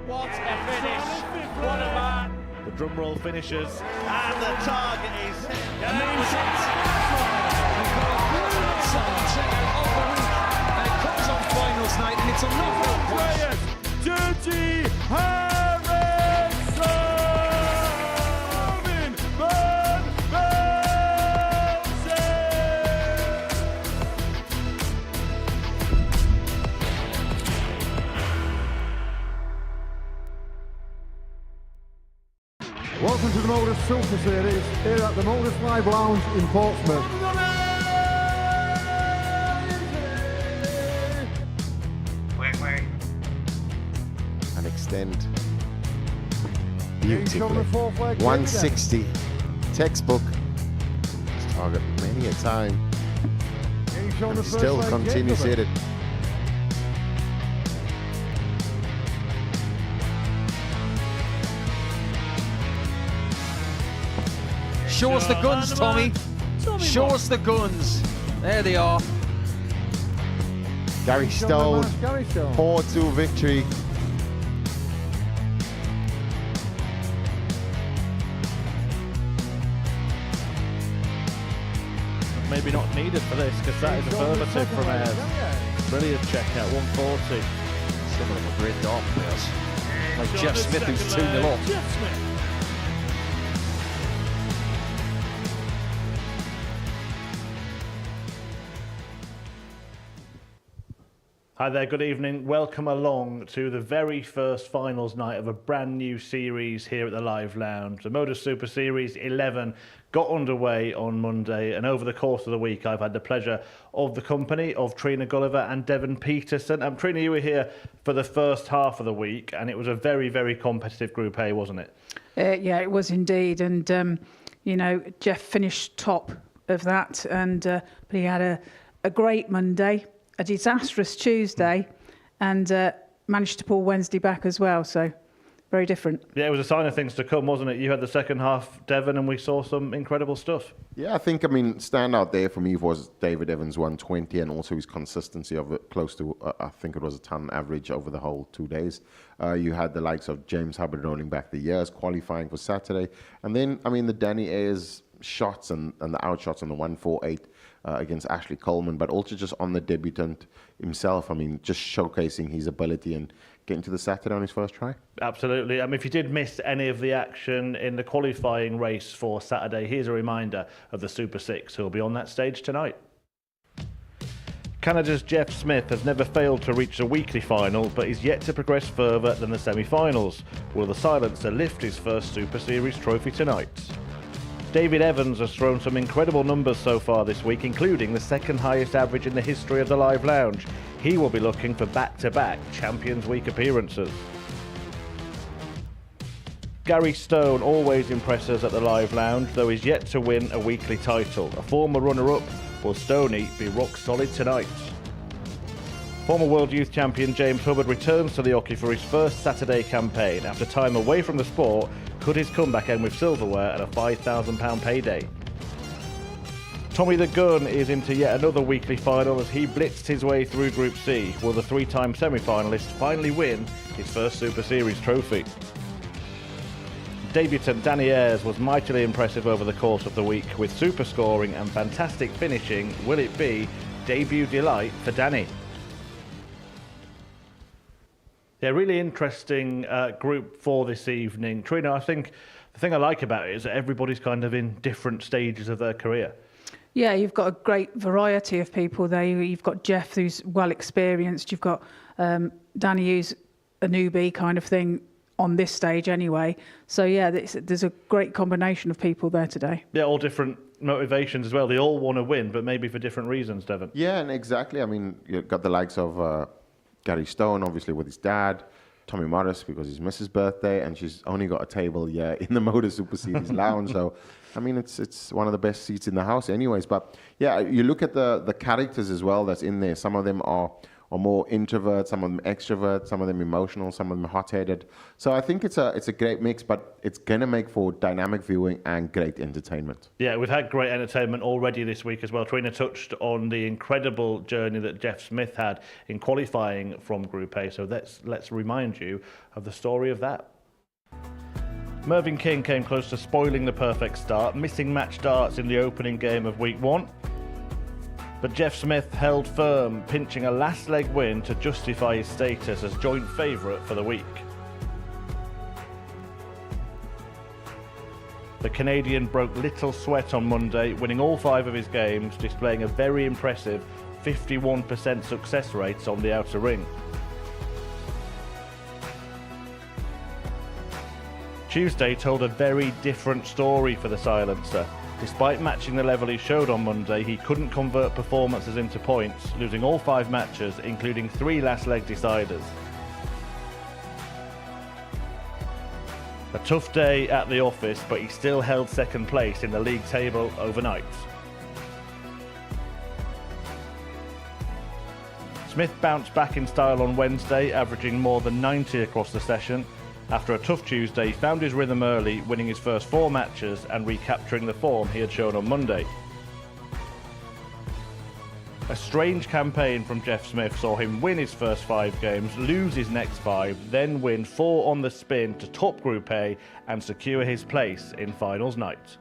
What a finish! What a man! The drum roll finishes, and the target is hit. And it comes on finals night, and it's a knockout Andreas Dirty Harrison! Van Velzen! Welcome to the Modus Super Series here at the Modus Live Lounge in Portsmouth. And extend beautifully. 160. 160. Textbook. It's target many a time. And still continues to hit it. Show us the guns, Tommy. Show us the guns. There they are. Gary Stone, 4-2 victory. Maybe not needed for this, because that is affirmative from Ayres. Brilliant check out, 140. Some of them are great dart players. Like Jeff Smith, who's 2-0 up. Jeff Smith. Hi there, good evening. Welcome along to the very first finals night of a brand new series here at the Live Lounge. The Modus Super Series 11 got underway on Monday, and over the course of the week I've had the pleasure of the company of Trina Gulliver and Devon Peterson. Trina, you were here for the first half of the week, and it was a very, very competitive Group A, wasn't it? Yeah, it was indeed. And, you know, Jeff finished top of that, and but he had a great Monday, a disastrous Tuesday, and managed to pull Wednesday back as well. So very different. Yeah, it was a sign of things to come, wasn't it? You had the second half, Devon, and we saw some incredible stuff. Yeah, I think, standout there for me was David Evans' 120 and also his consistency of it, close to, I think it was a ton average over the whole 2 days. You had the likes of James Hubbard rolling back the years, qualifying for Saturday. And then, the Danny Ayres shots and the outshots on the 148 against Ashley Coleman, but also just on the debutant himself. Just showcasing his ability and getting to the Saturday on his first try. Absolutely. If you did miss any of the action in the qualifying race for Saturday, here's a reminder of the Super Six who will be on that stage tonight. Canada's Jeff Smith has never failed to reach the weekly final, but is yet to progress further than the semi-finals. Will the Silencer lift his first Super Series trophy tonight? David Evans has thrown some incredible numbers so far this week, including the second highest average in the history of the Live Lounge. He will be looking for back-to-back Champions Week appearances. Gary Stone always impresses at the Live Lounge, though he's yet to win a weekly title. A former runner-up, will Stoney be rock solid tonight? Former World Youth Champion James Hubbard returns to the hockey for his first Saturday campaign. After time away from the sport, could his comeback end with silverware and a £5,000 payday? Tommy the Gun is into yet another weekly final as he blitzed his way through Group C. Will the three-time semi-finalist finally win his first Super Series trophy? Debutant Danny Ayres was mightily impressive over the course of the week with super scoring and fantastic finishing. Will it be debut delight for Danny? Yeah, really interesting Group 4 this evening. Trina, I think the thing I like about it is that everybody's kind of in different stages of their career. Yeah, you've got a great variety of people there. You've got Jeff, who's well experienced. You've got Danny, who's a newbie kind of thing on this stage anyway. So yeah, there's a great combination of people there today. Yeah, all different motivations as well. They all want to win, but maybe for different reasons, Devon. Yeah, and exactly. You've got the likes of Gary Stone, obviously with his dad, Tommy Modus because it's Mrs. birthday, and she's only got a table in the Modus Super Series lounge. So, it's one of the best seats in the house anyways. But yeah, you look at the characters as well that's in there. Some of them are are more introvert, some of them extrovert, some of them emotional, some of them hot-headed. So I think it's a great mix, but it's going to make for dynamic viewing and great entertainment. Yeah, we've had great entertainment already this week as well. Trina touched on the incredible journey that Jeff Smith had in qualifying from Group A, so let's remind you of the story of that. Mervyn King came close to spoiling the perfect start, missing match darts in the opening game of Week 1. But Jeff Smith held firm, pinching a last leg win to justify his status as joint favourite for the week. The Canadian broke little sweat on Monday, winning all 5 of his games, displaying a very impressive 51% success rate on the outer ring. Tuesday told a very different story for the silencer. Despite matching the level he showed on Monday, he couldn't convert performances into points, losing all 5 matches, including 3 last leg deciders. A tough day at the office, but he still held second place in the league table overnight. Smith bounced back in style on Wednesday, averaging more than 90 across the session. After a tough Tuesday, he found his rhythm early, winning his first 4 matches and recapturing the form he had shown on Monday. A strange campaign from Jeff Smith saw him win his first 5 games, lose his next 5, then win 4 on the spin to top Group A and secure his place in finals night.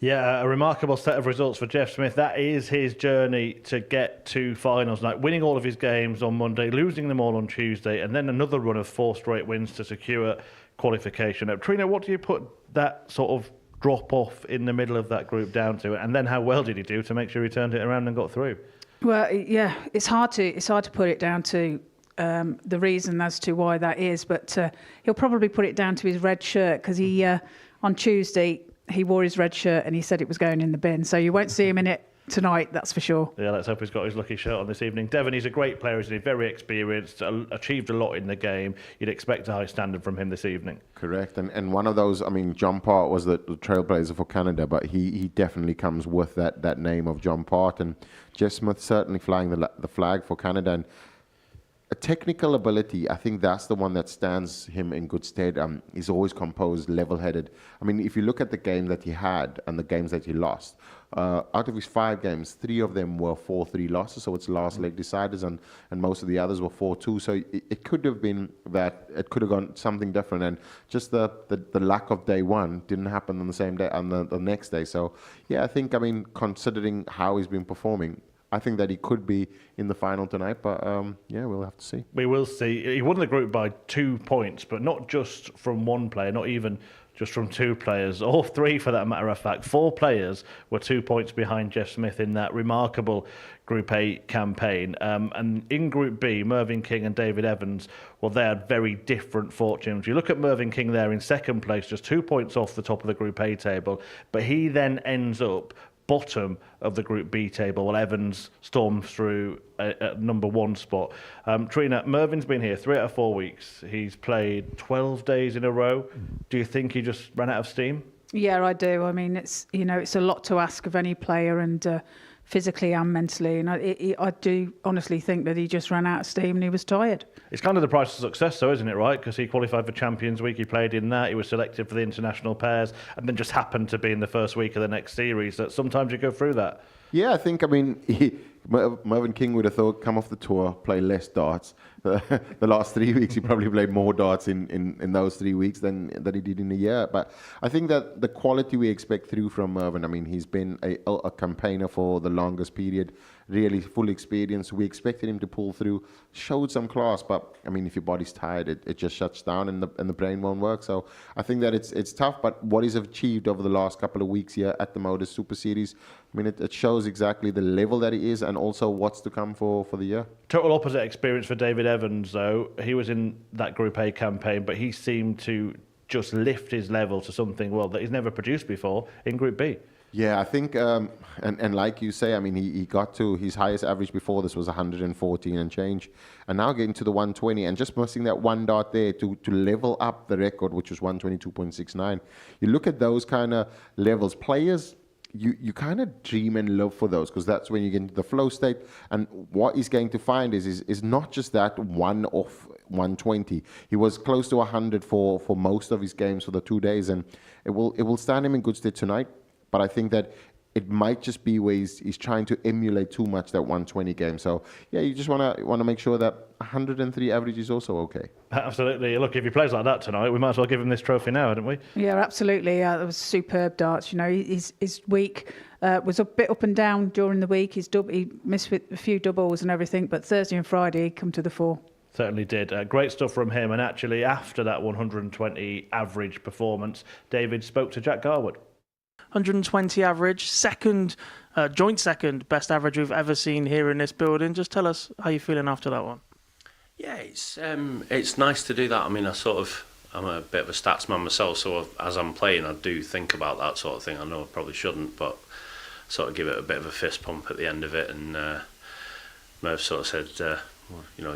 Yeah, a remarkable set of results for Jeff Smith. That is his journey to get to finals night, winning all of his games on Monday, losing them all on Tuesday, and then another run of 4 straight wins to secure qualification. Trina, what do you put that sort of drop off in the middle of that group down to? And then how well did he do to make sure he turned it around and got through? Well, yeah, it's hard to put it down to the reason as to why that is, but he'll probably put it down to his red shirt, because he on Tuesday he wore his red shirt and he said it was going in the bin. So you won't see him in it tonight, that's for sure. Yeah, let's hope he's got his lucky shirt on this evening. Devon, he's a great player, isn't he? Very experienced, achieved a lot in the game. You'd expect a high standard from him this evening. Correct. And one of those, I mean, John Part was the trailblazer for Canada, but he definitely comes with that name of John Part. And Jeff Smith certainly flying the flag for Canada. And a technical ability, I think that's the one that stands him in good stead. He's always composed, level-headed. I mean, if you look at the game that he had and the games that he lost, out of his 5 games, 3 of them were 4-3 losses, so it's last leg deciders, and most of the others were 4-2. So it could have been that it could have gone something different, and just the lack of day one didn't happen on the same day, on the next day. So yeah, I mean, considering how he's been performing, I think that he could be in the final tonight, but yeah, we'll have to see. We will see. He won the group by 2 points, but not just from one player, not even just from 2 players, or 3 for that matter of fact. 4 players were 2 points behind Jeff Smith in that remarkable Group A campaign. And in Group B, Mervyn King and David Evans, well, they had very different fortunes. You look at Mervyn King there in second place, just 2 points off the top of the Group A table, but he then ends up bottom of the Group B table while Evans storms through at number 1 spot. Trina, Mervyn's been here 3 out of 4 weeks. He's played 12 days in a row. Do you think he just ran out of steam? Yeah, I do. I mean, it's a lot to ask of any player, and physically and mentally. And I do honestly think that he just ran out of steam and he was tired. It's kind of the price of success, though, isn't it, right? Because he qualified for Champions Week, he played in that, he was selected for the international pairs, and then just happened to be in the first week of the next series. That sometimes you go through that. Yeah, I think, Mervyn King would have thought, come off the tour, play less darts. The last 3 weeks, he probably played more darts in those 3 weeks than he did in a year. But I think that the quality we expect through from Mervyn, I mean, he's been a campaigner for the longest period, really full experience. We expected him to pull through, showed some class, but I mean, if your body's tired, it just shuts down and the brain won't work. So I think that it's tough, but what he's achieved over the last couple of weeks here at the Modus Super Series, I mean, it shows exactly the level that he is and also what's to come for the year. Total opposite experience for David Evans, though. He was in that Group A campaign, but he seemed to just lift his level to something, well, that he's never produced before in Group B. Yeah, I think, and like you say, I mean, he got to his highest average before this was 114 and change, and now getting to the 120 and just missing that 1 dot there to level up the record, which was 122.69. You look at those kind of levels, players, you kind of dream and love for those, because that's when you get into the flow state. And what he's going to find is not just that one off 120. He was close to 100 for most of his games for the 2 days, and it will stand him in good stead tonight. But I think that it might just be where he's trying to emulate too much that 120 game. So yeah, you just want to make sure that 103 average is also okay. Absolutely. Look, if he plays like that tonight, we might as well give him this trophy now, hadn't we? Yeah, absolutely. That was superb darts. You know, his week was a bit up and down during the week. He missed with a few doubles and everything, but Thursday and Friday he come to the fore. Certainly did. Great stuff from him. And actually, after that 120 average performance, David spoke to Jack Garwood. 120 average, joint second best average we've ever seen here in this building. Just tell us how you're feeling after that one. Yeah, it's nice to do that. I mean, I'm a bit of a stats man myself, so as I'm playing, I do think about that sort of thing. I know I probably shouldn't, but sort of give it a bit of a fist pump at the end of it. And Merv sort of said,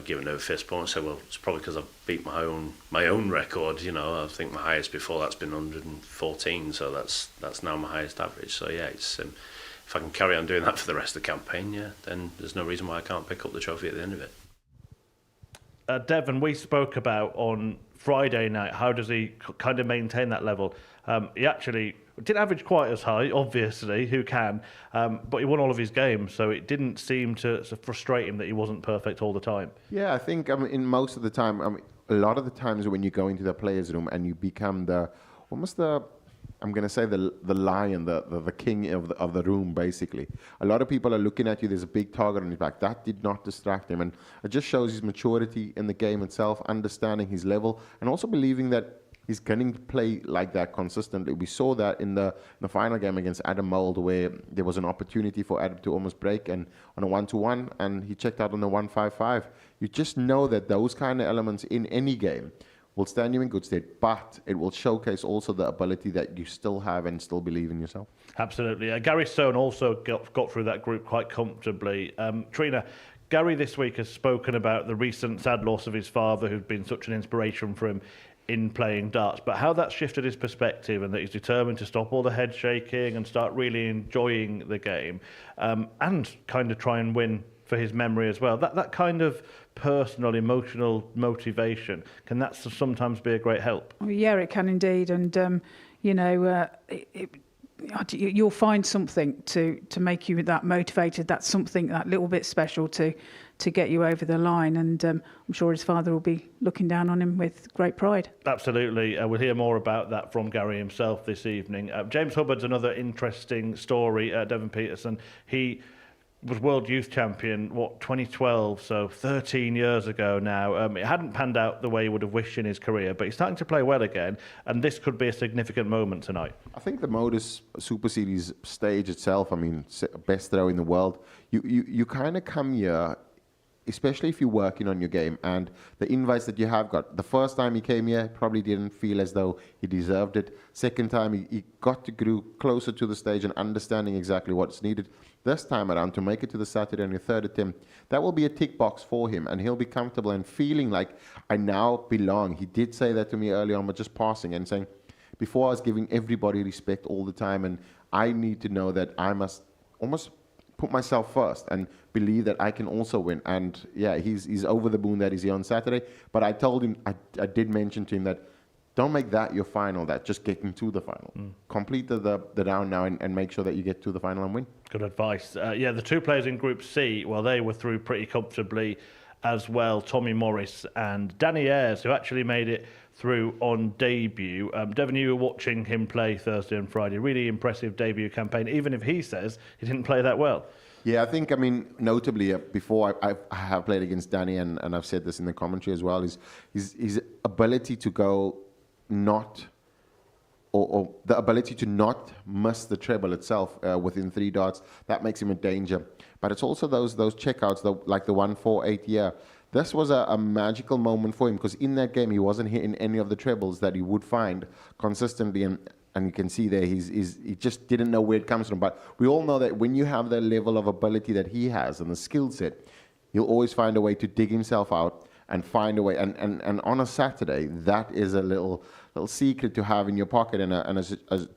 give it a fist pump. I said, well, it's probably because I've beat my own record. You know, I think my highest before that's been 114, so that's now my highest average. So yeah, it's if I can carry on doing that for the rest of the campaign, yeah, then there's no reason why I can't pick up the trophy at the end of it. Devon, we spoke about on Friday night, how does he kind of maintain that level? He actually didn't average quite as high, obviously, who can, but he won all of his games, so it didn't seem to frustrate him that he wasn't perfect all the time. Yeah, I think in most of the time, a lot of the times when you go into the players' room and you become I'm going to say the lion, the king of the room, basically. A lot of people are looking at you. There's a big target on his back. That did not distract him. And it just shows his maturity in the game itself, understanding his level, and also believing that he's going to play like that consistently. We saw that in the final game against Adam Mould, where there was an opportunity for Adam to almost break and on a 1-1, and he checked out on the 1-5-5. You just know that those kind of elements in any game will stand you in good stead, but it will showcase also the ability that you still have and still believe in yourself. Absolutely. Gary Stone also got through that group quite comfortably. Trina, Gary this week has spoken about the recent sad loss of his father, who'd been such an inspiration for him in playing darts, but how that's shifted his perspective and that he's determined to stop all the head shaking and start really enjoying the game, and kind of try and win for his memory as well. That kind of personal, emotional motivation, can that sometimes be a great help? Well, yeah, it can indeed. And, you'll find something to make you that motivated. That's something, that little bit special to get you over the line. And I'm sure his father will be looking down on him with great pride. Absolutely. We'll hear more about that from Gary himself this evening. James Hubbard's another interesting story. Devon Peterson, he was World Youth Champion, 2012, so 13 years ago now. It hadn't panned out the way he would have wished in his career, but he's starting to play well again, and this could be a significant moment tonight. I think the Modus Super Series stage itself, best throw in the world, you kind of come here, especially if you're working on your game, and the invites that you have got. The first time he came here, probably didn't feel as though he deserved it. Second time, he got to grow closer to the stage and understanding exactly what's needed. This time around, to make it to the Saturday on your third attempt, that will be a tick box for him, and he'll be comfortable and feeling like, I now belong. He did say that to me early on, but just passing and saying, before I was giving everybody respect all the time, and I need to know that I must almost put myself first and believe that I can also win. And yeah, he's over the moon that he's here on Saturday. But I told him, I did mention to him that don't make that your final, that just getting to the final. Complete the round now and make sure that you get to the final and win. Good advice. The two players in Group C, well, they were through pretty comfortably as well. Tommy Morris and Danny Ayres, who actually made it through on debut. Devon, you were watching him play Thursday and Friday. Really impressive debut campaign, even if he says he didn't play that well. Yeah, I think, notably, before I have played against Danny, and I've said this in the commentary as well, is his ability to go or the ability to not miss the treble itself within 3 darts. That makes him a danger. But it's also those checkouts, like the 1-4-8 year. This was a magical moment for him, because in that game he wasn't hitting any of the trebles that he would find consistently, and you can see there he just didn't know where it comes from. But we all know that when you have the level of ability that he has and the skill set, he'll always find a way to dig himself out and find a way. And on a Saturday, that is a little secret to have in your pocket, and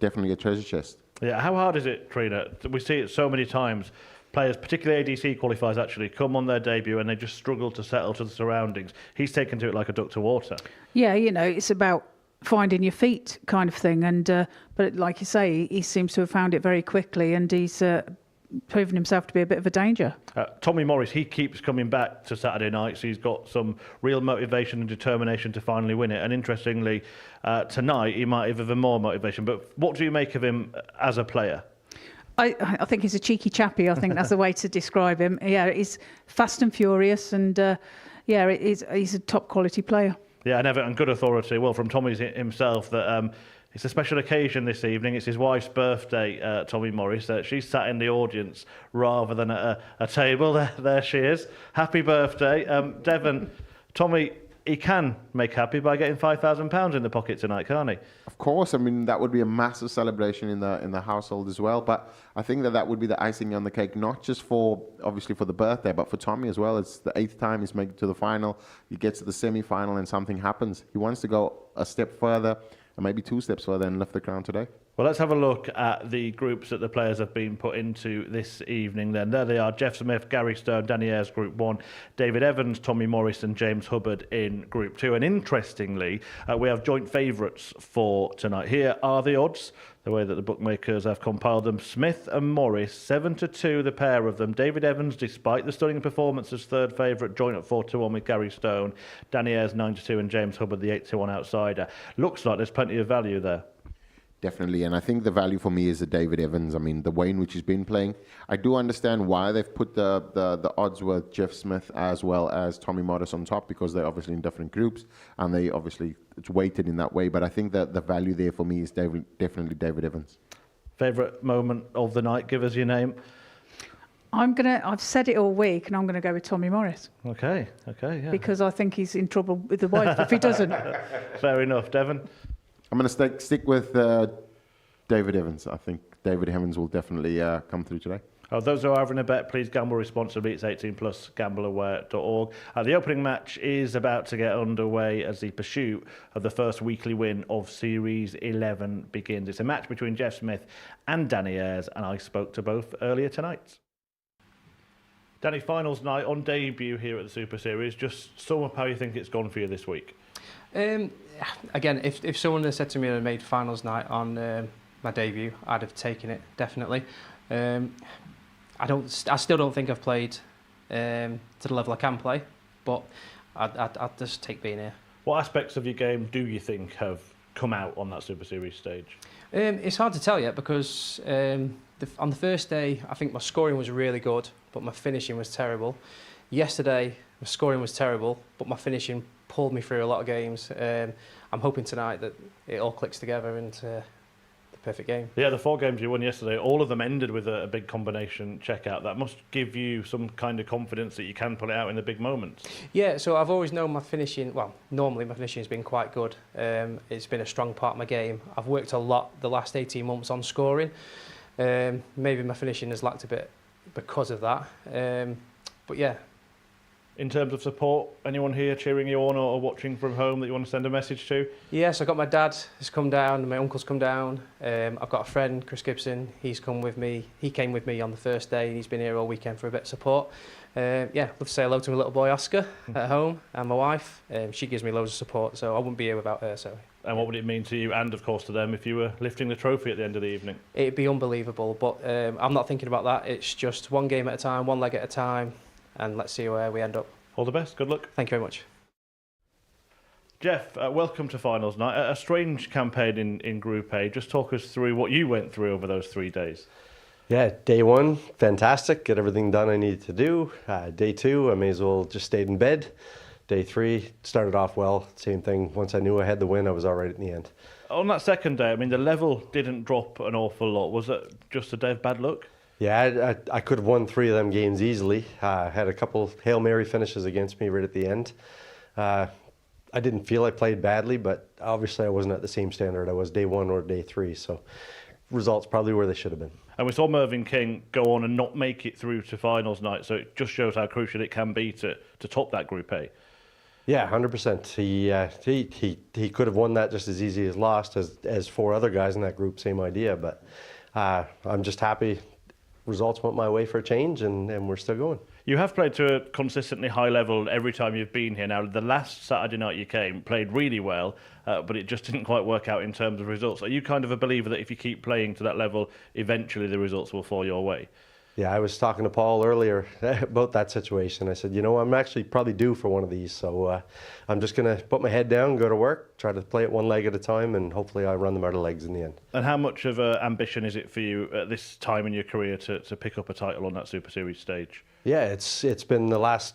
definitely a treasure chest. Yeah, how hard is it, Trina? We see it so many times. Players, particularly ADC qualifiers, actually come on their debut and they just struggle to settle to the surroundings. He's taken to it like a duck to water. Yeah, it's about finding your feet kind of thing. And but like you say, he seems to have found it very quickly, and he's proven himself to be a bit of a danger. Tommy Morris, he keeps coming back to Saturday nights. He's got some real motivation and determination to finally win it. And interestingly, tonight he might have even more motivation. But what do you make of him as a player? I think he's a cheeky chappy. I think that's the way to describe him. Yeah, he's fast and furious, and he's a top quality player. Yeah, and Everton, good authority. Well, from Tommy's himself, that it's a special occasion this evening. It's his wife's birthday, Tommy Morris. She's sat in the audience rather than at a table. There she is. Happy birthday. Devon, Tommy, he can make happy by getting £5,000 in the pocket tonight, can't he? Of course, I mean, that would be a massive celebration in the household as well. But I think that would be the icing on the cake, not just obviously for the birthday, but for Tommy as well. It's the 8th time he's made it to the final. He gets to the semi-final and something happens. He wants to go a step further, and maybe 2 steps further, and lift the crown today. Well, let's have a look at the groups that the players have been put into this evening then. There they are: Jeff Smith, Gary Stone, Danny Ayres, Group 1, David Evans, Tommy Morris and James Hubbard in Group 2. And interestingly, we have joint favourites for tonight. Here are the odds, the way that the bookmakers have compiled them. Smith and Morris, 7-2, the pair of them. David Evans, despite the stunning performance, as third favourite, joint at 4-1 with Gary Stone. Danny Ayres, 9-2, and James Hubbard, the 8-1 outsider. Looks like there's plenty of value there. Definitely, and I think the value for me is the David Evans. I mean, the way in which he's been playing. I do understand why they've put the odds with Jeff Smith as well as Tommy Modus on top, because they're obviously in different groups, and it's weighted in that way. But I think that the value there for me is definitely David Evans. Favourite moment of the night? Give us your name. I've said it all week, and I'm gonna go with Tommy Morris. Okay, yeah. Because I think he's in trouble with the wife if he doesn't. Fair enough, Devon. I'm going to stick with David Evans. I think David Evans will definitely come through today. Those who are having a bet, please gamble responsibly. It's 18+, gambleaware.org. The opening match is about to get underway as the pursuit of the first weekly win of Series 11 begins. It's a match between Jeff Smith and Danny Ayres, and I spoke to both earlier tonight. Danny, finals night on debut here at the Super Series. Just sum up how you think it's gone for you this week. Again, if someone had said to me I made finals night on my debut, I'd have taken it, definitely. I still don't think I've played to the level I can play, but I'd just take being here. What aspects of your game do you think have come out on that Super Series stage? It's hard to tell yet, because on the first day I think my scoring was really good, but my finishing was terrible. Yesterday my scoring was terrible, but my finishing pulled me through a lot of games. I'm hoping tonight that it all clicks together into the perfect game. Yeah, the 4 games you won yesterday, all of them ended with a big combination checkout. That must give you some kind of confidence that you can pull it out in the big moments. Yeah, so I've always known my finishing, well, normally my finishing has been quite good. It's been a strong part of my game. I've worked a lot the last 18 months on scoring. Maybe my finishing has lacked a bit because of that. But yeah. In terms of support, anyone here cheering you on or watching from home that you want to send a message to? Yes, I've got my dad has come down, my uncle's come down. I've got a friend, Chris Gibson, he's come with me. He came with me on the first day and he's been here all weekend for a bit of support. Love to say hello to my little boy Oscar at home, and my wife. She gives me loads of support, so I wouldn't be here without her. So. And what would it mean to you and, of course, to them if you were lifting the trophy at the end of the evening? It'd be unbelievable, but I'm not thinking about that. It's just one game at a time, one leg at a time, and let's see where we end up. All the best. Good luck. Thank you very much. Jeff, welcome to finals night. A strange campaign in Group A. Just talk us through what you went through over those 3 days. Yeah, day 1, fantastic. Get everything done I needed to do. Day 2, I may as well just stayed in bed. Day 3, started off well. Same thing. Once I knew I had the win, I was all right in the end. On that second day, I mean, the level didn't drop an awful lot. Was it just a day of bad luck? Yeah, I could have won 3 of them games easily. Had a couple Hail Mary finishes against me right at the end. I didn't feel I played badly, but obviously I wasn't at the same standard I was day 1 or day 3, so results probably where they should have been. And we saw Mervyn King go on and not make it through to finals night, so it just shows how crucial it can be to top that Group A. Yeah, 100%. He could have won that just as easy as lost as 4 other guys in that group, same idea, but I'm just happy results went my way for a change, and we're still going. You have played to a consistently high level every time you've been here. Now, the last Saturday night you came, played really well, but it just didn't quite work out in terms of results. Are you kind of a believer that if you keep playing to that level, eventually the results will fall your way? Yeah, I was talking to Paul earlier about that situation. I said, I'm actually probably due for one of these, so I'm just going to put my head down, go to work, try to play it one leg at a time, and hopefully I run them out of legs in the end. And how much of an ambition is it for you at this time in your career to pick up a title on that Super Series stage? Yeah, it's been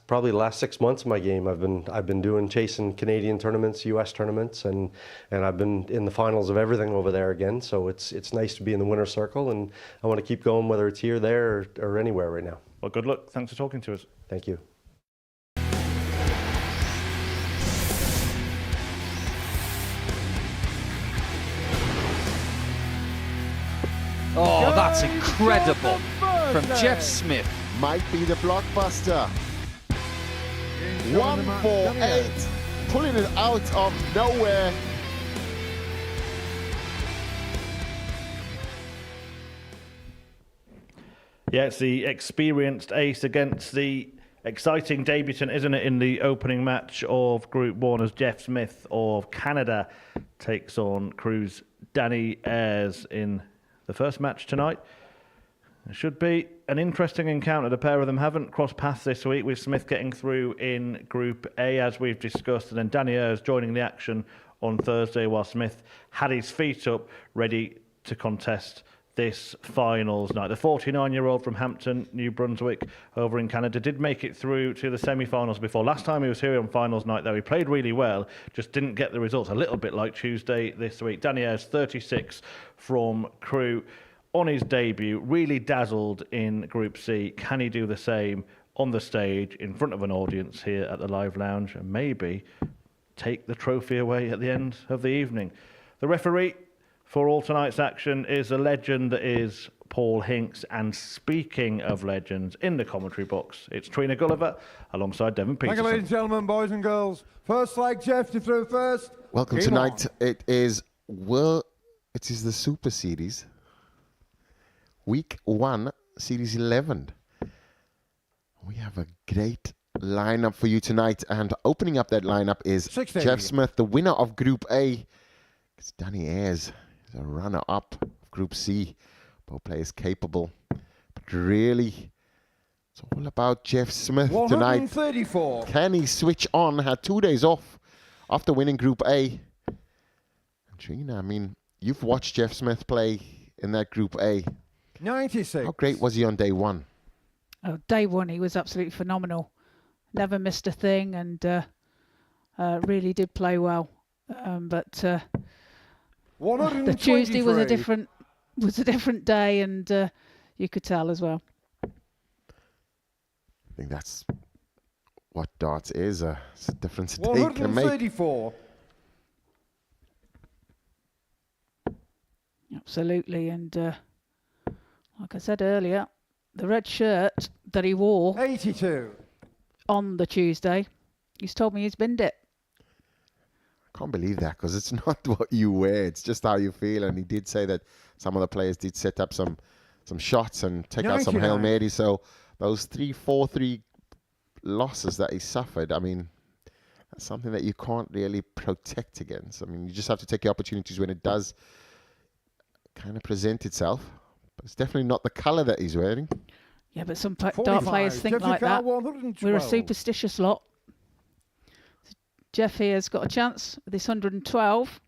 probably the last 6 months of my game. I've been chasing Canadian tournaments, US tournaments, and I've been in the finals of everything over there again. So it's nice to be in the winner's circle, and I want to keep going, whether it's here, there, or anywhere right now. Well, good luck. Thanks for talking to us. Thank you. Oh, that's incredible from Jeff Smith. Might be the blockbuster. 148, pulling it out of nowhere. Yeah, it's the experienced ace against the exciting debutant, isn't it, in the opening match of Group 1 as Jeff Smith of Canada takes on Crew's Danny Ayres in the first match tonight. It should be an interesting encounter. The pair of them haven't crossed paths this week, with Smith getting through in Group A, as we've discussed, and then Danny Ayres joining the action on Thursday, while Smith had his feet up, ready to contest this finals night. The 49-year-old from Hampton, New Brunswick, over in Canada, did make it through to the semi-finals before. Last time he was here on finals night, though, he played really well, just didn't get the results, a little bit like Tuesday this week. Danny Ayres, 36 from Crew. On his debut, really dazzled in Group C. Can he do the same on the stage in front of an audience here at the Live Lounge and maybe take the trophy away at the end of the evening? The referee for all tonight's action is a legend that is Paul Hinks. And speaking of legends, in the commentary box, it's Trina Gulliver alongside Devon Peterson. Thank you, ladies and gentlemen, boys and girls. First leg, Jeff, to throw first. Welcome Game tonight. on. It is the Super Series. Week 1, Series 11. We have a great lineup for you tonight, and opening up that lineup is 16. Jeff Smith, the winner of Group A. It's Danny Ayres, is a runner-up of Group C. Both players capable, but really, it's all about Jeff Smith tonight. 134. Can he switch on? Had 2 days off after winning Group A. And Trina, I mean, you've watched Jeff Smith play in that Group A. 96. How great was he on day one? Oh, day one, he was absolutely phenomenal. Never missed a thing, and really did play well. But the Tuesday was a different day, and you could tell as well. I think that's what darts is. It's a difference a day can make. 134. Absolutely, and like I said earlier, the red shirt that he wore 82 on the Tuesday, he's told me he's binned it. I can't believe that, because it's not what you wear, it's just how you feel. And he did say that some of the players did set up some shots and take out some Hail Marys. So those 3-4-3 losses that he suffered, I mean, that's something that you can't really protect against. I mean, you just have to take your opportunities when it does kind of present itself. But it's definitely not the colour that he's wearing. Yeah, but some dart players think like that. 112. We're a superstitious lot. Jeff here's got a chance with this 112.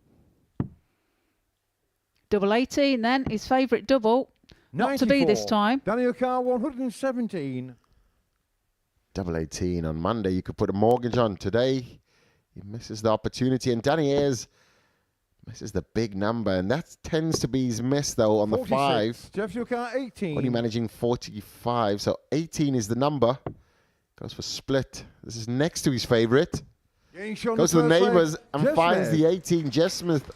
Double 18 then, his favourite double. 94. Not to be this time. Daniel Carr, 117. Double 18 on Monday. You could put a mortgage on. Today, he misses the opportunity. And Danny Ayres misses the big number. And that tends to be his miss, though, on 46. the 5. Jeff Yukar, 18. Only managing 45. So 18 is the number. Goes for split. This is next to his favourite. Goes to the neighbours and Jeff finds Smith. the 18. Jeff Smith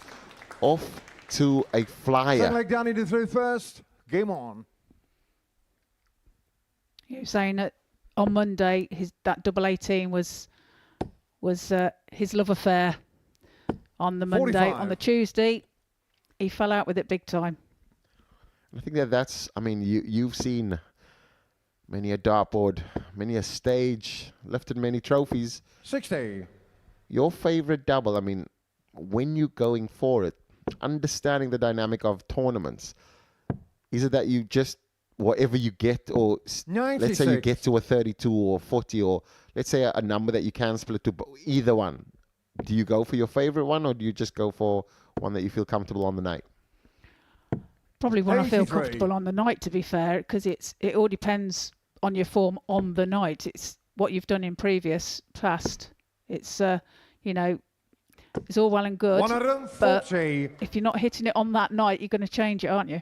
off to a flyer. Second leg, Danny to through first. Game on. He was saying that on Monday, that double 18 was his love affair. On the Monday, 45. on the Tuesday, he fell out with it big time. I think that's, I mean, you've seen many a dartboard, many a stage, lifted many trophies. 60. Your favorite double, I mean, when you're going for it, understanding the dynamic of tournaments, is it that you just, whatever you get, or let's say you get to a 32 or 40, or let's say a number that you can split to either one, do you go for your favorite one, or do you just go for one that you feel comfortable on the night? Probably one I feel 83. comfortable on the night, to be fair, because it all depends on your form on the night. It's what you've done in previous past. It's you know, it's all well and good, 140. but if you're not hitting it on that night, you're going to change it, aren't you?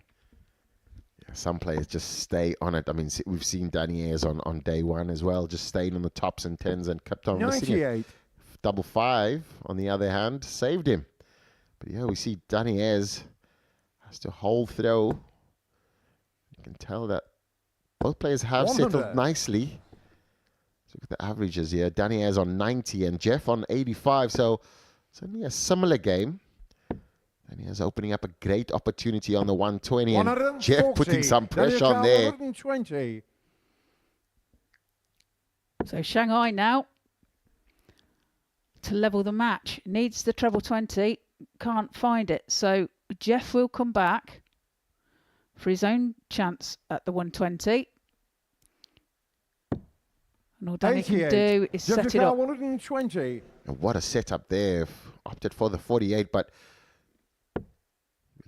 Yeah, some players just stay on it. I mean, we've seen Danny Ayres on day one as well, just staying on the tops and tens and kept on missing it. 98. Double 5, on the other hand, saved him. But yeah, we see Danny Ayres has to hold throw. You can tell that both players have 100. settled nicely. Let's look at the averages here. Danny Ayres on 90 and Jeff on 85. So it's only a similar game. Danny Ayres opening up a great opportunity on the 120. And Jeff putting some pressure on there. 120. So Shanghai now to level the match. Needs the treble 20. Can't find it. So Jeff will come back for his own chance at the 120. And all Danny can do is set it up. 120. And what a setup there. Opted for the 48, but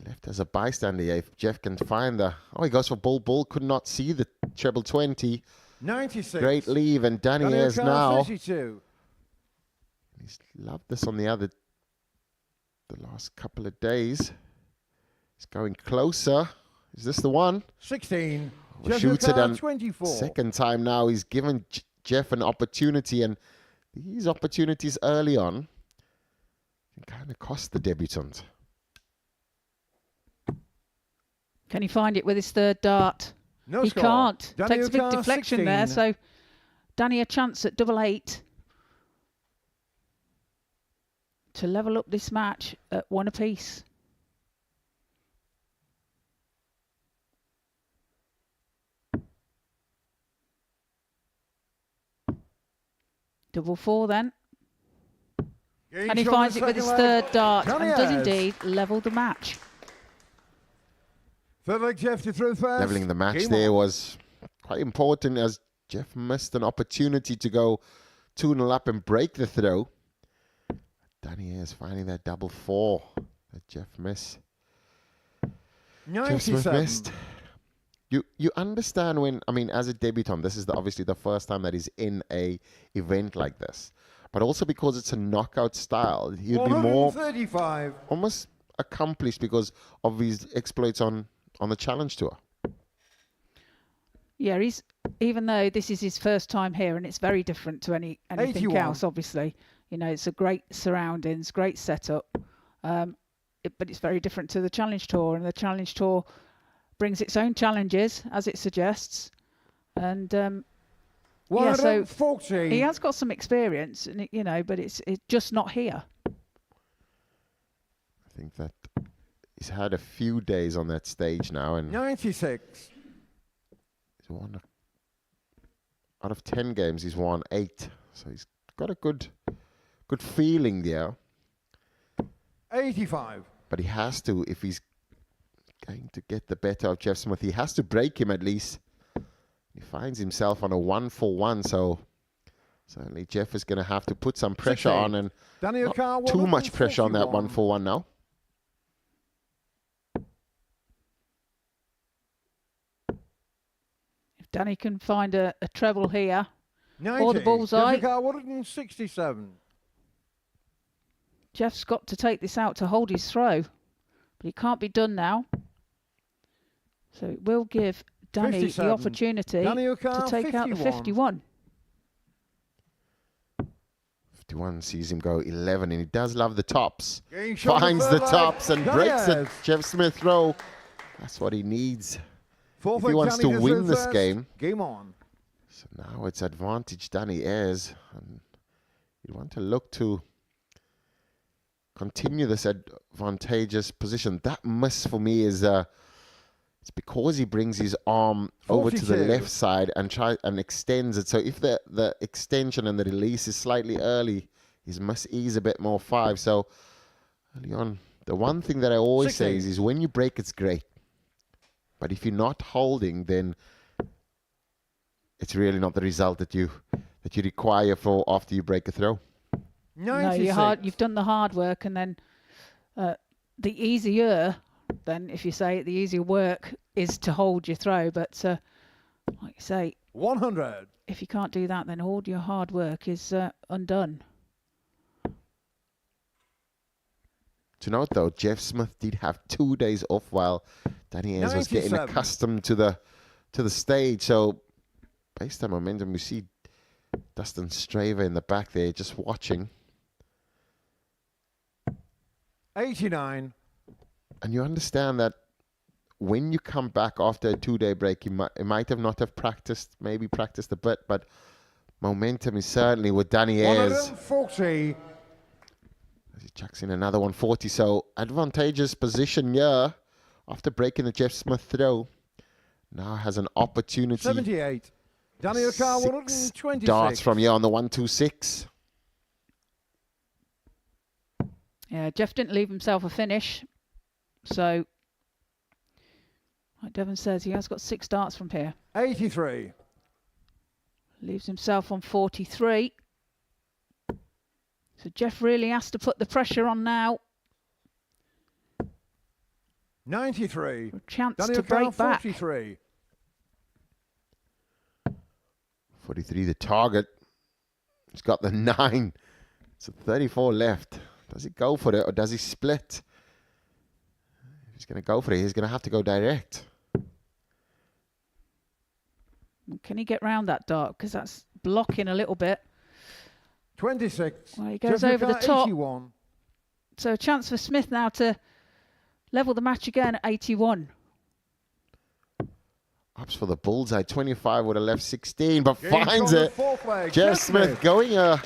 left as a bystander here. If Jeff can find the... Oh, he goes for bull. Could not see the treble 20. 96. Great leave, and Danny Ayres now. 32. He's loved this on the last couple of days. He's going closer. Is this the one? 16. Shoots it, and 24. second time now he's given Jeff an opportunity, and these opportunities early on can kind of cost the debutant. Can he find it with his third dart? No he score. can't. Danny Takes a big O'Carr, deflection 16. there. So Danny a chance at double 8 to level up this match at 1 apiece. Double 4 then. And he finds it with his third dart and does indeed level the match. Third leg Jeff to throw first. Leveling the match there was quite important, as Jeff missed an opportunity to go 2-0 up and break the throw. Danny Ayres finding that double 4 that Jeff missed. Jeff Smith missed. You understand when, I mean, as a debutant, this is obviously the first time that he's in a event like this. But also because it's a knockout style, he'd be more almost accomplished because of his exploits on the Challenge Tour. Yeah, even though this is his first time here, and it's very different to anything 81. else, obviously. You know, it's a great surroundings, great setup, but it's very different to the Challenge Tour, and the Challenge Tour brings its own challenges, as it suggests. And yeah, so he has got some experience, and you know, but it's just not here. I think that he's had a few days on that stage now, and 96. He's won out of 10 games, he's won 8, so he's got a good feeling there. 85. But he has to, if he's going to get the better of Jeff Smith, he has to break him at least. He finds himself on a 1-for-1, so certainly Jeff is going to have to put some pressure 16. on, and Danny not O'Carr, too much pressure on that 141. 1-for-1 now. If Danny can find a treble here, 90. or the bullseye. Jeff O'Carr, 167. Jeff's got to take this out to hold his throw, but it can't be done now. So it will give Danny 57. the opportunity Danny O'Carr, to take out the 51. 51 sees him go 11, and he does love the tops. shot Finds the the third tops leg. and Danny breaks it. Ayres. Jeff Smith throw. That's what he needs Fourth if he leg wants to Danny win goes this first. game. Game on. So now it's advantage Danny Ayres. And you want to look to continue this advantageous position. That miss for me is It's because he brings his arm over to the 42. left side and extends it. So if the extension and the release is slightly early, he must ease a bit more 5. So early on, the one thing that I always say is when you break, it's great. But if you're not holding, then it's really not the result that you require for after you break a throw. No, you've done the hard work, and then the easier, then if you say it, the easier work is to hold your throw. But like you say, 100. If you can't do that, then all your hard work is undone. To note though, Jeff Smith did have 2 days off while Danny Ayres was getting accustomed to the stage. So based on momentum, we see Dustin Straver in the back there just watching. 89. And you understand that when you come back after a 2-day break, you might have not have practiced, maybe practiced a bit, but momentum is certainly with Danny Ayres. 140. He chucks in another 140, so advantageous position here after breaking the Jeff Smith throw. Now has an opportunity. 78. Danny O'Carr, 126. Darts from here on the 126. Yeah, Jeff didn't leave himself a finish. So, like Devon says, he has got 6 darts from here. 83. Leaves himself on 43. So Jeff really has to put the pressure on now. 93. A chance Danny to break back. 43. 43 the target. He's got the 9. So 34 left. Does he go for it or does he split? If he's going to go for it, he's going to have to go direct. Can he get round that dart? Because that's blocking a little bit. 26. Well, he goes over the top. 81. So a chance for Smith now to level the match again at 81. Ups for the bullseye. 25 would have left 16, but Game finds on the it. fourth leg. Jeff Smith going a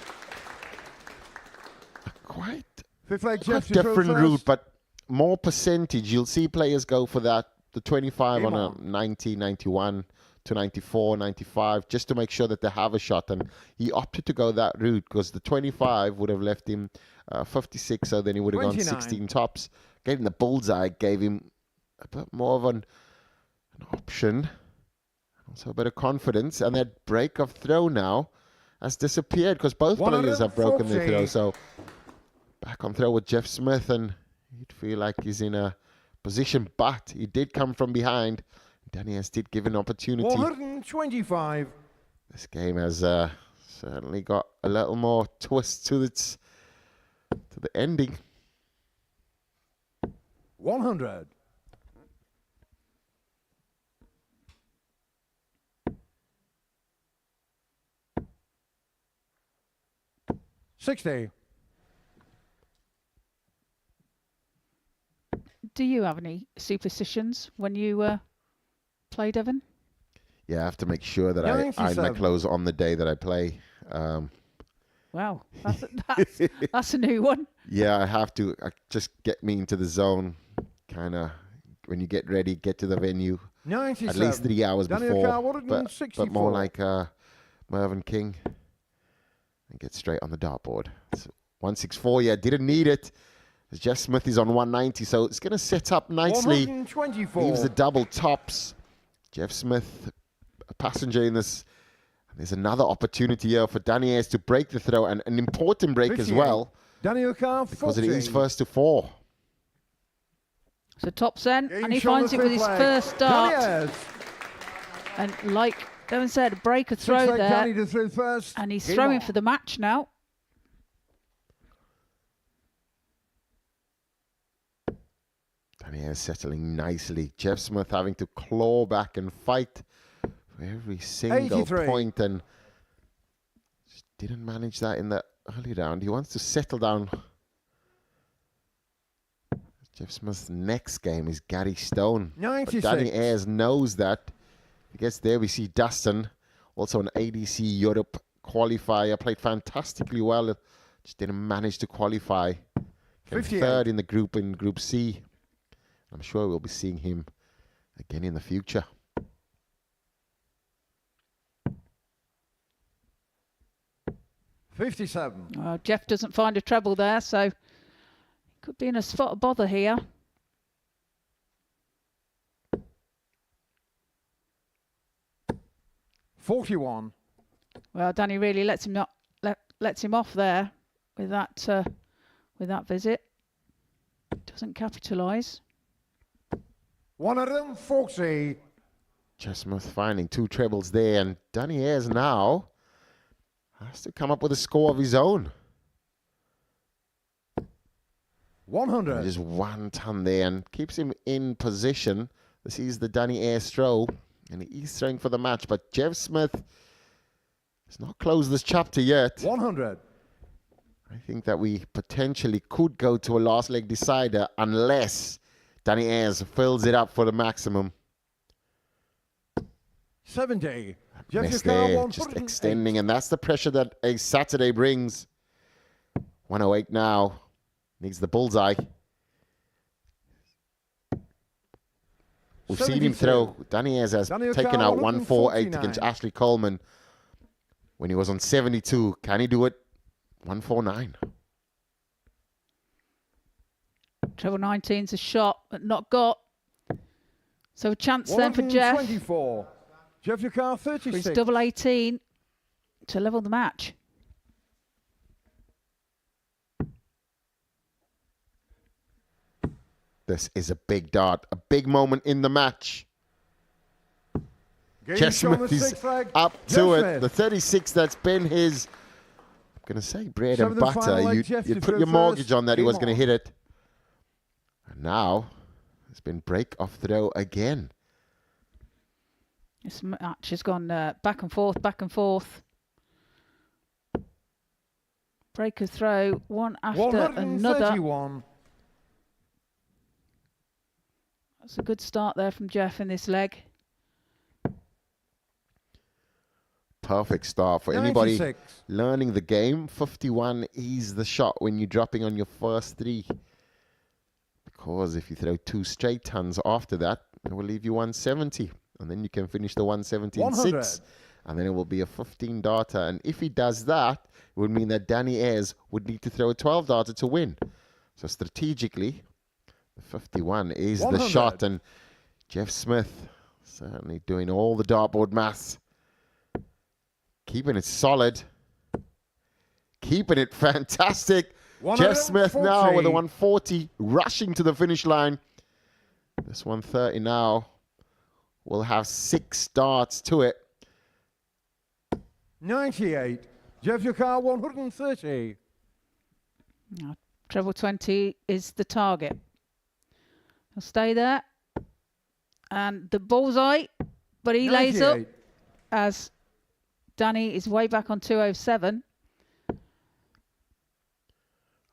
quite different route, but more percentage. You'll see players go for that, the 25 on a 90, 91 to 94, 95, just to make sure that they have a shot. And he opted to go that route because the 25 would have left him 56, so then he would have gone 16 tops. Getting the bullseye gave him a bit more of an option, also a bit of confidence. And that break of throw now has disappeared because both players have broken their throw. So back on throw with Jeff Smith, and you'd feel like he's in a position, but he did come from behind. Danny Ayres did give an opportunity. 125. This game has certainly got a little more twist to the ending. 100. $60. Do you have any superstitions when you play, Devon? Yeah, I have to make sure that I iron my clothes on the day that I play. Wow, that's a new one. Yeah, I have to just get me into the zone. Kind of when you get ready, get to the venue 97. at least 3 hours before. But more like Mervyn King and get straight on the dartboard. So 164, yeah, didn't need it. Jeff Smith is on 190, so it's going to set up nicely. 124. Leaves the double tops. Jeff Smith, a passenger in this. There's another opportunity here for Danny Ayres to break the throw, and an important break 58. As well. Danny O'Carr, because it is first to 4. So tops in, and he finds it with his first start. And like Devon said, a break a throw there. And he's throwing for the match now. Danny Ayres settling nicely. Jeff Smith having to claw back and fight for every single 83. point, and just didn't manage that in the early round. He wants to settle down. Jeff Smith's next game is Gary Stone. 96. But Danny Ayres knows that. He gets there. We see Dustin, also an ADC Europe qualifier, played fantastically well. Just didn't manage to qualify. Came third in the group, in Group C. I'm sure we'll be seeing him again in the future. $57. Jeff doesn't find a treble there, so could be in a spot of bother here. $41. Well, Danny really lets him off there with that visit. Doesn't capitalise. 140. Jeff Smith finding 2 trebles there, and Danny Ayres now has to come up with a score of his own. 100. Just 1 ton there and keeps him in position. This is the Danny Ayres throw, and he's throwing for the match, but Jeff Smith has not closed this chapter yet. 100. I think that we potentially could go to a last leg decider unless Danny Ayres fills it up for the maximum. 70. Miss there, just extending, and that's the pressure that a Saturday brings. 108 now. Needs the bullseye. We've seen him throw. Danny Ayres has taken out 148 against Ashley Coleman when he was on 72. Can he do it? 149. Treble 19's a shot, but not got. So a chance then for Jeff. 124. Jeff, your car 36. For his double 18 to level the match. This is a big dart, a big moment in the match. Jeff Smith is up to it. The 36 that's been his, I'm going to say bread and butter. You'd put your mortgage on that he was going to hit it. And now it's been break off throw again. This match has gone back and forth, back and forth. Break of throw, one after another. That's a good start there from Jeff in this leg. Perfect start for 96. Anybody learning the game. 51 is the shot when you're dropping on your first 3. Because if you throw 2 straight tons after that, it will leave you 170. And then you can finish the 117.6. And then it will be a 15 darter. And if he does that, it would mean that Danny Ayres would need to throw a 12 darter to win. So strategically, the 51 is 100. The shot. And Jeff Smith certainly doing all the dartboard maths. Keeping it solid. Keeping it fantastic. Jeff Smith now with a 140 rushing to the finish line. This 130 now will have 6 darts to it. 98. Jeff, your car 130. Now, treble 20 is the target. He'll stay there. And the bullseye, but he 98. Lays up as Danny is way back on 207.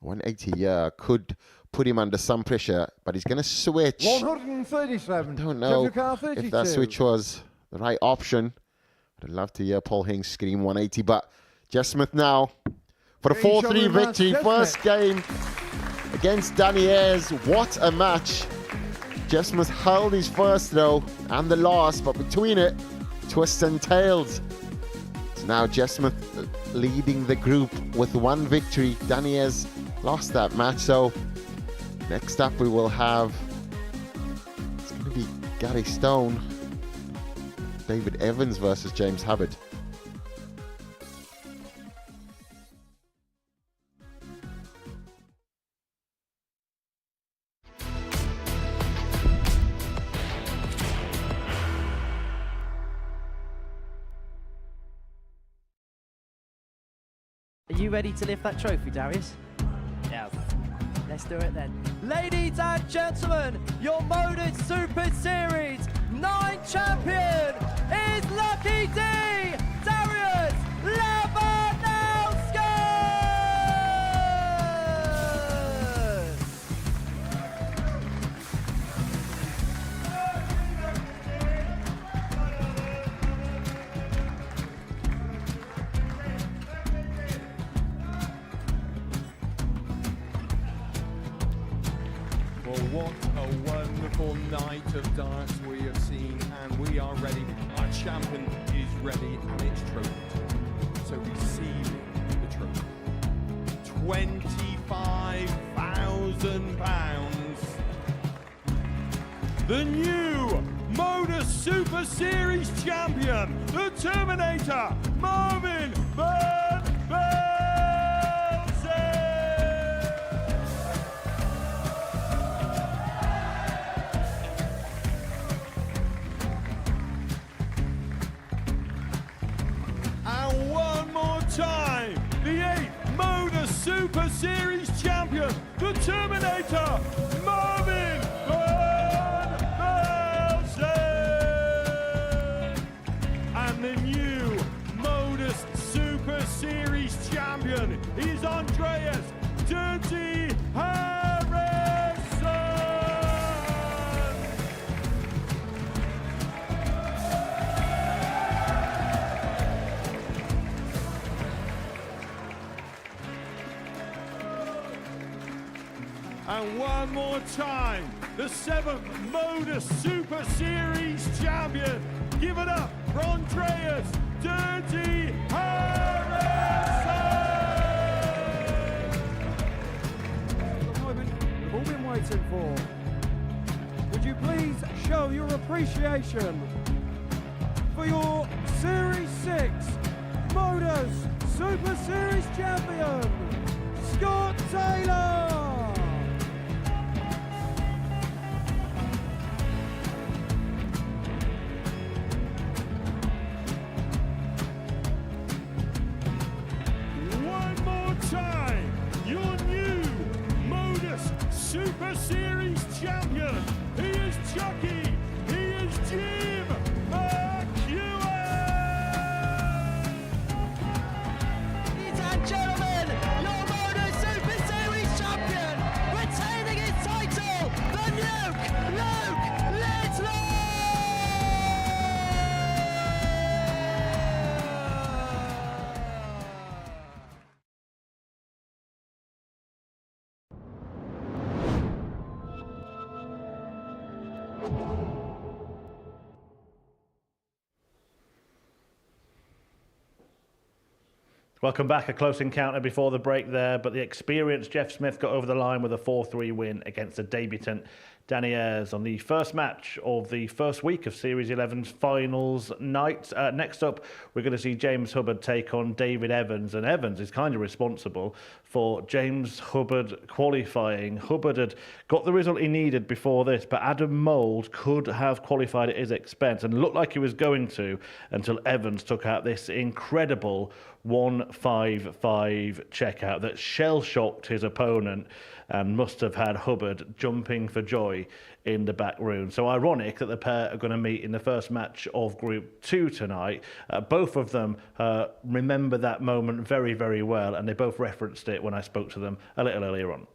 180 could put him under some pressure, but he's going to switch. 137. I don't know if that switch was the right option. I'd love to hear Paul Hinks scream 180, but Jeff Smith now for the 4-3 victory. First game against Danny Ayres. What a match. Jeff Smith held his first throw and the last, but between it, twists and tails. So now Jeff Smith leading the group with 1 victory. Danny Ayres lost that match. So next up we will have, it's going to be Gary Stone, David Evans versus James Hubbard. Are you ready to lift that trophy, Darius? Yes. Let's do it then. Ladies and gentlemen, your Modus Super Series 9 champion is Lucky D, Darius Labanowski! Well, what a wonderful night of darts we have seen, and we are ready. Our champion is ready, and it's trophy time. So receiving the trophy, £25,000. The new Modus Super Series champion, the Terminator, Marvin Van Velzen. And one more time, the 8th Modus Super Series champion, the Terminator, Marvin Van Velzen. And the new Modus Super Series champion is Andreas Dirty Harrison. And one more time, the 7th Modus Super Series champion. Give it up for Andreas Dirty Harrison. The moment we've all been waiting for. Would you please show your appreciation for your Series 6 Modus Super Series champion, Scott Taylor? One more time, your new Modus Super Series champion. He is Chucky. He is Jim McEwen. Ladies and gentlemen, your Modus Super Series champion, retaining his title, the Luke Littler! Welcome back. A close encounter before the break there, but the experienced Jeff Smith got over the line with a 4-3 win against the debutant Danny Ayres on the first match of the first week of Series 11's finals night. Next up, we're going to see James Hubbard take on David Evans, and Evans is kind of responsible for James Hubbard qualifying. Hubbard had got the result he needed before this, but Adam Mould could have qualified at his expense and looked like he was going to until Evans took out this incredible 155 checkout that shell-shocked his opponent and must have had Hubbard jumping for joy in the back room. So ironic that the pair are going to meet in the first match of Group 2 tonight. Both of them remember that moment very, very well, and they both referenced it when I spoke to them a little earlier on.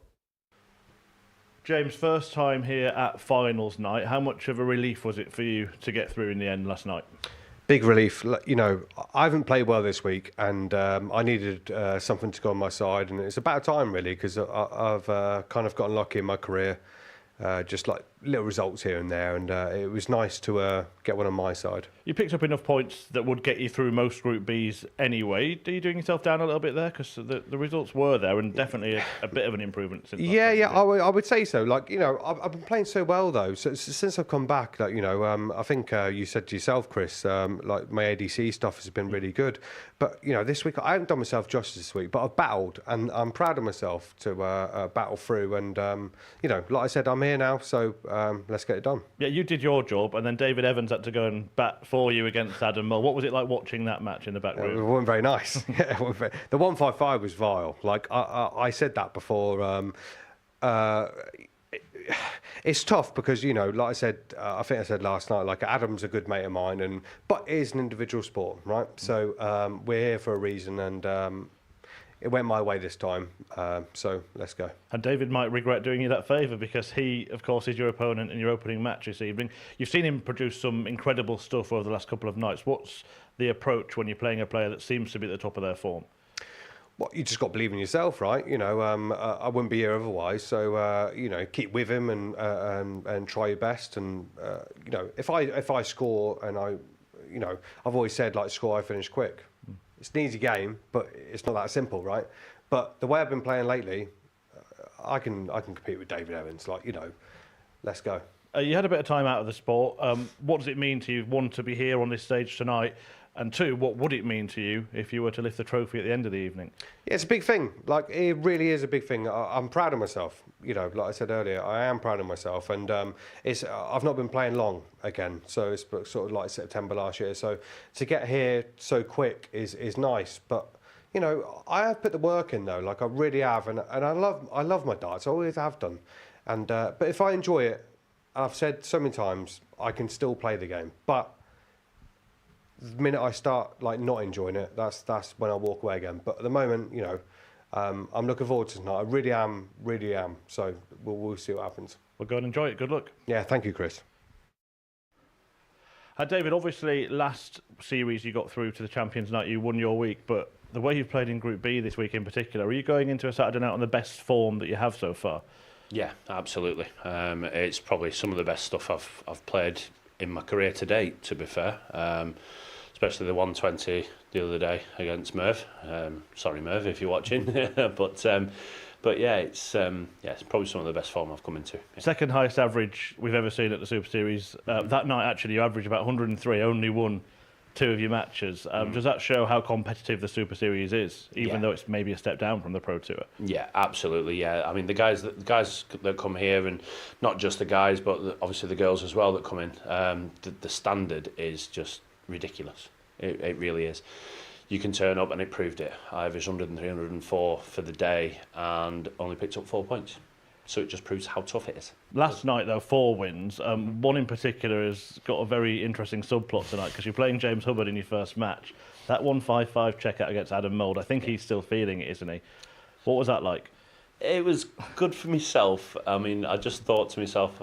James, first time here at finals night. How much of a relief was it for you to get through in the end last night? Big relief. You know, I haven't played well this week, and I needed something to go on my side, and it's about time really, because I've kind of gotten lucky in my career, just like little results here and there, and it was nice to get one on my side. You picked up enough points that would get you through most Group Bs anyway. Are you doing yourself down a little bit there? Because the results were there, and definitely a bit of an improvement since. Yeah, I would say so. Like, you know, I've been playing so well though. So since I've come back, like, you know, I think you said to yourself, Chris, like my ADC stuff has been really good. But you know, this week I haven't done myself justice this week, but I've battled, and I'm proud of myself to battle through. And you know, like I said, I'm here now, so let's get it done. Yeah, you did your job, and then David Evans had to go and bat for you against Adam Mull. What was it like watching that match in the back room? It wasn't very nice. The 155 was vile. Like I said that before. It's tough because, you know, like I said, I think I said last night, like Adam's a good mate of mine, but it is an individual sport, right? So we're here for a reason, and it went my way this time, so let's go. And David might regret doing you that favour, because he, of course, is your opponent in your opening match this evening. You've seen him produce some incredible stuff over the last couple of nights. What's the approach when you're playing a player that seems to be at the top of their form? Well, you just got to believe in yourself, right? You know, I wouldn't be here otherwise. So, you know, keep with him and try your best. And you know, if I score and you know, I've always said like score, I finish quick. It's an easy game, but it's not that simple, right? But the way I've been playing lately, I can compete with David Evans. Like, you know, let's go. You had a bit of time out of the sport. What does it mean to you, one, to be here on this stage tonight? And two, what would it mean to you if you were to lift the trophy at the end of the evening? Yeah, it's a big thing. Like, it really is a big thing. I'm proud of myself. You know, like I said earlier, I am proud of myself. And I've not been playing long again. So it's sort of like September last year. So to get here so quick is nice. But, you know, I have put the work in, though. Like, I really have. And I love my darts. I always have done. And but if I enjoy it, I've said so many times, I can still play the game. But the minute I start like not enjoying it, that's when I walk away again. But at the moment, you know, I'm looking forward to tonight. I really am. So we'll see what happens. Well, go and enjoy it. Good luck. Yeah, thank you, Chris. David, obviously last series you got through to the Champions Night, you won your week, but the way you've played in Group B this week in particular, are you going into a Saturday night on the best form that you have so far? Yeah, absolutely. It's probably some of the best stuff I've played in my career to date, to be fair. Especially the 120 the other day against Merv. Sorry, Merv, if you're watching. But yeah, it's probably some of the best form I've come into. Yeah. Second highest average we've ever seen at the Super Series. That night, actually, you averaged about 103, only won 2 of your matches. Does that show how competitive the Super Series is, even though it's maybe a step down from the Pro Tour? Yeah, absolutely. Yeah, I mean the guys that come here, and not just the guys, but obviously the girls as well that come in. The standard is just ridiculous. It really is. You can turn up, and it proved it. I averaged 103, 104 for the day, and only picked up 4 points. So it just proves how tough it is. Last night, though, 4 wins. One in particular has got a very interesting subplot tonight because you're playing James Hubbard in your first match. That 1-5-5 checkout against Adam Mould, I think he's still feeling it, isn't he? What was that like? It was good for myself. I mean, I just thought to myself,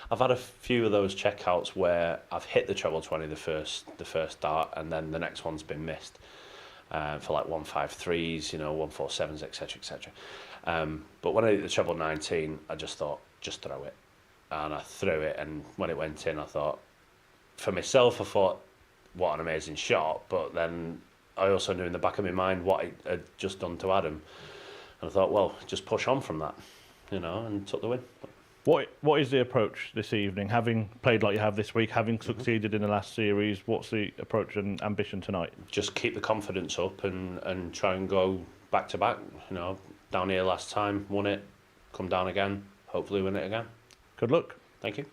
I've had a few of those checkouts where I've hit the treble 20 the first dart, and then the next one's been missed for like 153s, you know, 147s, etc., etc. But when I hit the treble 19, I just thought, just throw it. And I threw it, and when it went in, I thought, for myself, I thought, what an amazing shot. But then I also knew in the back of my mind what it had just done to Adam. And I thought, well, just push on from that, you know, and took the win. What is the approach this evening? Having played like you have this week, having succeeded in the last series, what's the approach and ambition tonight? Just keep the confidence up and try and go back to back. You know, down here last time, won it, come down again, hopefully win it again. Good luck. Thank you.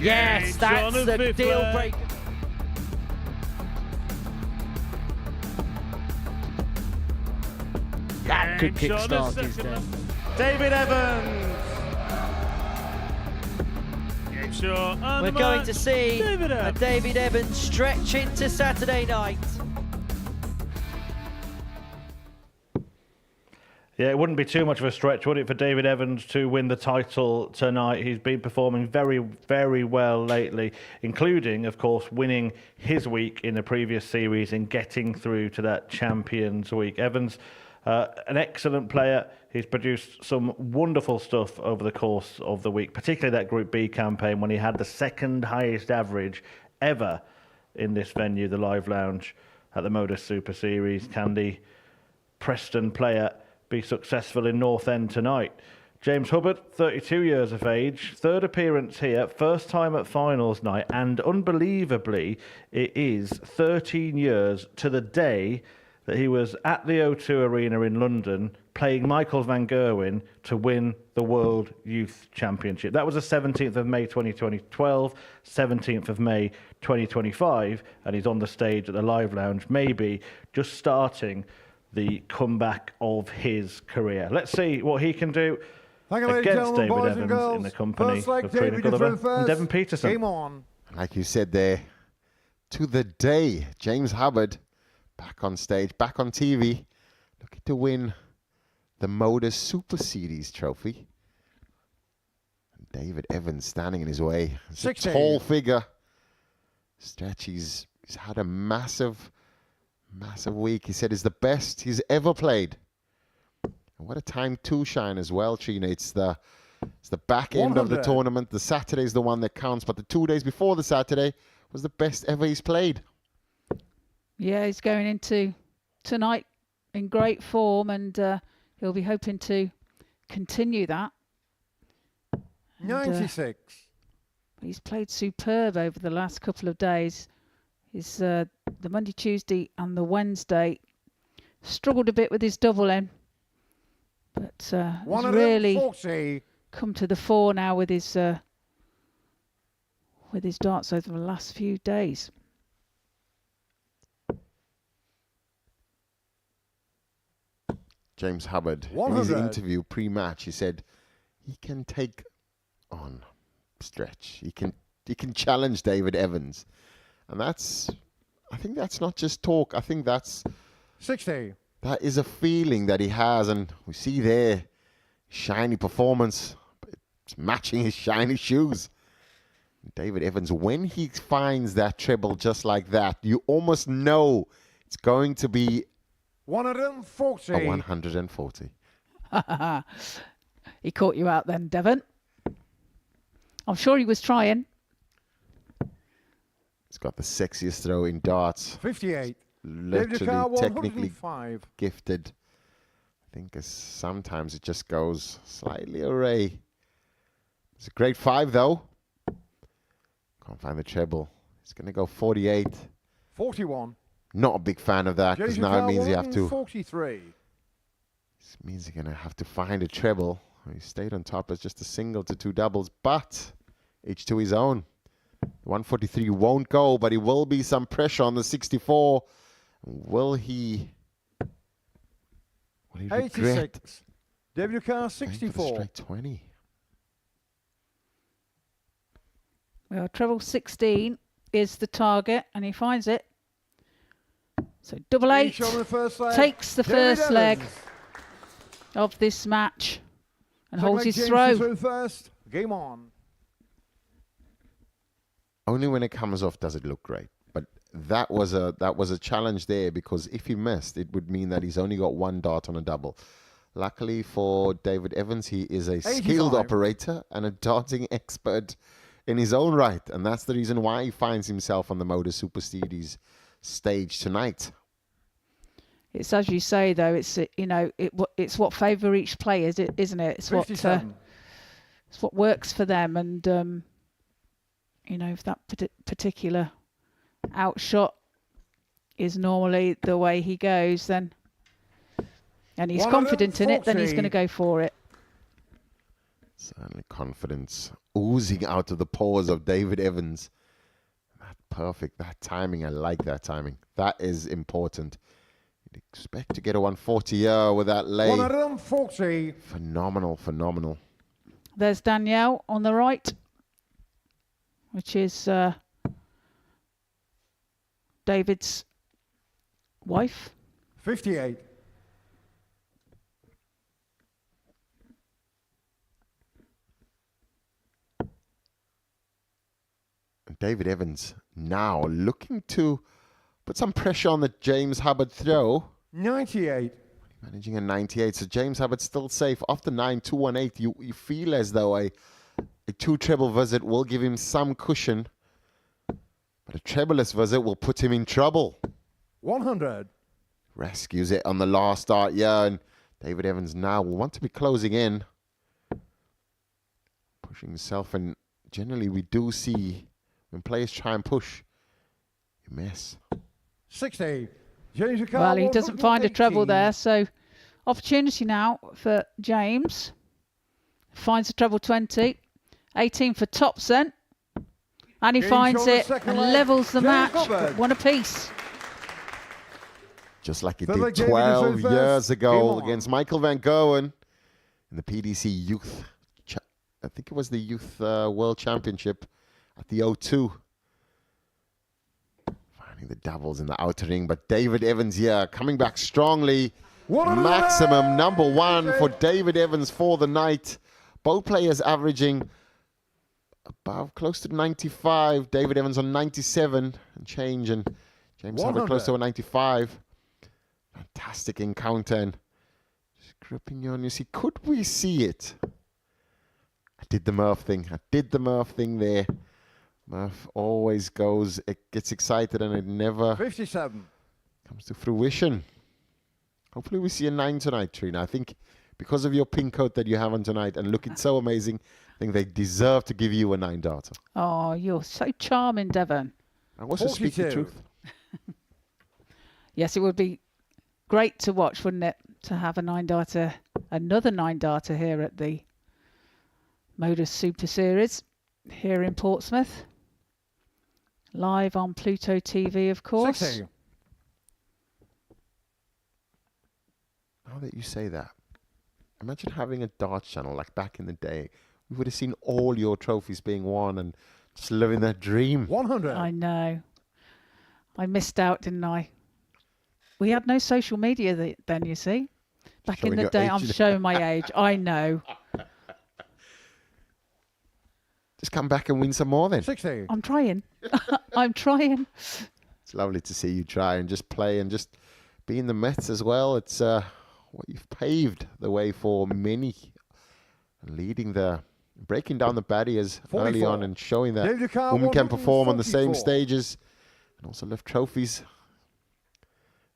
Yes, that's the deal breaker. That could kickstart his day. David Evans. We're going to see a David Evans stretch into Saturday night. Yeah, it wouldn't be too much of a stretch, would it, for David Evans to win the title tonight? He's been performing very, very well lately, including, of course, winning his week in the previous series and getting through to that Champions Week. Evans, an excellent player. He's produced some wonderful stuff over the course of the week, particularly that Group B campaign when he had the second highest average ever in this venue, the Live Lounge at the Modus Super Series. Can the Preston player be successful in North End tonight? James Hubbard, 32 years of age, third appearance here, first time at finals night, and unbelievably, it is 13 years to the day that he was at the O2 Arena in London playing Michael van Gerwen to win the World Youth Championship. That was the 17th of May 2012, 17th of May 2025, and he's on the stage at the Live Lounge, maybe just starting the comeback of his career. Let's see what he can do against David Evans in the company of Trina Gulliver and Devon Peterson. Game on. Like you said there, to the day, James Hubbard back on stage, back on TV, looking to win the Modus Super Series trophy. And David Evans standing in his way. It's a tall figure. Stretch, he's had a massive week. He said it's the best he's ever played. And what a time to shine as well, Trina. It's the back end of the tournament. The Saturday's the one that counts, but the 2 days before the Saturday was the best ever he's played. Yeah, he's going into tonight in great form, and he'll be hoping to continue that. 96. He's played superb over the last couple of days. He's the Monday, Tuesday and the Wednesday struggled a bit with his double in, but he's really come to the fore now with his darts over the last few days. James Hubbard, in his interview pre-match, he said he can take on Stretch. He can challenge David Evans. And I think that's not just talk. I think that's 60. That is a feeling that he has, and we see there shiny performance. It's matching his shiny shoes. David Evans, when he finds that treble just like that, you almost know it's going to be 140. A 140. He caught you out then, Devon. I'm sure he was trying. He's got the sexiest throw in darts. 58. Literally, technically gifted. I think sometimes it just goes slightly awry. It's a great 5 though. Can't find the treble. He's going to go 48. 41. Not a big fan of that, because now it means you have to. 43. This means you're going to have to find a treble. He stayed on top as just a single to 2 doubles, but each to his own. The 143 won't go, but it will be some pressure on the 64. Will he regret? 86. WK 64. Straight 20. Well, treble 16 is the target, and he finds it. So double 8 takes the first leg of this match and holds his throw. First. Game on. Only when it comes off does it look great. But that was a challenge there, because if he missed, it would mean that he's only got 1 dart on a double. Luckily for David Evans, he is a skilled operator and a darting expert in his own right, and that's the reason why he finds himself on the Modus Super Series stage tonight. It's as you say, though. It's it's what favour each player, isn't it? It's what works for them, and if that particular outshot is normally the way he goes, then and he's confident in it, then he's going to go for it. Certainly confidence oozing out of the pores of David Evans. That perfect, that timing, I like that timing. That is important. You'd expect to get a 140 with that lay. 140. Phenomenal. There's Danielle on the right, which is David's wife. 58. David Evans now looking to put some pressure on the James Hubbard throw. 98. Managing a 98, so James Hubbard still safe. After 9-2-1-8, you feel as though a 2 treble visit will give him some cushion, but a trebleless visit will put him in trouble. 100. Rescues it on the last dart, and David Evans now will want to be closing in. Pushing himself, and generally we do see when players try and push, you miss. 60. Well, he doesn't find a treble there, so opportunity now for James. Finds a treble 20. 18 for Topsen. And he finds it and levels the match, but 1 apiece. Just like he did 12 years ago against Michael Van Gerwen in the PDC Youth. I think it was the Youth World Championship at the O2. Finding the doubles in the outer ring, but David Evans here coming back strongly. Maximum #1 for David Evans for the night. Both players averaging above, close to 95. David Evans on 97 and change, and James Hubbard close to a 95. Fantastic encounter, and just gripping you on. You see, could we see it? I did the Murph thing. I did the Murph thing there. Murph always goes, it gets excited, and it never 57 comes to fruition. Hopefully we see a 9 tonight, Trina. I think because of your pink coat that you have on tonight and looking so amazing, I think they deserve to give you a 9 darter. Oh, you're so charming, Devon. I also speak the truth. Yes, it would be great to watch, wouldn't it? To have a 9 darter, another 9 darter here at the Modus Super Series here in Portsmouth. Live on Pluto TV, of course. 60. Now that you say that, imagine having a darts channel like back in the day. We would have seen all your trophies being won and just living that dream. 100. I know. I missed out, didn't I? We had no social media then, you see. Back Showing in the your day, age, I'm you know. showing my age. I know. Just come back and win some more then. 60. I'm trying. I'm trying. It's lovely to see you try and just play and just be in the Mets as well. It's what you've paved the way for many, and breaking down the barriers 44. early on and showing that David Carr, women can perform on the same 144. stages and also lift trophies.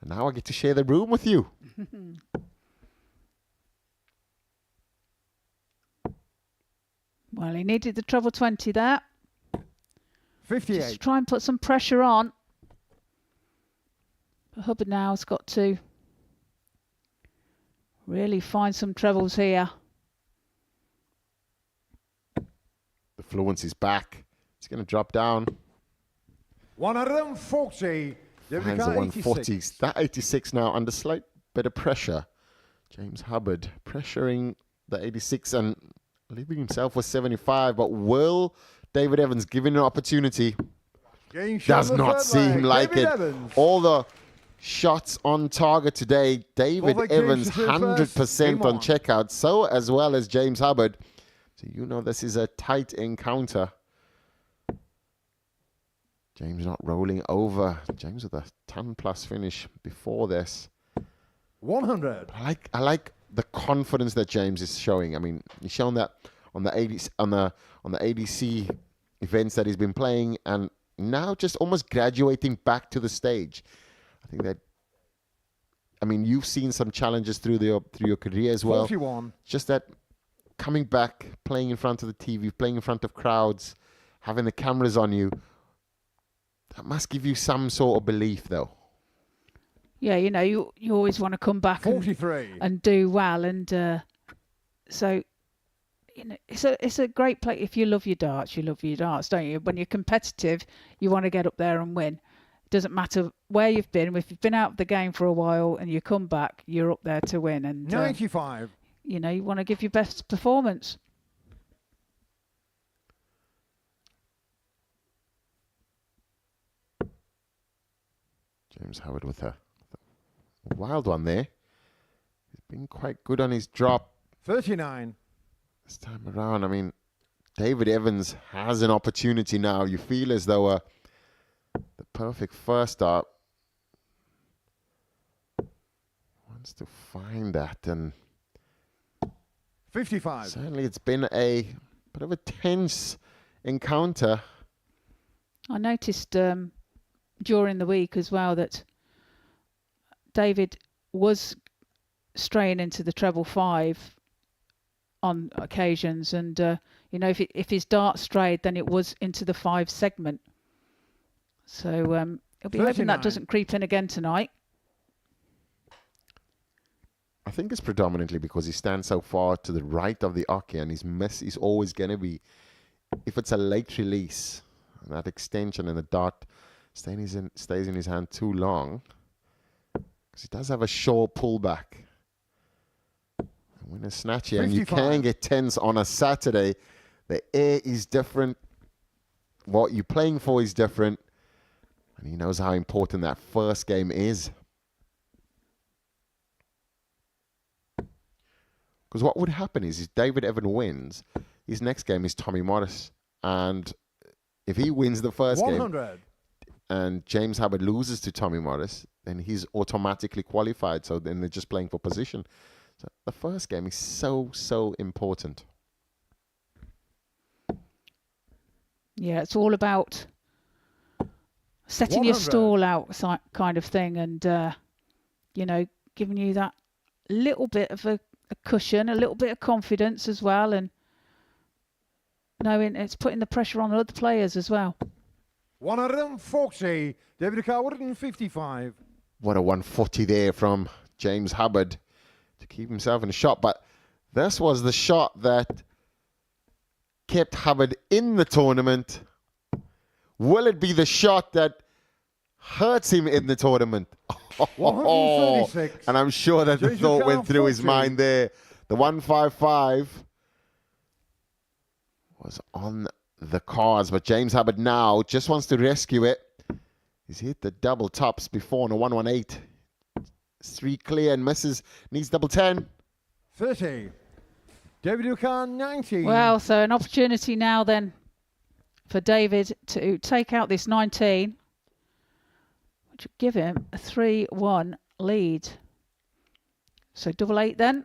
And now I get to share the room with you. Well, he needed the treble 20 there. 58. Just try and put some pressure on. But Hubbard now has got to really find some trebles here. The fluency's back. It's going to drop down. 140. David Finds the Carr, 140. 86. That 86 now under slight bit of pressure. James Hubbard pressuring the 86 and leaving himself with 75. But will David Evans, given an opportunity, Game shot does on the not third seem leg. like David it. Evans. All the shots on target today. David Games Evans, to first. 100% Game on on. checkout. So as well as James Hubbard. So you know this is a tight encounter. James not rolling over. James with a 10+ finish before this. 100. I like the confidence that James is showing. I mean, he's shown that on the ADC events that he's been playing, and now just almost graduating back to the stage. I think that, I mean, you've seen some challenges through your career as well. 41. Just that coming back, playing in front of the TV, playing in front of crowds, having the cameras on you, that must give you some sort of belief, though. Yeah, you know, you always want to come back 43. and do well, and so you know, it's a great play. If you love your darts, don't you? When you're competitive, you want to get up there and win. It doesn't matter where you've been. If you've been out of the game for a while and you come back, you're up there to win. And 95. You know, you want to give your best performance. James Howard with a wild one there. He's been quite good on his drop 39. this time around. I mean, David Evans has an opportunity now. You feel as though the perfect first start wants to find that. And 55. certainly it's been a bit of a tense encounter. I noticed during the week as well that David was straying into the treble 5 on occasions, and you know, if his dart strayed, then it was into the 5 segment. So he'll be hoping that 39. doesn't creep in again tonight. I think it's predominantly because he stands so far to the right of the oche, and his miss is always going to be, if it's a late release, and that extension and the dart stays in his hand too long, because he does have a short pullback. When a snatcher, and you 55. can get tense on a Saturday, the air is different, what you're playing for is different, and he knows how important that first game is. Because what would happen is David Evans wins, his next game is Tommy Modus. And if he wins the first 100. game and James Hubbard loses to Tommy Modus, then he's automatically qualified. So then they're just playing for position. So the first game is so, so important. Yeah, it's all about setting your 100. stall out kind of thing, and you know, giving you that little bit of a cushion, a little bit of confidence as well, and knowing it's putting the pressure on other players as well. 140. David Carr, 155. What a 140 there from James Hubbard to keep himself in the shot. But this was the shot that kept Hubbard in the tournament. Will it be the shot that hurts him in the tournament? 136. And I'm sure that the James thought Carr, went through his 40. mind there. The 155 was on the cards, but James Hubbard now just wants to rescue it. He's hit the double tops before on a 118. 3 clear and misses. Needs double 10. 30. David Ducan, 90. Well, so an opportunity now then for David to take out this 19, which would give him a 3-1 lead. So double 8 then.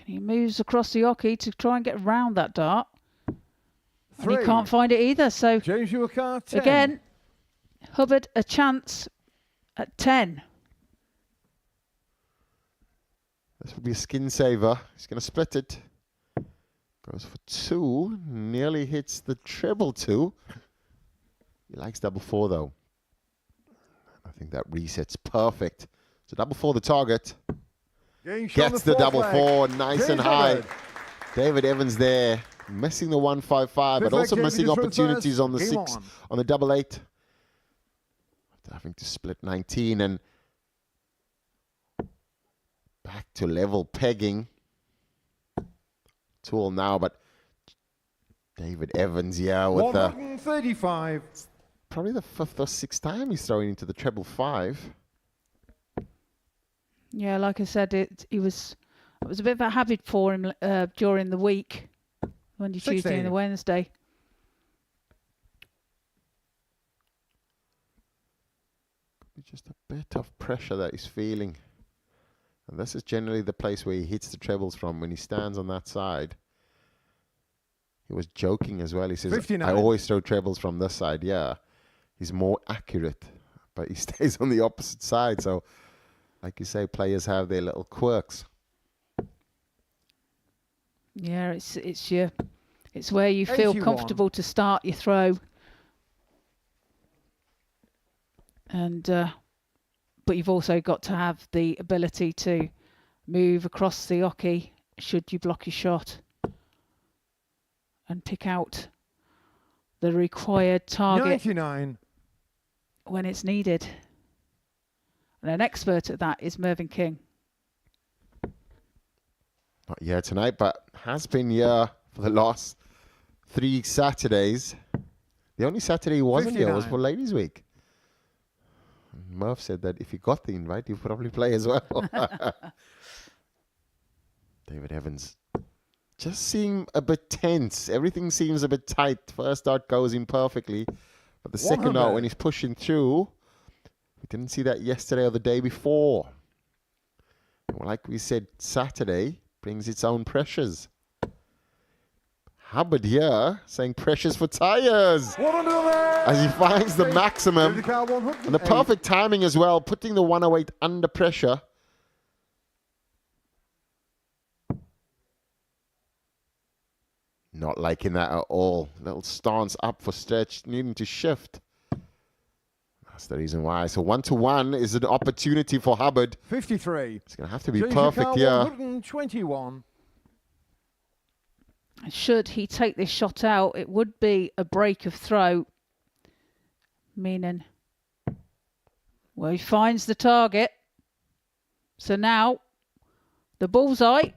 He moves across the hockey to try and get around that dart. 3. And he can't find it either. So James Ducan, 10. again, Hubbard a chance at 10. This will be a skin saver. He's going to split it. Goes for 2. Nearly hits the treble 2. He likes double 4 though. I think that resets perfect. So double 4 the target. Gets the double 4, nice and high. David Evans there, missing the 155, but also missing opportunities on the 6, on the double 8. Having to split 19 and back to level pegging. Tool now, but David Evans, yeah, with 135. Probably the 5th or 6th time he's throwing into the treble 5. Yeah, like I said, it was a bit of a habit for him during the week, Monday, 16. Tuesday, and the Wednesday. Just a bit of pressure that he's feeling. And this is generally the place where he hits the trebles from when he stands on that side. He was joking as well. He says, 59. I always throw trebles from this side. Yeah, he's more accurate, but he stays on the opposite side. So, like you say, players have their little quirks. Yeah, it's where you feel 81. comfortable to start your throw. And but you've also got to have the ability to move across the hockey should you block your shot and pick out the required target 99. when it's needed. And an expert at that is Mervyn King. Not here tonight, but has been here for the last 3 Saturdays. The only Saturday he wasn't here was 59. for Ladies' Week. Murph said that if he got the invite, he'd probably play as well. David Evans just seem a bit tense. Everything seems a bit tight. First dart goes in perfectly. But the second dart, when he's pushing through, we didn't see that yesterday or the day before. Well, like we said, Saturday brings its own pressures. Hubbard here saying pressures for tires as he finds the maximum and the perfect timing as well, putting the 108 under pressure. Not liking that at all. Little stance up for stretch, needing to shift. That's the reason why. So 1-1 is an opportunity for Hubbard. 53. It's going to have to be perfect here. 121. Should he take this shot out, it would be a break of throw, meaning, well, he finds the target. So now, the bullseye.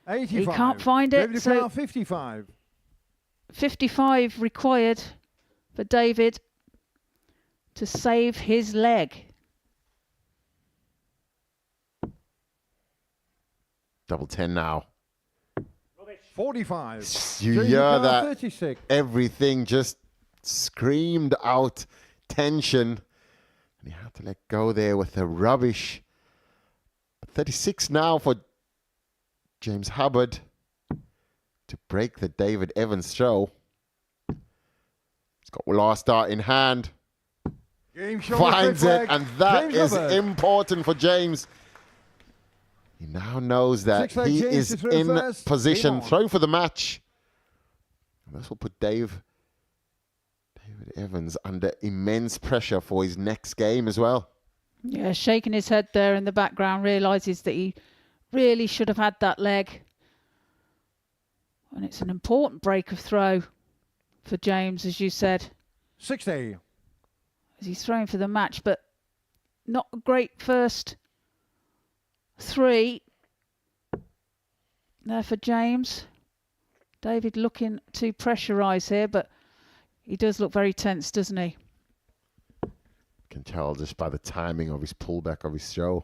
85. He can't find it. David So 55. 55 required for David to save his leg. Double 10 now. 45. You James hear Carr, that? 36. Everything just screamed out tension. And he had to let go there with the rubbish. 36 now for James Hubbard to break the David Evans throw. He's got last dart in hand. Finds it, and that James is Hubbard. important for James. He now knows that Six-leg he James is to throw in first. position. Game on. Throw for the match. And this will put David Evans under immense pressure for his next game as well. Yeah, shaking his head there in the background, realises that he really should have had that leg. And it's an important break of throw for James, as you said. 60. As he's throwing for the match, but not a great first three there for James. David looking to pressurise here, but he does look very tense, doesn't he? Can tell just by the timing of his pullback of his throw.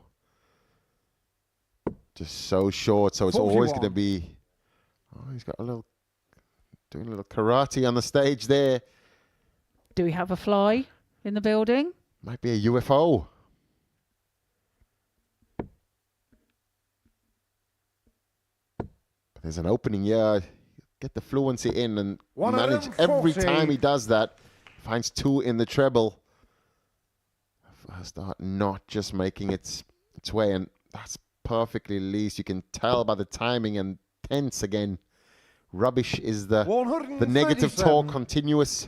Just so short, so it's always going to be... Oh, he's got a little... Doing a little karate on the stage there. Do we have a fly in the building? Might be a UFO. But there's an opening here. Get the fluency in and manage every time he does that. Finds two in the treble. First dart not just making its way, and that's perfectly released. You can tell by the timing, and tense again. Rubbish is the negative talk continuous.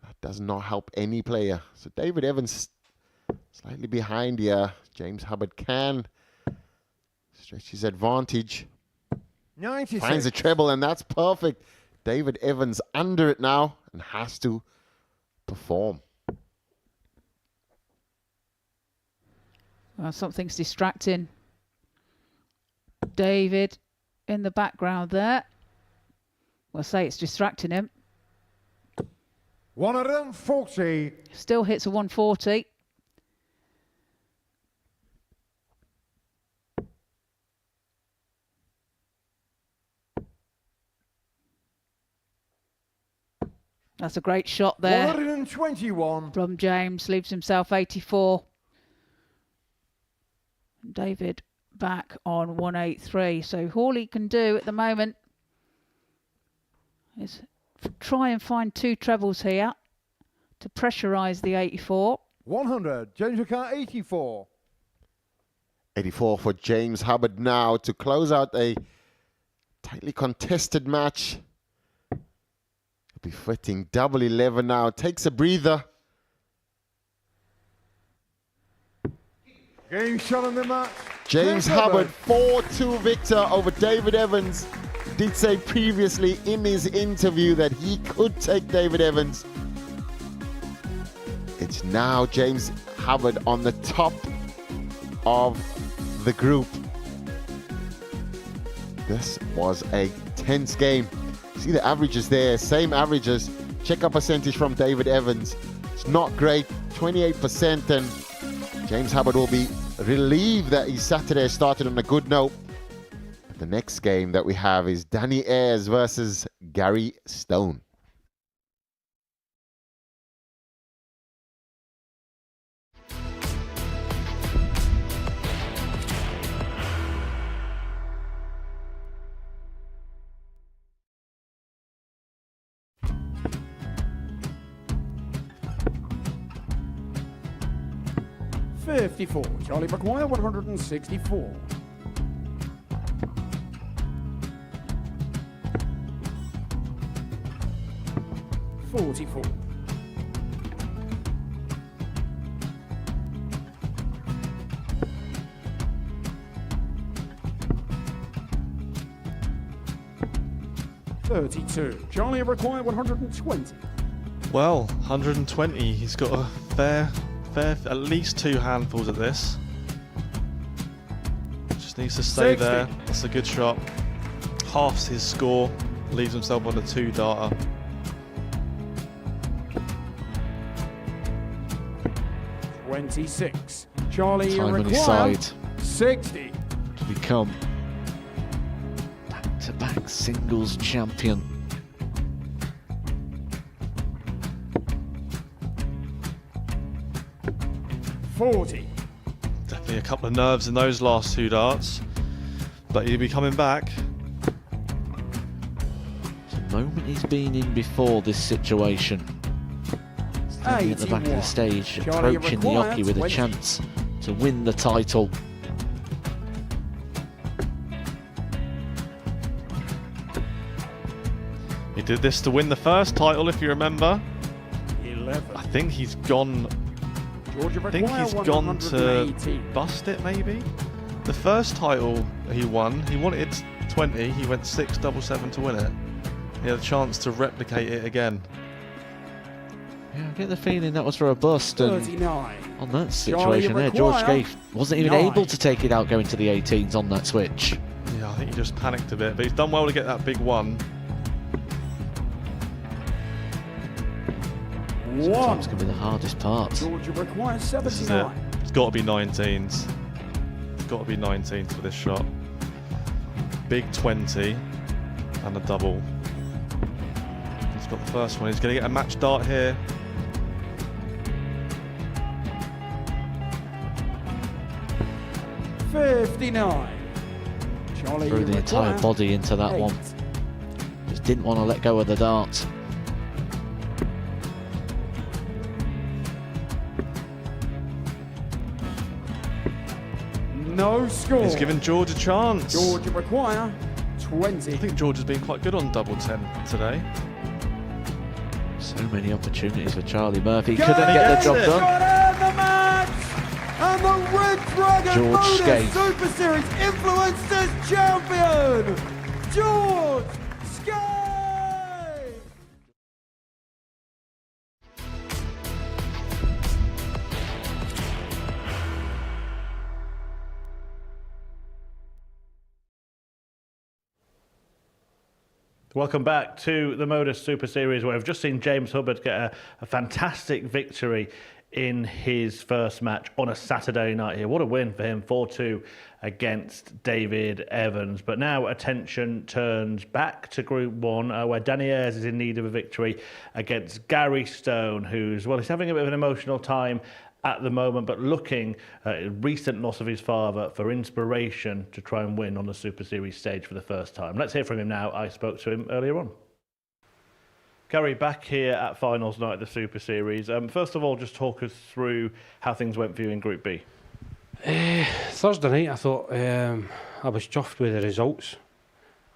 That does not help any player. So David Evans slightly behind here. James Hubbard can stretch his advantage. 96. Finds a treble, and that's perfect. David Evans under it now and has to perform. Well, something's distracting David in the background there. We'll say it's distracting him. 140. Still hits a 140. That's a great shot there 121. from James. Leaves himself 84. David back on 183. So all he can do at the moment is try and find two trebles here to pressurise the 84. 100. James Carr, 84. 84 for James Hubbard now to close out a tightly contested match. He'll be fitting double 11 now. Takes a breather. Game shot on the match. James Hubbard, 4-2 victor over David Evans. Did say previously in his interview that he could take David Evans. It's now James Hubbard on the top of the group. This was a tense game. See the averages there, same averages. Check-up percentage from David Evans. It's not great, 28%, and James Hubbard will be relieved that his Saturday started on a good note. The next game that we have is Danny Ayres versus Gary Stone. $54. Charlie McGuire, 164. $44. $32. Charlie require 120. Well, 120. He's got a fair, at least two handfuls at this. Just needs to stay 60. there. That's a good shot. Halves his score. Leaves himself on a 2-darter. $26. Charlie Time on his require side 60. to become that back-to-back singles champion. Definitely a couple of nerves in those last 2 darts, but he'll be coming back. It's a moment he's been in before this situation. Standing at the back of the stage, approaching the hockey with a chance to win the title. He did this to win the first title, if you remember. 11. I think he's gone. I think he's gone to bust it, maybe. The first title he won, he wanted 20. He went 6-7-7 to win it. He had a chance to replicate it again. Yeah, I get the feeling that was for a bust. And 39. on that situation there, George Scaife wasn't even able to take it out going to the 18s on that switch. Yeah, I think he just panicked a bit, but he's done well to get that big one. Sometimes can be the hardest part. Georgia requires This is it. 79. It's got to be 19s. It's got to be 19s for this shot. Big 20 and a double. He's got the first one. He's going to get a match dart here. $59. Charlie, Threw the entire body into that one. Just didn't want to let go of the dart. No score. He's given George a chance. Georgia require 20. I think George has been quite good on double 10 today. So many opportunities for Charlie Murphy. Couldn't get the job done. The match! And the Red Dragon George Modus Scaife. Super Series Influencers Champion, George Scaife! Welcome back to the Modus Super Series, where we've just seen James Hubbard get a fantastic victory in his first match on a Saturday night here. What a win for him, 4-2 against David Evans. But now attention turns back to Group 1, where Danny Ayres is in need of a victory against Gary Stone, who's, well, he's having a bit of an emotional time at the moment, but looking at a recent loss of his father for inspiration to try and win on the Super Series stage for the first time. Let's hear from him now. I spoke to him earlier on. Gary, back here at finals night of the Super Series. First of all, just talk us through how things went for you in Group B. Thursday night, I thought I was chuffed with the results.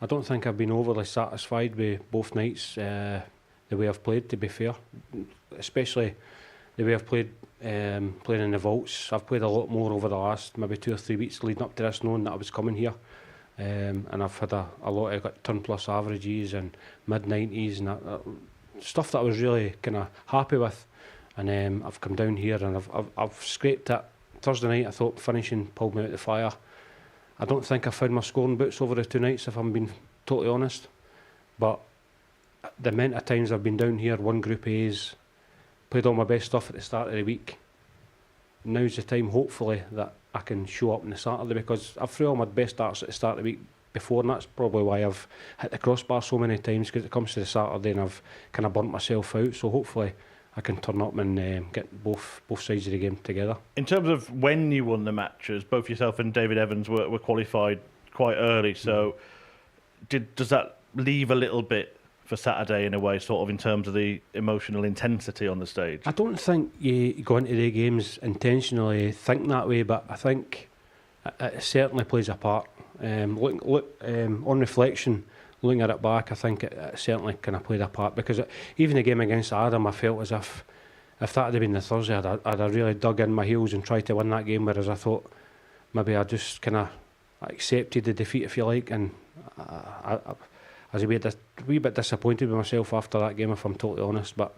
I don't think I've been overly satisfied with both nights, the way I've played, to be fair. Especially the way I've played playing in the vaults. I've played a lot more over the last maybe 2 or 3 weeks leading up to this, knowing that I was coming here. And I've had a lot of turn plus averages and mid-90s and stuff that I was really kind of happy with. And I've come down here and I've scraped it. Thursday night I thought finishing pulled me out of the fire. I don't think I found my scoring boots over the 2 nights, if I'm being totally honest. But the amount of times I've been down here, won Group A's, played all my best stuff at the start of the week. Now's the time, hopefully, that I can show up on the Saturday, because I've threw all my best darts at the start of the week before, and that's probably why I've hit the crossbar so many times, because it comes to the Saturday and I've kind of burnt myself out. So hopefully I can turn up and get both sides of the game together. In terms of when you won the matches, both yourself and David Evans were qualified quite early, so does that leave a little bit for Saturday in a way, sort of in terms of the emotional intensity on the stage? I don't think you go into the games intentionally think that way, but I think it certainly plays a part. On reflection, looking at it back, I think it certainly kind of played a part, because even the game against Adam, I felt as if that had been the Thursday, I'd have really dug in my heels and tried to win that game, whereas I thought maybe I just kind of accepted the defeat, if you like, and I was a wee bit disappointed with myself after that game, if I'm totally honest. But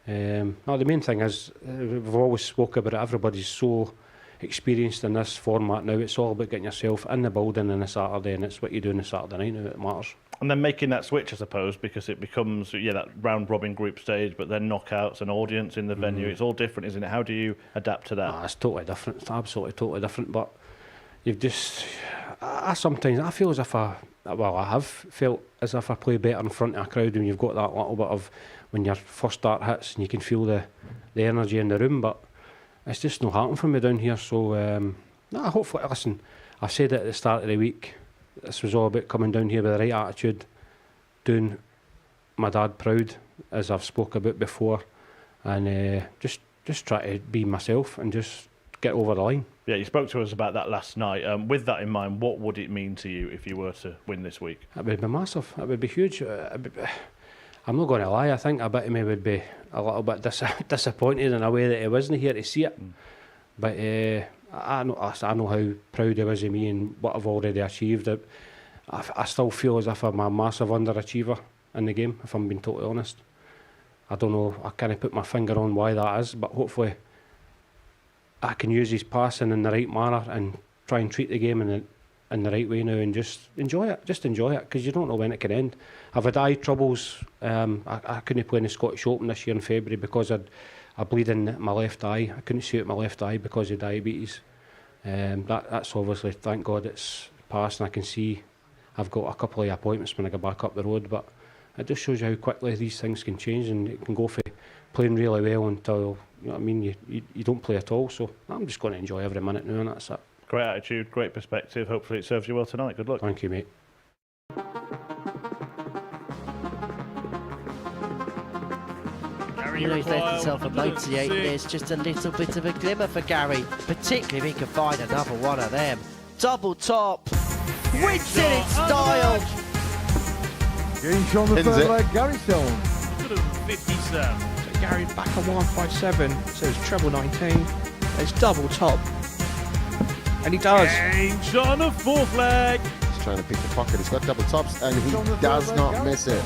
no, the main thing is, we've always spoke about it, everybody's so experienced in this format now. It's all about getting yourself in the building on a Saturday, and it's what you do on a Saturday night now that matters. And then making that switch, I suppose, because it becomes that round-robin group stage, but then knockouts, an audience in the venue. It's all different, isn't it? How do you adapt to that? It's totally different. It's absolutely totally different. But you've just, I feel as if well, I have felt as if I play better in front of a crowd when you've got that little bit of when your first start hits and you can feel the energy in the room, but it's just not happening for me down here. So hopefully, listen, I said it at the start of the week, this was all about coming down here with the right attitude, doing my dad proud, as I've spoke about before, and just try to be myself and just get over the line. Yeah, you spoke to us about that last night. With that in mind, what would it mean to you if you were to win this week? It would be massive. It would be huge. I'm not going to lie. I think a bit of me would be a little bit disappointed in a way that he wasn't here to see it. But I know how proud he was of me and what I've already achieved. I still feel as if I'm a massive underachiever in the game, if I'm being totally honest. I don't know, I can't put my finger on why that is, but hopefully I can use his passing in the right manner and try and treat the game in the right way now and just enjoy it. Just enjoy it, because you don't know when it can end. I've had eye troubles. I couldn't play in the Scottish Open this year in February because I bleed in my left eye. I couldn't see out my left eye because of diabetes. That's obviously, thank God, it's passed and I can see. I've got a couple of appointments when I go back up the road, but it just shows you how quickly these things can change, and it can go for playing really well until, you know what I mean, you don't play at all. So I'm just going to enjoy every minute now, and that's it. Great attitude, great perspective. Hopefully it serves you well tonight. Good luck. Thank you, mate. You know, he's left himself a 98. There's just a little bit of a glimmer for Gary, particularly if he can find another one of them. Double top, wins it in style. Getting shown the third leg, Gary Stone. 57. Gary back on 157, so it's treble 19. It's double top. And he does. Change on the fourth leg. He's trying to pick the pocket. He's got double tops and he does not miss it.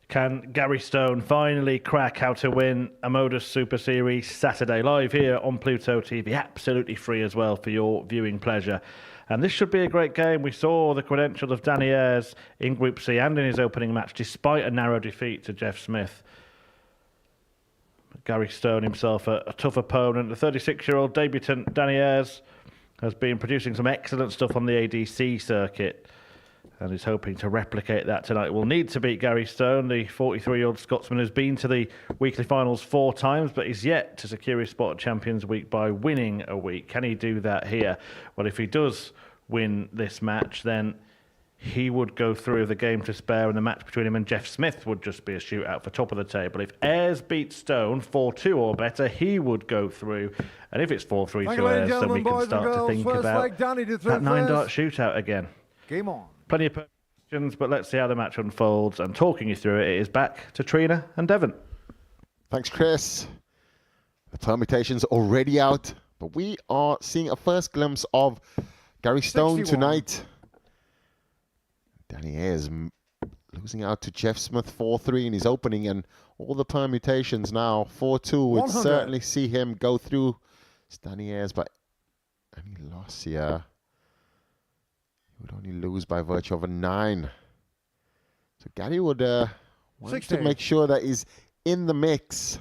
Can Gary Stone finally crack how to win a Modus Super Series Saturday, live here on Pluto TV, absolutely free as well for your viewing pleasure. And this should be a great game. We saw the credentials of Danny Ayres in Group C and in his opening match, despite a narrow defeat to Jeff Smith. Gary Stone himself, a tough opponent. The 36-year-old debutant Danny Ayres has been producing some excellent stuff on the ADC circuit and is hoping to replicate that tonight. Will need to beat Gary Stone, the 43-year-old Scotsman who's been to the weekly finals 4 times, but is yet to secure his spot at Champions Week by winning a week. Can he do that here? Well, if he does win this match, then he would go through with the game to spare, and the match between him and Jeff Smith would just be a shootout for top of the table. If Ayres beats Stone 4-2 or better, he would go through. And if it's 4-3 to Ayres, then we can start to think about that 9-dart shootout again. Game on. Plenty of questions, but let's see how the match unfolds. And talking you through it, it is back to Trina and Devon. Thanks, Chris. The permutation's already out, but we are seeing a first glimpse of Gary Stone 61 tonight. Danny Ayres losing out to Jeff Smith 4-3 in his opening, and all the permutations now 4-2 would 100. certainly see him go through. It's Danny Ayres, but any loss here, he would only lose by virtue of a 9. So Gary would want 16. to make sure that he's in the mix.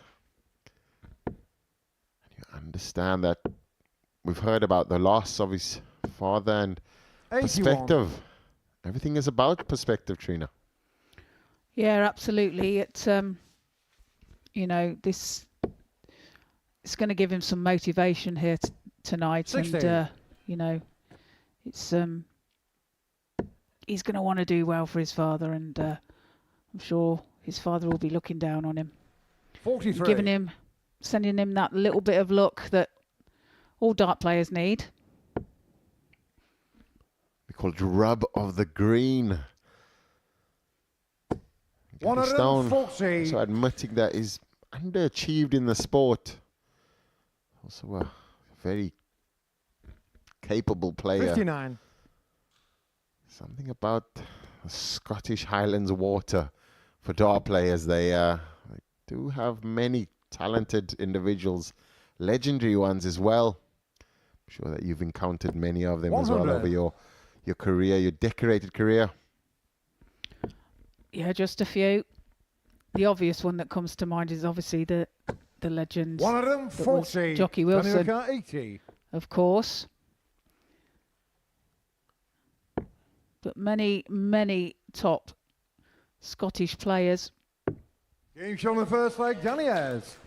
And you understand that we've heard about the loss of his father and 81. perspective. Everything is about perspective, Trina. Yeah, absolutely. It's you know, this it's going to give him some motivation here tonight, 16. and you know, it's he's going to want to do well for his father, and I'm sure his father will be looking down on him, 43. sending him that little bit of luck that all dart players need. Called rub of the green. Gary 140. Stone so admitting that he's underachieved in the sport. Also a very capable player. 59. Something about the Scottish Highlands water for dart players. They do have many talented individuals, legendary ones as well. I'm sure that you've encountered many of them 100. as well over your career, your decorated career. Yeah, just a few. The obvious one that comes to mind is obviously the the legend. 140. Jockey Wilson. Daniel 80. Of course. But many, many top Scottish players. Game shown the first leg, Danny Ayres.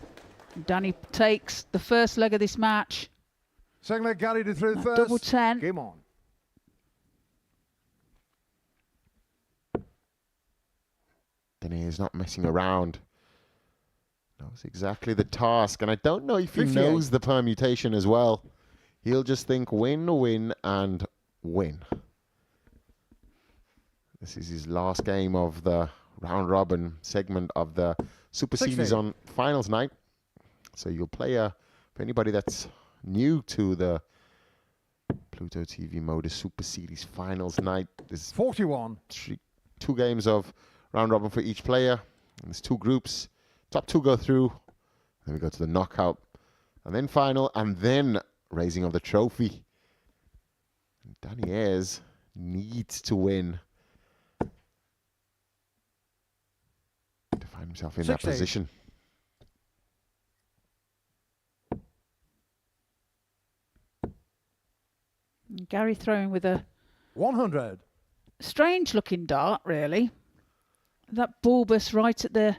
Danny takes the first leg of this match. Second leg, Gary to through first. Double 10. Game on. Danny is not messing around. Knows exactly the task, and I don't know if he knows the permutation as well. He'll just think win, win, and win. This is his last game of the round robin segment of the Super Series on finals night. So you'll play for anybody that's new to the Pluto TV Modus Super Series finals night. There's 41. 2 games of round robin for each player. And there's 2 groups. Top 2 go through. Then we go to the knockout. And then final. And then raising of the trophy. And Danny Ayres needs to win to find himself in that position. Gary throwing with a 100. Strange looking dart, really. That bulbous right at the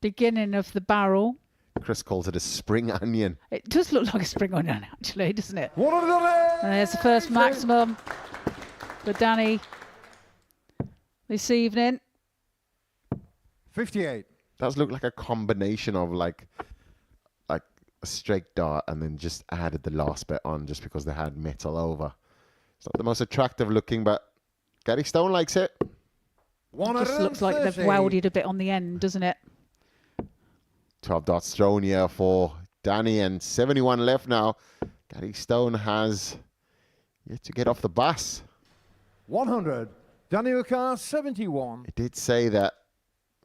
beginning of the barrel. Chris calls it a spring onion. It does look like a spring onion, actually, doesn't it? 100. And there's the first maximum for Danny this evening. 58. Does look like a combination of like a straight dart and then just added the last bit on just because they had metal over. It's not the most attractive looking, but Gary Stone likes it. It just looks like they've welded a bit on the end, doesn't it? 12 darts thrown here for Danny and 71 left now. Gary Stone has yet to get off the bus. 100. Daniel Carr 71. It did say that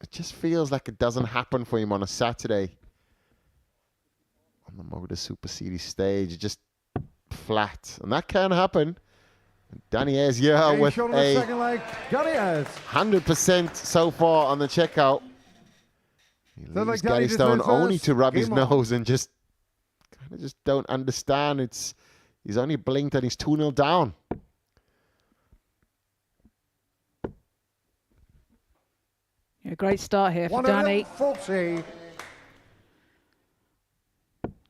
it just feels like it doesn't happen for him on a Saturday on the Modus Super Series stage. Just flat. And that can happen. Danny Ayres with a 100% so far on the checkout. He leaves Gary Stone only to rub his nose and just kind of just don't understand. He's only blinked and he's 2-0 down. Yeah, great start here for Danny. 140.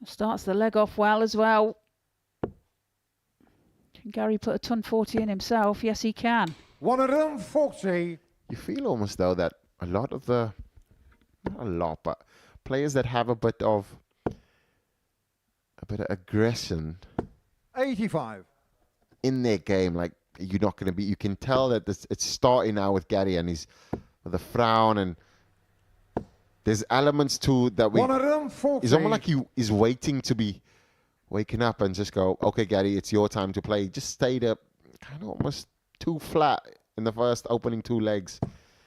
Starts the leg off well as well. Can Gary put a ton 40 in himself? Yes, he can. 140. You feel almost though that a lot of the, not a lot, but players that have a bit of aggression 85 in their game, like you're not going to be. You can tell that it's starting now with Gary, and he's with a frown, and there's elements to that. 140. It's almost like he's waiting to be waking up and just go, okay, Gary, it's your time to play. Just stayed up, kind of almost too flat in the first opening 2 legs.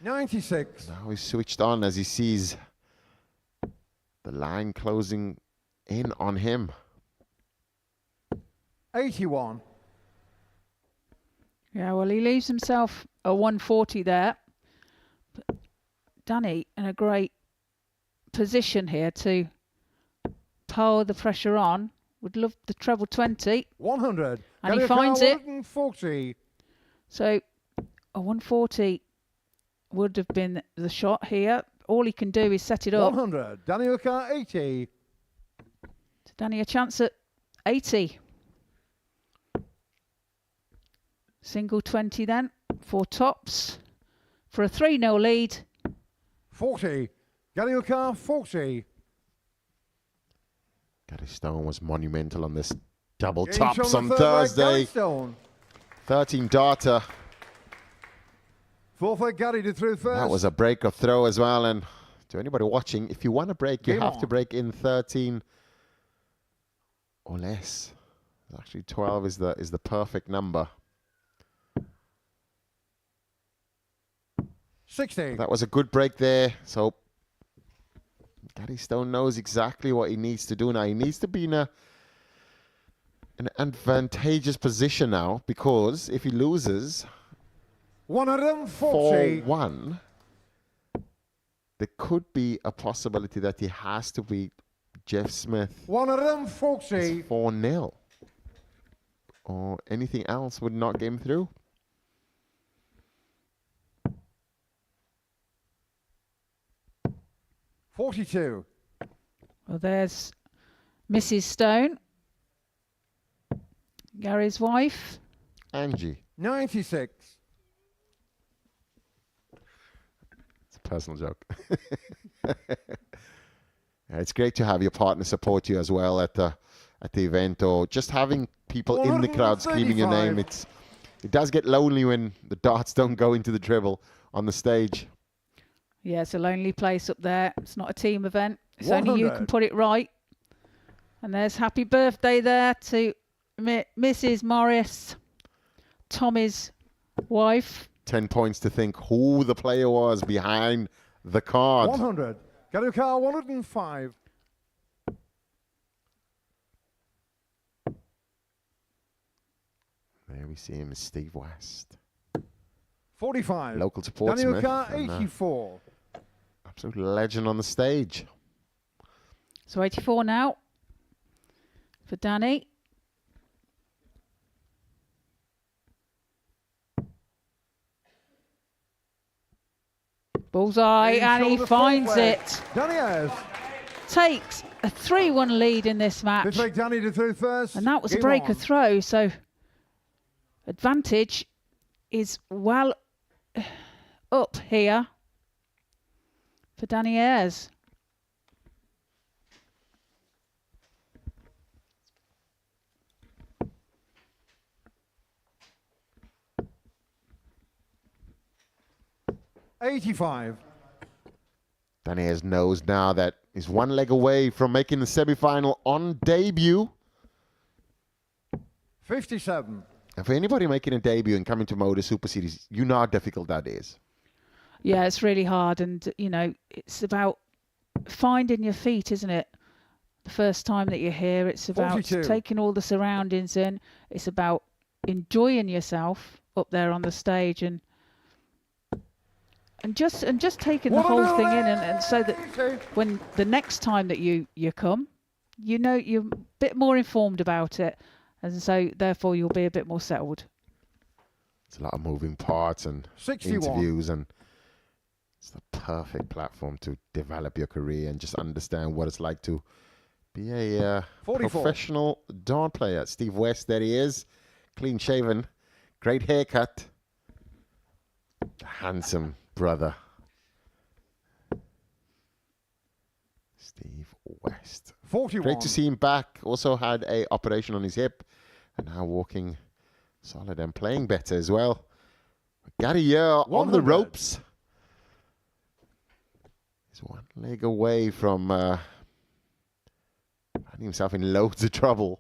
96. Now he's switched on as he sees the line closing in on him. 81. Yeah, well, he leaves himself a 140 there. But Danny in a great position here to power the pressure on. Would love the treble 20. 100. And he finds it. 140. So a 140 would have been the shot here. All he can do is set it up. 100. Daniel Carr 80. So Danny a chance at 80. Single 20 then. 4 tops for a 3-0 lead. 40. Daniel Carr 40. Gary Stone was monumental on this double Game tops on on Thursday. 13 darter. 4 for Gary to through first. That was a break or throw as well. And to anybody watching, if you want to break, you Game have on. to break in 13 or less. Actually, 12 is the perfect number. 60. That was a good break there. So Gary Stone knows exactly what he needs to do now. He needs to be in an advantageous position now, because if he loses 140. 4-1, there could be a possibility that he has to beat Jeff Smith. 140. 4-0. Or anything else would not get him through. $42. Well, there's Mrs. Stone, Gary's wife. Angie. 96. It's a personal joke. It's great to have your partner support you as well at the event, or just having people in the crowd screaming your name. It does get lonely when the darts don't go into the treble on the stage. Yeah, it's a lonely place up there. It's not a team event. It's only you can put it right. And there's happy birthday there to Mrs. Morris, Tommy's wife. 10 points to think who the player was behind the card. 100. Gary Carr, 105. There we see him as Steve West. 45. Local to Portsmouth. Daniel Carr, 84. Absolute legend on the stage. So 84 now for Danny. Bullseye, and he finds it. Danny Ayres takes a 3-1 lead in this match. They take Danny to throw first. And that was a breaker throw, so advantage is well up here for Danny Ayres. $85. Danny Ayres knows now that he's one leg away from making the semi-final on debut. 57. And for anybody making a debut and coming to Modus Super Series, you know how difficult that is. Yeah, it's really hard, and you know, it's about finding your feet, isn't it? The first time that you're here, it's about 42. taking all the surroundings in. It's about enjoying yourself up there on the stage, and just taking the whole thing in, and so that when the next time that you come, you know, you're a bit more informed about it, and so therefore you'll be a bit more settled. It's a lot of moving parts and 61. interviews, and it's the perfect platform to develop your career and just understand what it's like to be a 44. professional dart player. Steve West, there he is, clean shaven, great haircut, handsome brother. Steve West. 41. Great to see him back. Also had a operation on his hip and now walking solid and playing better as well. Gary Yer on the ropes. He's one leg away from finding himself in loads of trouble.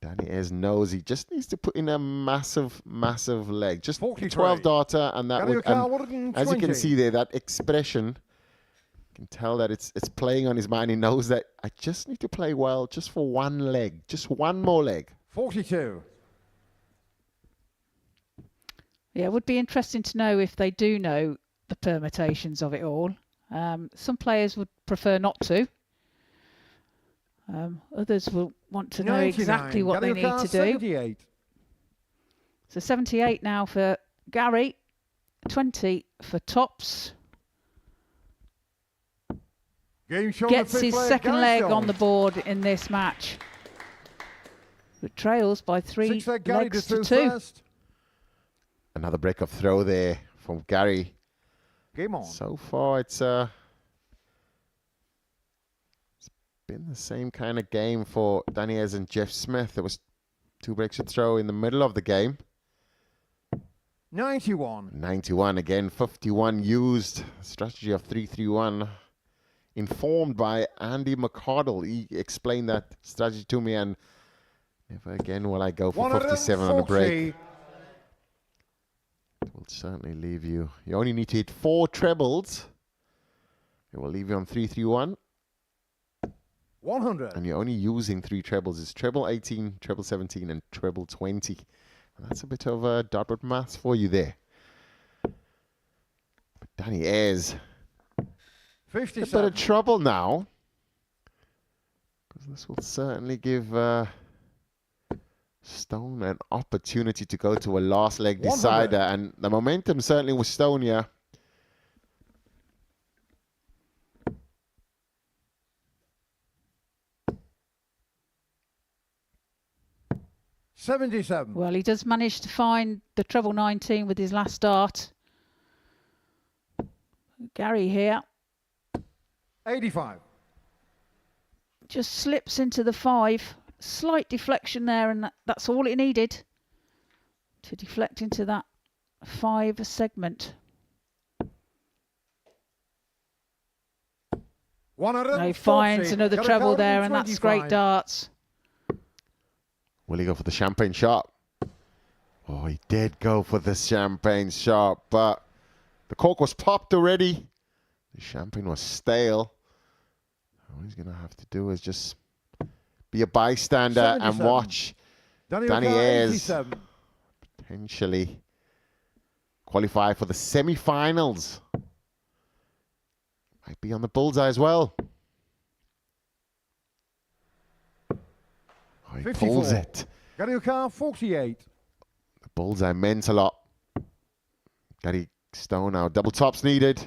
Danny Ayres knows he just needs to put in a massive, massive leg. Just 12 darter, and that would, and as you can see there, that expression, you can tell that it's playing on his mind. He knows that I just need to play well just for one leg, just one more leg. 42. Yeah, it would be interesting to know if they do know the permutations of it all. Some players would prefer not to. Others will want to know exactly what they need to do. 78. So 78 now for Gary, 20 for Tops. Gets his second leg on the board in this match. But trails by 3 legs to 2. Another break-up throw there from Gary. Game on. So far, it's been the same kind of game for Danny Ayres and Jeff Smith. There was 2 breaks of throw in the middle of the game. 91. 91 again, 51 used. Strategy of 3-3-1. Informed by Andy McCardle. He explained that strategy to me, and never again will I go for 57 on a break. It will certainly leave you. You only need to hit 4 trebles. It will leave you on 3-3-1. 100. And you're only using 3 trebles. It's treble 18, treble 17, and treble 20. And that's a bit of dartboard maths for you there. But Danny Ayres a bit of trouble now. Because this will certainly give Stone an opportunity to go to a last leg decider. And the momentum certainly with Stone here. $77. Well, he does manage to find the treble 19 with his last start. Gary here. $85. Just slips into the 5. Slight deflection there, and that's all it needed to deflect into that 5 segment. He finds another treble there, and that's great darts. Will he go for the champagne shot? Oh, he did go for the champagne shot, but the cork was popped already. The champagne was stale. All he's going to have to do is just be a bystander and watch Danny Ayres potentially qualify for the semi-finals. Might be on the bullseye as well. Oh, he pulls it. Gary O'Carr, 48. The bullseye meant a lot. Gary Stone now. Double tops needed.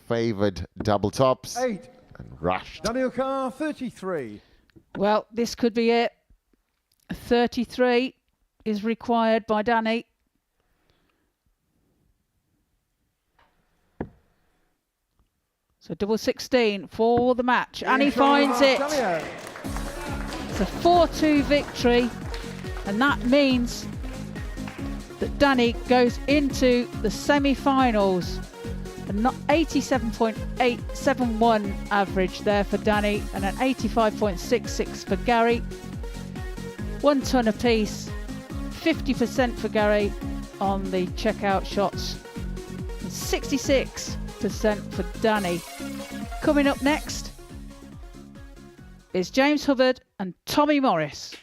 Favoured double tops. 8. And rushed. Danny O'Carr, 33. Well, this could be it. 33 is required by Danny. So double 16 for the match. And he finds it. It's a 4-2 victory. And that means that Danny goes into the semi-finals. A 87.871 average there for Danny and an 85.66 for Gary. 1 ton apiece, 50% for Gary on the checkout shots, and 66% for Danny. Coming up next is James Hubbard and Tommy Morris.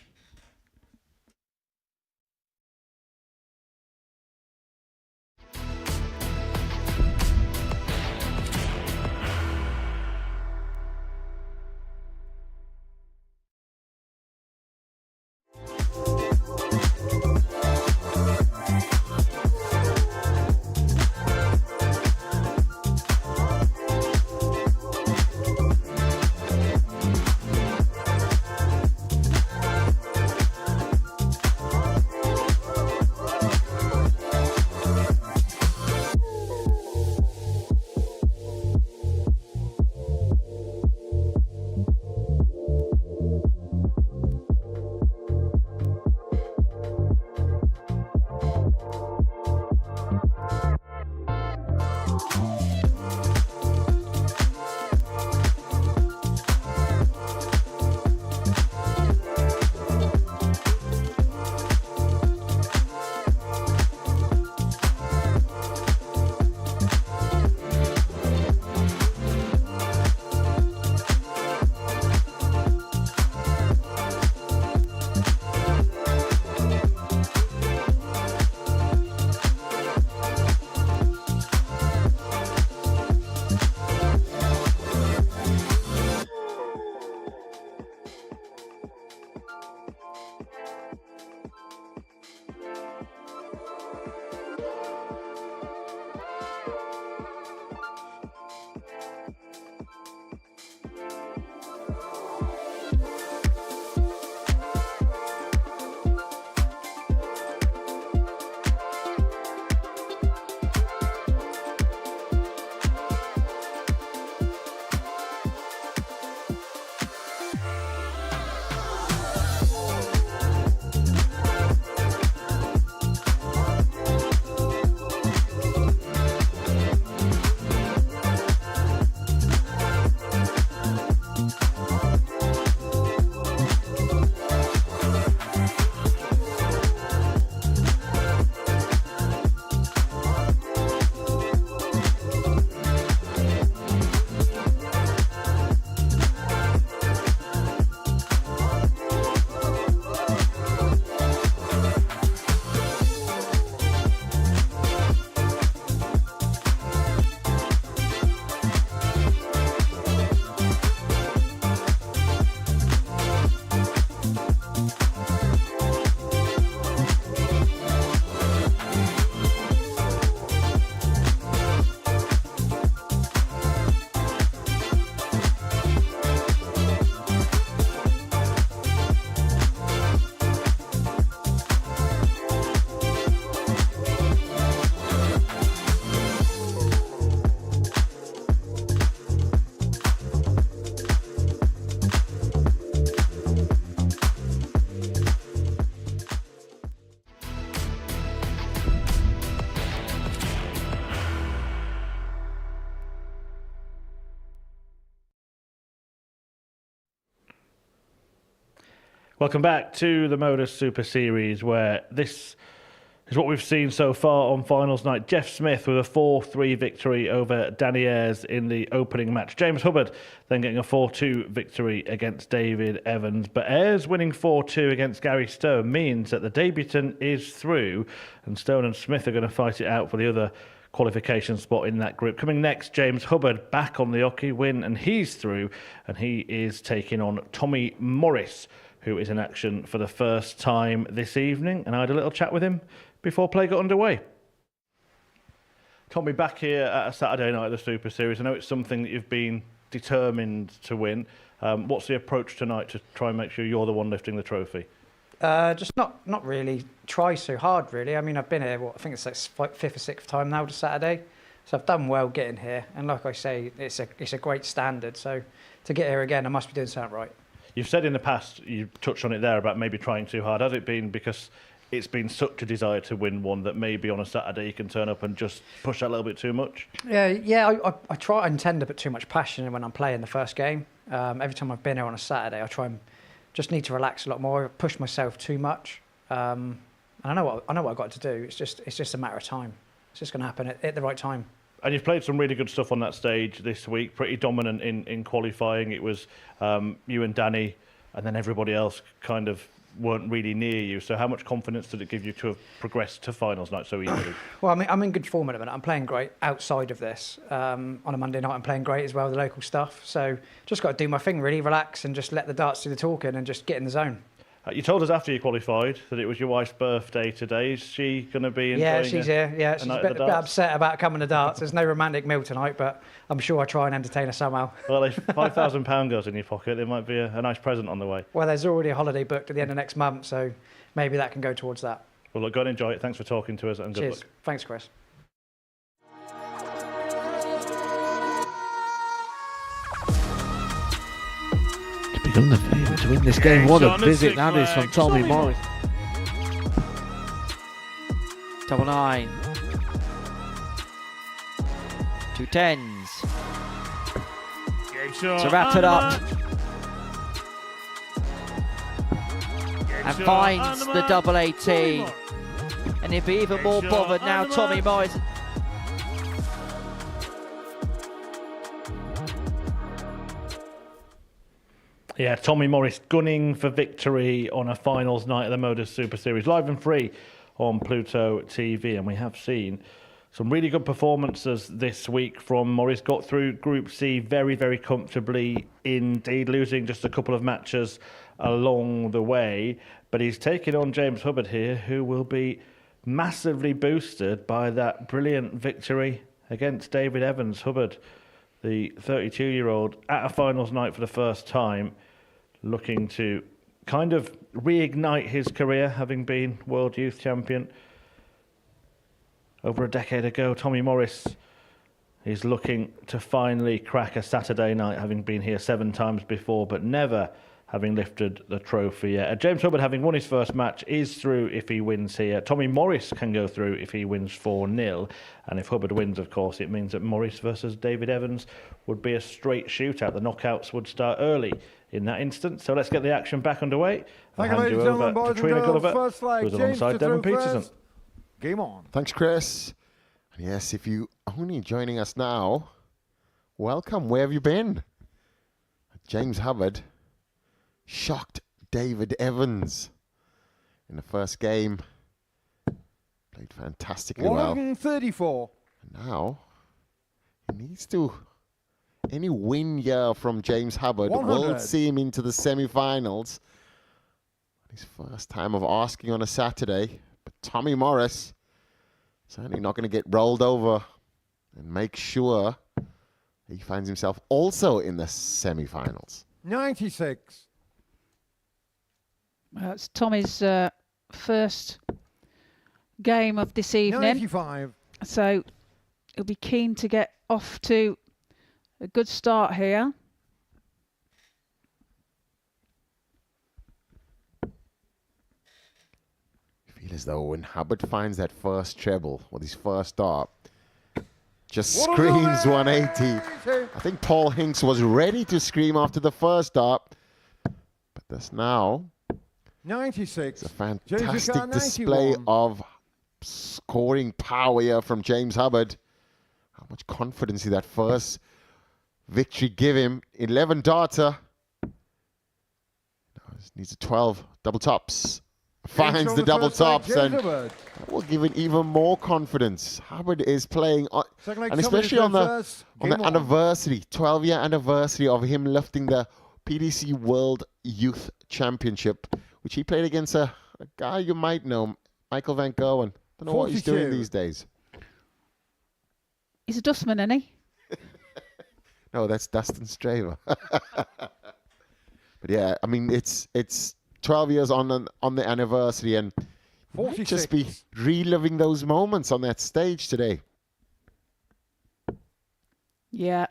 Welcome back to the Modus Super Series, where this is what we've seen so far on finals night. Jeff Smith with a 4-3 victory over Danny Ayres in the opening match. James Hubbard then getting a 4-2 victory against David Evans. But Ayres winning 4-2 against Gary Stone means that the debutant is through, and Stone and Smith are going to fight it out for the other qualification spot in that group. Coming next, James Hubbard back on the Oki win, and he's through, and he is taking on Tommy Morris, who is in action for the first time this evening. And I had a little chat with him before play got underway. Tommy, back here at a Saturday night of the Super Series. I know it's something that you've been determined to win. What's the approach tonight to try and make sure you're the one lifting the trophy? Just not really try so hard, really. I mean, I've been here, I think it's like 5th or 6th time now to Saturday. So I've done well getting here. And like I say, it's a great standard. So to get here again, I must be doing something right. You've said in the past, you touched on it there, about maybe trying too hard. Has it been because it's been such a desire to win one that maybe on a Saturday you can turn up and just push that a little bit too much? Yeah, I try and tend to put too much passion in when I'm playing the first game. Every time I've been here on a Saturday, I try and just need to relax a lot more. I push myself too much. And I know what I've got to do. It's just a matter of time. It's just going to happen at the right time. And you've played some really good stuff on that stage this week, pretty dominant in qualifying. It was you and Danny, and then everybody else kind of weren't really near you. So how much confidence did it give you to have progressed to finals night so easily? Well, I mean, I'm in good form at the minute. I'm playing great outside of this. On a Monday night, I'm playing great as well, the local stuff. So just got to do my thing, really, relax and just let the darts do the talking and just get in the zone. You told us after you qualified that it was your wife's birthday today. Is she going to be enjoying Yeah, she's here. Yeah, she's a bit upset about coming to darts. There's no romantic meal tonight, but I'm sure I'll try and entertain her somehow. Well, if £5,000 goes in your pocket, there might be a nice present on the way. Well, there's already a holiday booked at the end of next month, so maybe that can go towards that. Well, look, go and enjoy it. Thanks for talking to us, and good Cheers. luck. Thanks, Chris. Become the favourite to win this game. What a visit that is from Tommy Morris. Double 9. 2 10s. To wrap it up. And finds the double 18. And he'll be even more bothered now, Tommy Morris. Yeah, Tommy Morris gunning for victory on a finals night of the Modus Super Series, live and free on Pluto TV. And we have seen some really good performances this week from Morris. Got through Group C very, very comfortably indeed, losing just a couple of matches along the way. But he's taking on James Hubbard here, who will be massively boosted by that brilliant victory against David Evans. Hubbard, the 32-year-old, at a finals night for the first time, looking to kind of reignite his career, having been World Youth Champion over a decade ago. Tommy Morris is looking to finally crack a Saturday night, having been here 7 times before, but never having lifted the trophy yet. James Hubbard, having won his first match, is through if he wins here. Tommy Morris can go through if he wins 4-0. And if Hubbard wins, of course, it means that Morris versus David Evans would be a straight shootout. The knockouts would start early in that instance. So let's get the action back underway. I'll hand you over to Trina Gulliver, who's alongside Devon Peterson. Game on. Thanks, Chris. And yes, if you only joining us now, welcome. Where have you been? James Hubbard shocked David Evans in the first game. Played fantastically well. 134. And now, he needs to... Any win here from James Hubbard 100. will see him into the semi-finals. His first time of asking on a Saturday. But Tommy Morris certainly not going to get rolled over and make sure he finds himself also in the semi-finals. 96. It's Tommy's first game of this evening. 95. So he'll be keen to get off to a good start here. I feel as though when Hubbard finds that first treble with his first dart, just screams 180. I think Paul Hinks was ready to scream after the first dart, but this now 96. It's a fantastic display of scoring power here from James Hubbard. How much confidence did that first victory give him? 11 darter. Needs a 12 double tops. Finds the double tops and that will give it even more confidence. Hubbard is playing, and especially on the anniversary, 12-year anniversary of him lifting the PDC World Youth Championship, which he played against a guy you might know, Michael Van Gerwen. Don't know what he's doing these days. He's a dustman, isn't he? No, that's Dustin Straver. But yeah, I mean, it's 12 years on the anniversary, and just be reliving those moments on that stage today. Yeah.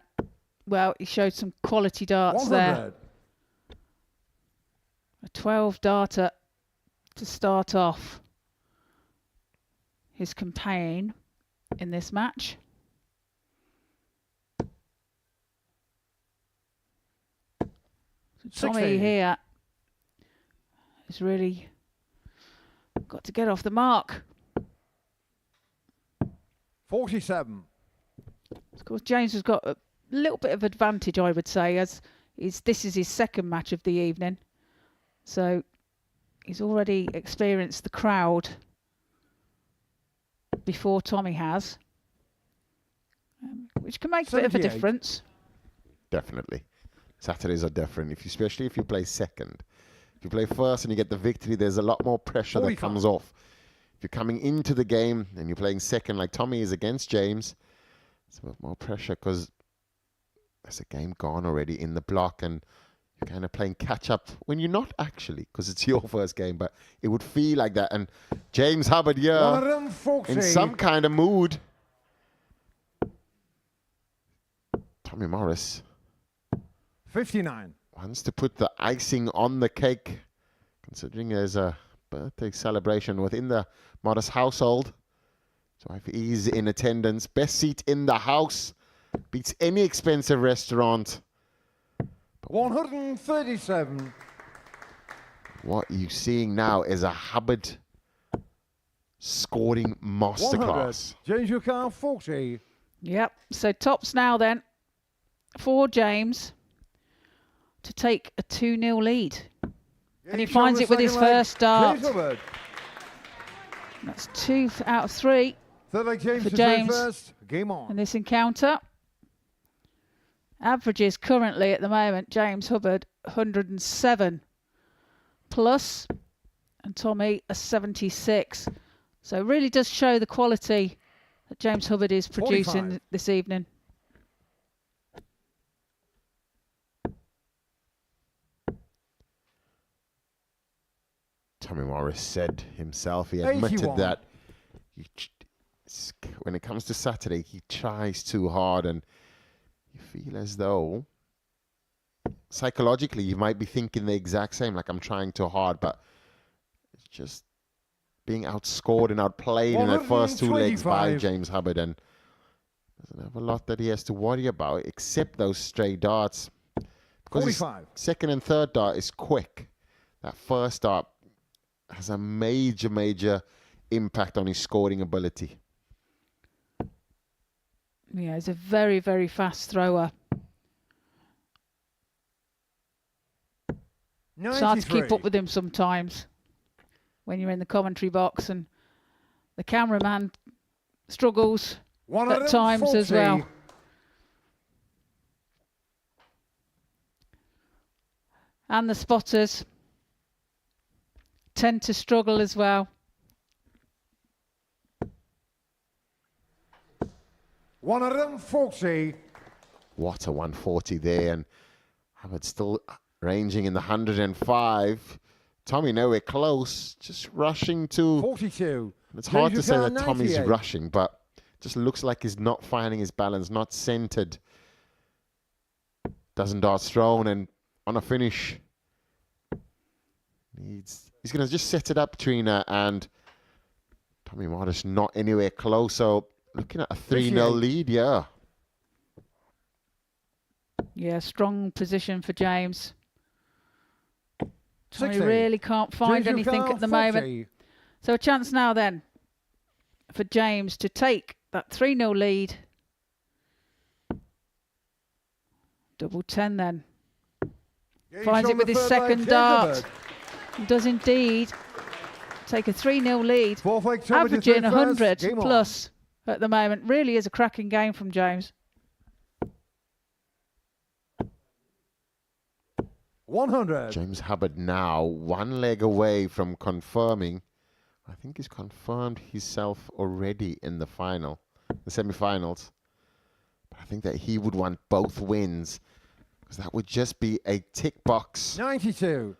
Well, he showed some quality darts there. A 12 darter to start off his campaign in this match. So Tommy here has really got to get off the mark. 47. Of course, James has got a little bit of advantage, I would say, as this is his second match of the evening. So he's already experienced the crowd before Tommy has, which can make a bit of a difference. Definitely. Saturdays are different, especially if you play second. If you play first and you get the victory, there's a lot more pressure that comes off. If you're coming into the game and you're playing second like Tommy is against James, it's a bit more pressure because there's a game gone already in the block and you're kind of playing catch-up when you're not actually, because it's your first game, but it would feel like that. And James Hubbard here in some kind of mood. Tommy Morris 59. Wants to put the icing on the cake, considering there's a birthday celebration within the Modus household. So if he's in attendance, best seat in the house, beats any expensive restaurant. 137. What you're seeing now is a Hubbard scoring masterclass. James Yukar 40. Yep. So tops now then for James to take a 2-0 lead. And he finds it with his first start. That's 2 out of 3 for James Game on. in this encounter. Averages currently at the moment, James Hubbard 107 plus, and Tommy a 76. So it really does show the quality that James Hubbard is producing 45. this evening. Tommy Morris said himself, he admitted 81. that when it comes to Saturday, he tries too hard, and you feel as though psychologically you might be thinking the exact same, like I'm trying too hard, but it's just being outscored and outplayed in that first 2 legs by James Hubbard, and doesn't have a lot that he has to worry about except those stray darts. Because his second and third dart is quick. That first dart has a major impact on his scoring ability. Yeah, he's a very, very fast thrower. It's hard to keep up with him sometimes when you're in the commentary box, and the cameraman struggles at times as well. And the spotters tend to struggle as well. 140. What a 140 there, and Hubbard still ranging in the 105. Tommy nowhere close, just rushing to 42. It's hard to say that Tommy's rushing, but just looks like he's not finding his balance, not centered. Dozen darts thrown, and on a finish, he's going to just set it up, Trina, and Tommy Modus not anywhere close. So looking at a 3-0 lead, yeah. Yeah, strong position for James Tommy 60. really can't find James anything O'Connor, at the 40. moment. So a chance now then for James to take that 3-0 lead. Double 10 then. Finds it with his second dart. And does indeed take a 3-0 lead. Averaging 100 plus at the moment. Really is a cracking game from James. 100. James Hubbard now one leg away from confirming. I think he's confirmed himself already in the final, the semi-finals. But I think that he would want both wins, because that would just be a tick box. 92.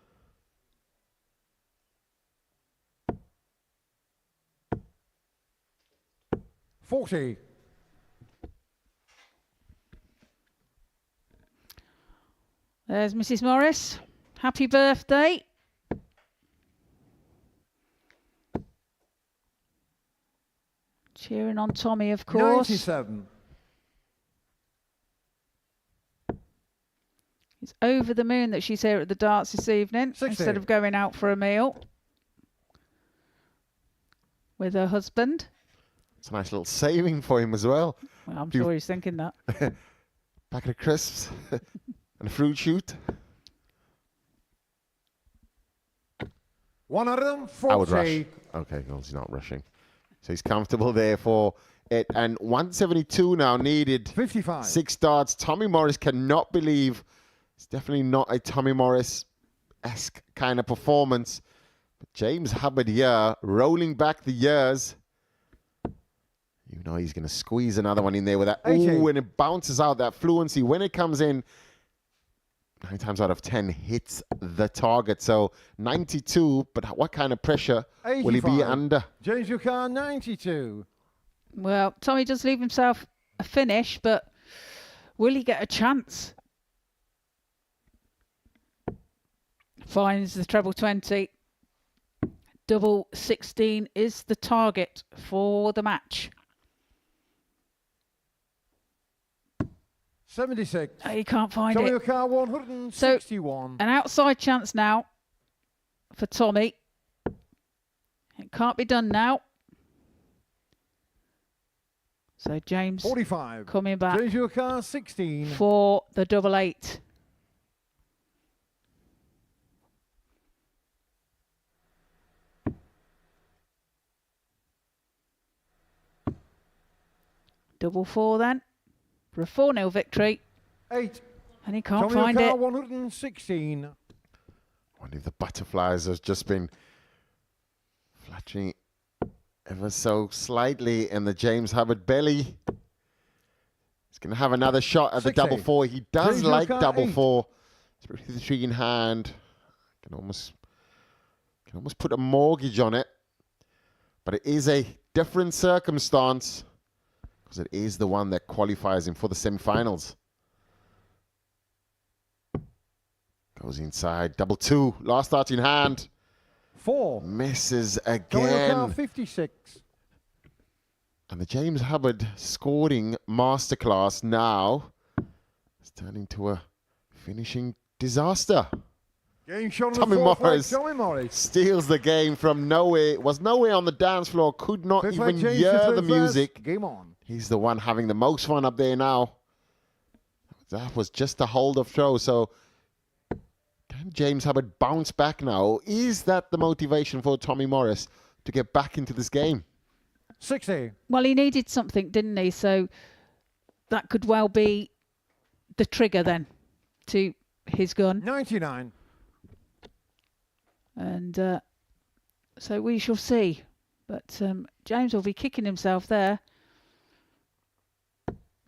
$40. There's Mrs. Morris. Happy birthday. Cheering on Tommy, of course. 97. It's over the moon that she's here at the darts this evening 60. instead of going out for a meal with her husband. It's a nice little saving for him as well. Well, I'm sure he's thinking that. Packet of crisps and a fruit shoot. 140. I would rush. Okay, well, he's not rushing. So he's comfortable there for it. And 172 now needed. 55. 6 darts. Tommy Morris cannot believe. It's definitely not a Tommy Morris-esque kind of performance. But James Hubbard here, rolling back the years. You know he's going to squeeze another one in there with that. Ooh, when it bounces out, that fluency, when it comes in, 9 times out of 10 hits the target. So 92, but what kind of pressure 85. will he be under? James O'Connor, 92. Well, Tommy does leave himself a finish, but will he get a chance? Finds the treble 20. Double 16 is the target for the match. 76. Oh, you can't find Tommy it. O'Connor, 161. So, an outside chance now for Tommy. It can't be done now. So James 45. coming back James O'Connor, 16. for the double 8. Double 4 then for a 4-0 victory. 8. And he can't Tommy find O'Connor, it. 116. I wonder if the butterflies has just been fluttering ever so slightly in the James Hubbard belly. He's going to have another shot at the 60. double 4. He does James like O'Connor, double 8. 4. Especially the 3 in hand. Can almost put a mortgage on it. But it is a different circumstance, because it is the one that qualifies him for the semi-finals. Goes inside, double 2, last dart in hand. 4. Misses Tommy O'Connor, again. 56. And the James Hubbard scoring masterclass now is turning to a finishing disaster. Game shot on the Tommy fourth leg, Morris Tommy Morris. steals the game from nowhere, was nowhere on the dance floor, could not Fifth even leg change hear to the reverse. music. Game on. He's the one having the most fun up there now. That was just a hold of throw. So can James Hubbard bounce back now? Is that the motivation for Tommy Morris to get back into this game? 60. Well, he needed something, didn't he? So that could well be the trigger then to his gun. 99. And so we shall see. But James will be kicking himself there.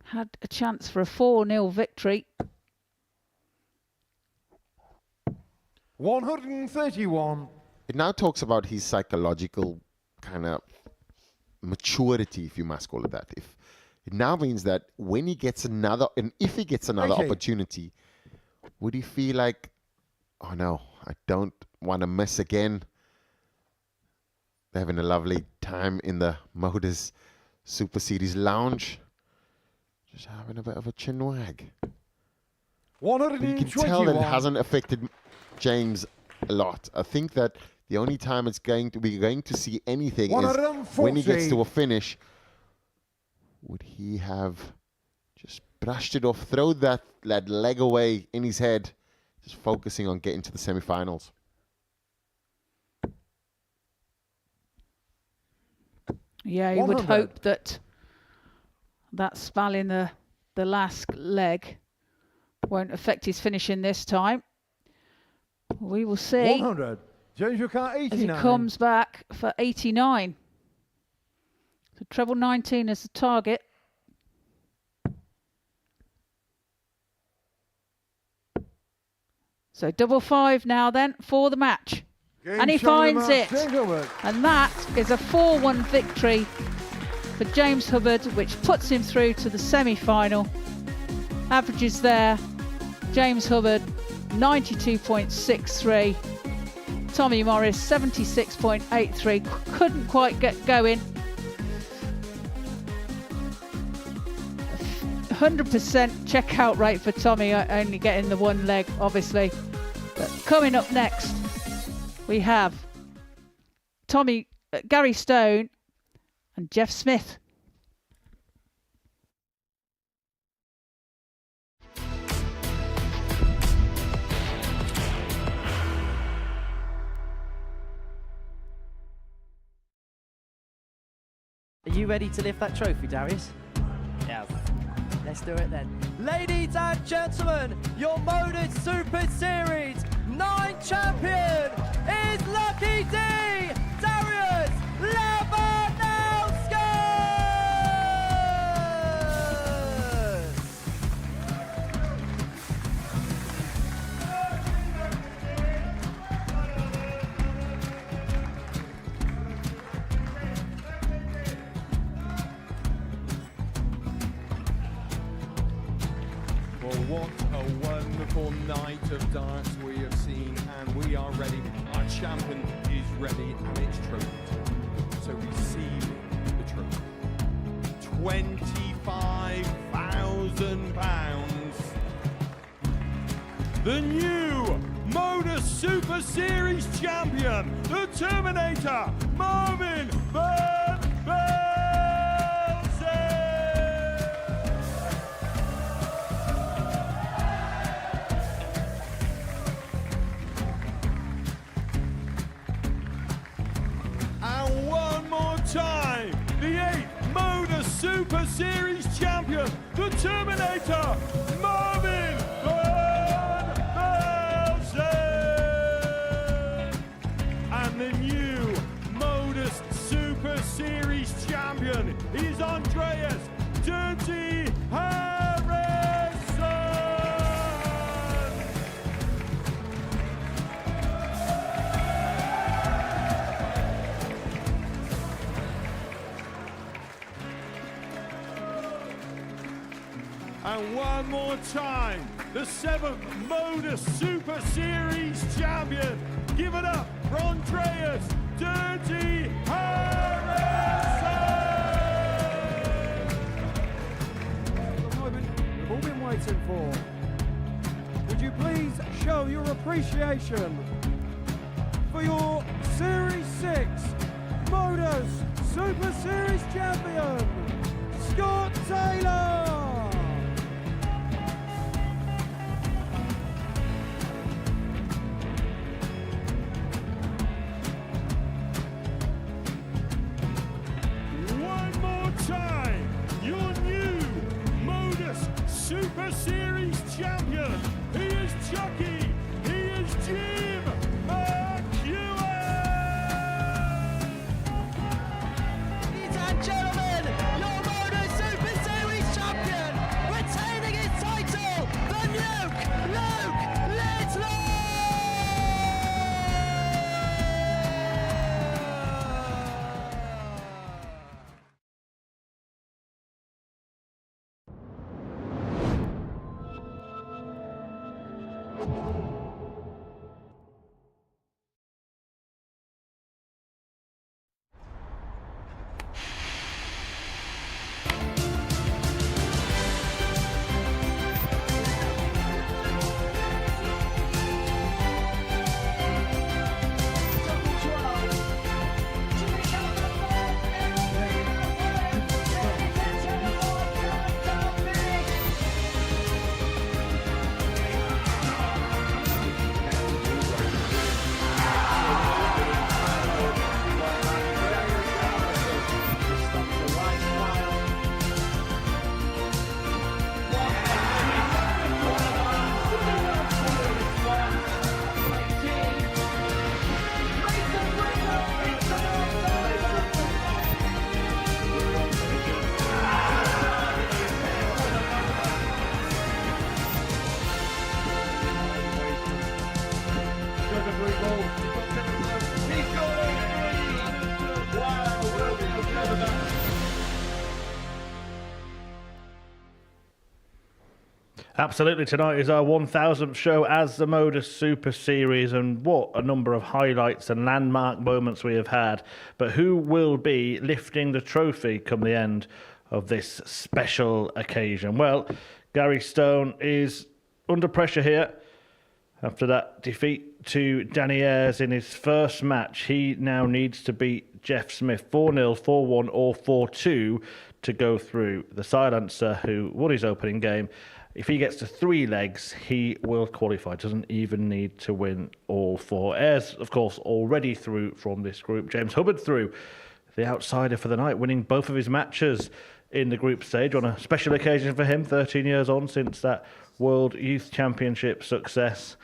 Had a chance for a 4-0 victory. 131. It now talks about his psychological kind of maturity, if you must call it that. If it now means that when he gets another, and if he gets another opportunity, would he feel like, oh no, I don't want to miss again? They're having a lovely time in the Modus Super Series lounge. Just having a bit of a chin wag. 121. You can tell that it hasn't affected James a lot. I think that the only time we're going to see anything is when he gets to a finish. Would he have just brushed it off, throw that leg away in his head, just focusing on getting to the semi-finals? Yeah, you would hope that spell in the last leg won't affect his finishing this time. We will see. 100. James Ricard, 89. As he comes back for 89. So treble 19 is the target. So double 5 now then for the match. And he finds it. And that is a 4-1 victory for James Hubbard, which puts him through to the semi-final. Averages there, James Hubbard 92.63. Tommy Morris 76.83. Couldn't quite get going. 100% checkout rate for Tommy, only getting the one leg, obviously. But coming up next, we have Gary Stone and Jeff Smith. Are you ready to lift that trophy, Darius? Yes. Let's do it then. Ladies and gentlemen, your Modus Super Series 9 champion is Lucky D, Darius Lewandowski! Well, what a wonderful night of darts we have seen, and we are ready. Our champion is ready, and it's trophy. So receiving the trophy, £25,000. The new Modus Super Series champion, the Terminator, Marvin Van Velzen. And one more time, the 8th Modus Super Series champion, the Terminator, Marvin Van Velzen. And the new Modus Super Series champion is Andreas Dirty Harrison. And one more time, the 7th Modus Super Series champion. Give it up for Andreas Dirty Harrison. The moment we've all been waiting for. Would you please show your appreciation for your Series 6 Modus Super Series champion, Scott Taylor? One more time, your new Modus Super Series champion. He is Chucky. He is Jim McEwen. Ladies and gentlemen, your Modus Super Series champion 3 goals. He's got 3. Wow, will be never that. Absolutely, tonight is our 1000th show as the Modus Super Series, and what a number of highlights and landmark moments we have had. But who will be lifting the trophy come the end of this special occasion? Well, Gary Stone is under pressure here after that defeat to Danny Ayres in his first match. He now needs to beat Jeff Smith 4-0, 4-1 or 4-2 to go through. The silencer, who won his opening game, if he gets to 3 legs, he will qualify. Doesn't even need to win all 4. Ayres, of course, already through from this group. James Hubbard through, the outsider for the night, winning both of his matches in the group stage on a special occasion for him, 13 years on since that World Youth Championship success.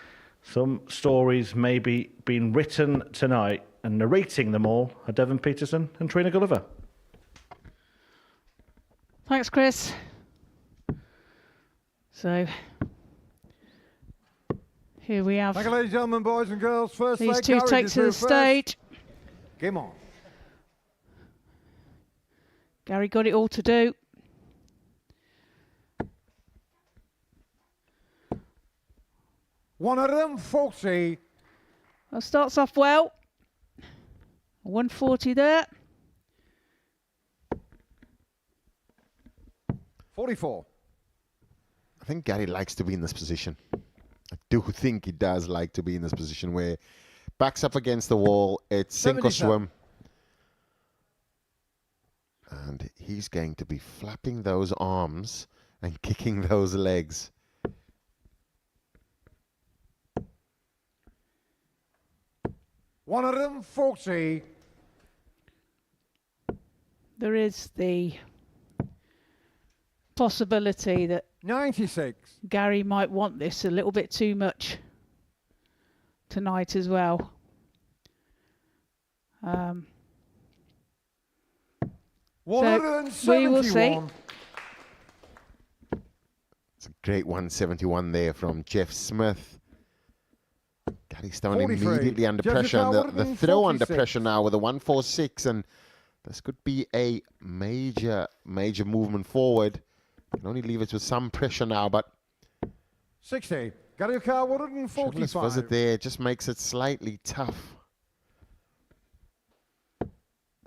Some stories may be being written tonight, and narrating them all are Devon Peterson and Trina Gulliver. Thanks, Chris. So, here we have Thank you, ladies and gentlemen, boys and girls. First these leg, two Gary take is to the through stage. first. Game on. Gary got it all to do. One of them, 40. Well, starts off well. 140 there. 44. I think Gary likes to be in this position. I do think he does like to be in this position where backs up against the wall, it's sink or 77. swim. And he's going to be flapping those arms and kicking those legs. One of them, 40. There is the possibility that 96. Gary might want this a little bit too much tonight as well. So we will see. It's a great 171 there from Jeff Smith. Gary Stone 43. immediately under Jeff pressure, and Smith the throw under 46. pressure now with a 146, and this could be a major movement forward. Can only leave it with some pressure now, but 60. Gary Car Chevrolet's 145. visit there just makes it slightly tough. But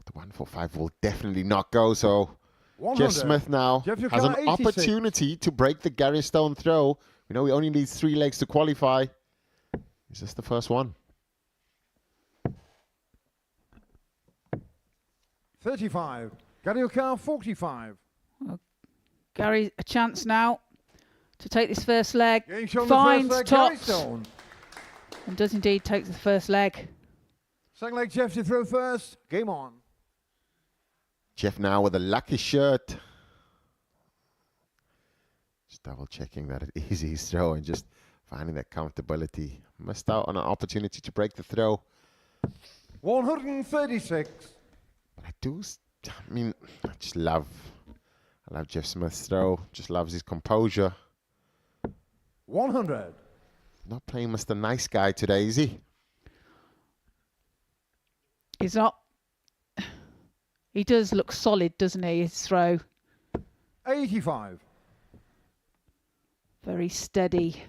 the 145 will definitely not go, so 100. Jeff Smith now Jeff has an Yukar, 86. opportunity to break the Gary Stone throw. We know he only needs 3 legs to qualify. Is this the first one? 35. Gary Car 45. Gary, a chance now to take this first leg. Getting shown Finds the first leg, Gary tops Stone. and does indeed take the first leg. Second leg, Jeff to throw first. Game on. Jeff now with a lucky shirt. Just double checking that it is his throw and just finding that comfortability. Missed out on an opportunity to break the throw. 136. But I love Jeff Smith's throw. Just loves his composure. 100. Not playing Mr. Nice Guy today, is he? He's not. He does look solid, doesn't he? His throw. 85. Very steady.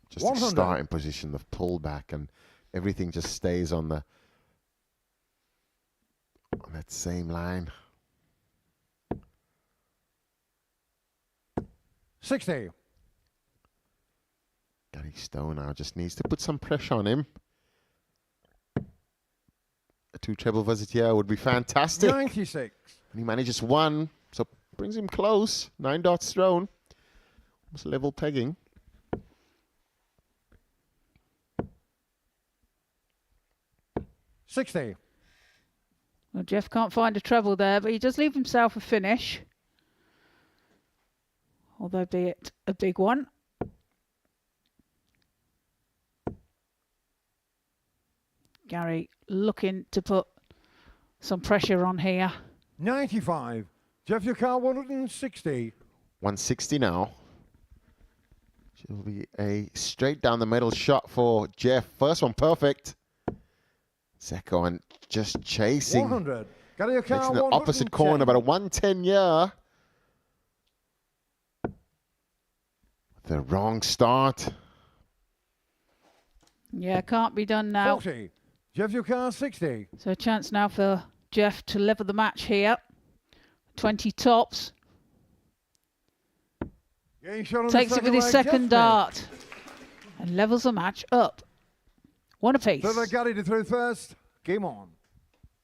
Just 100. a starting position of pullback, and everything just stays on that same line. 60. Gary Stone now just needs to put some pressure on him. A 2 treble visit here would be fantastic. 96. And he manages 1, so brings him close. 9 dots thrown. Almost level pegging. $60. Well, Jeff can't find a treble there, but he does leave himself a finish. Although be it a big one. Gary looking to put some pressure on here. 95. Jeff Yukar 160. 160 now. It'll be a straight down the middle shot for Jeff. First one perfect. Second one just chasing. 100. Makes in the opposite corner, but a 110 year. The wrong start. Yeah, can't be done now. 40. Jeff, your car 60. So a chance now for Jeff to level the match here. 20 tops. Takes it with his second dart and levels the match up. One apiece. So they got it through first. Game on.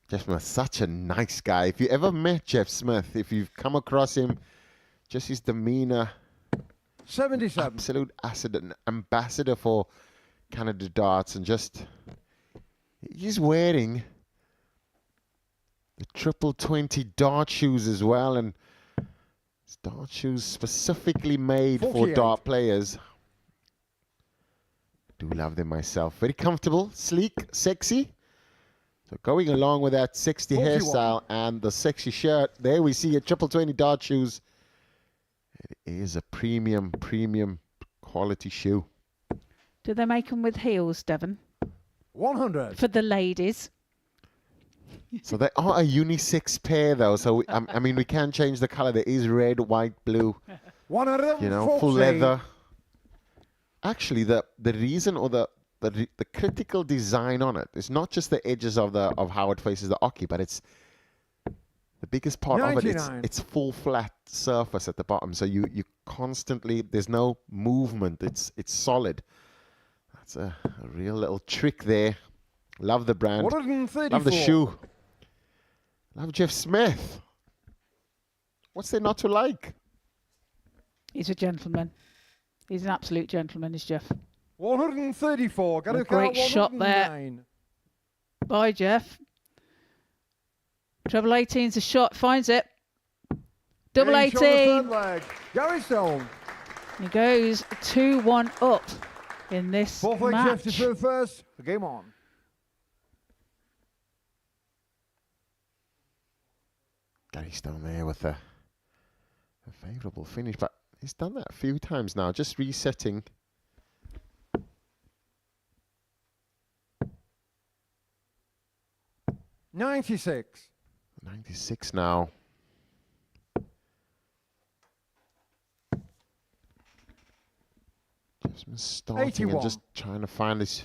Jeff Smith, such a nice guy. If you ever met Jeff Smith, if you've come across him, just his demeanor. 77. Absolute ambassador for Canada Darts, and just he's wearing the triple 20 dart shoes as well, and dart shoes specifically made 48. for dart players. Do love them myself. Very comfortable, sleek, sexy. So going along with that 60 41. hairstyle and the sexy shirt, there we see a triple 20 dart shoes. It is a premium quality shoe. Do they make them with heels, Devon? 100. For the ladies. So they are a unisex pair, though. So I mean, we can change the color. There is red, white, blue. 140. You know, full leather. Actually, the reason or the critical design on it is not just the edges of how it faces the oki, but it's the biggest part 99. of it. It's full flat surface at the bottom. So you constantly, there's no movement. It's solid. That's a real little trick there. Love the brand. 134. Love the shoe. Love Jeff Smith. What's there not to like? He's a gentleman. He's an absolute gentleman, is Jeff. 134. Got A great shot there. Bye, Jeff. Treble 18's a shot. Finds it. Double 18. Gary Stone. He goes 2-1 up in this Fourth leg match. Jeff to first. Game on. Gary Stone there with a favourable finish, but he's done that a few times now, just resetting. $96. 96 now. Just starting 81. and just trying to find his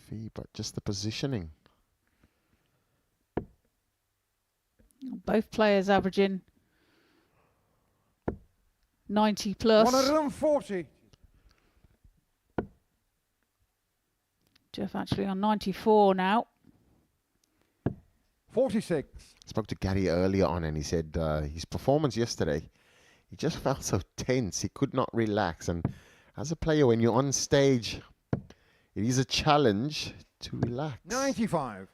feet, but just the positioning. Both players averaging 90 plus. 140. Jeff actually on 94 now. 46. I spoke to Gary earlier on, and he said his performance yesterday, he just felt so tense. He could not relax. And as a player, when you're on stage, it is a challenge to relax. 95.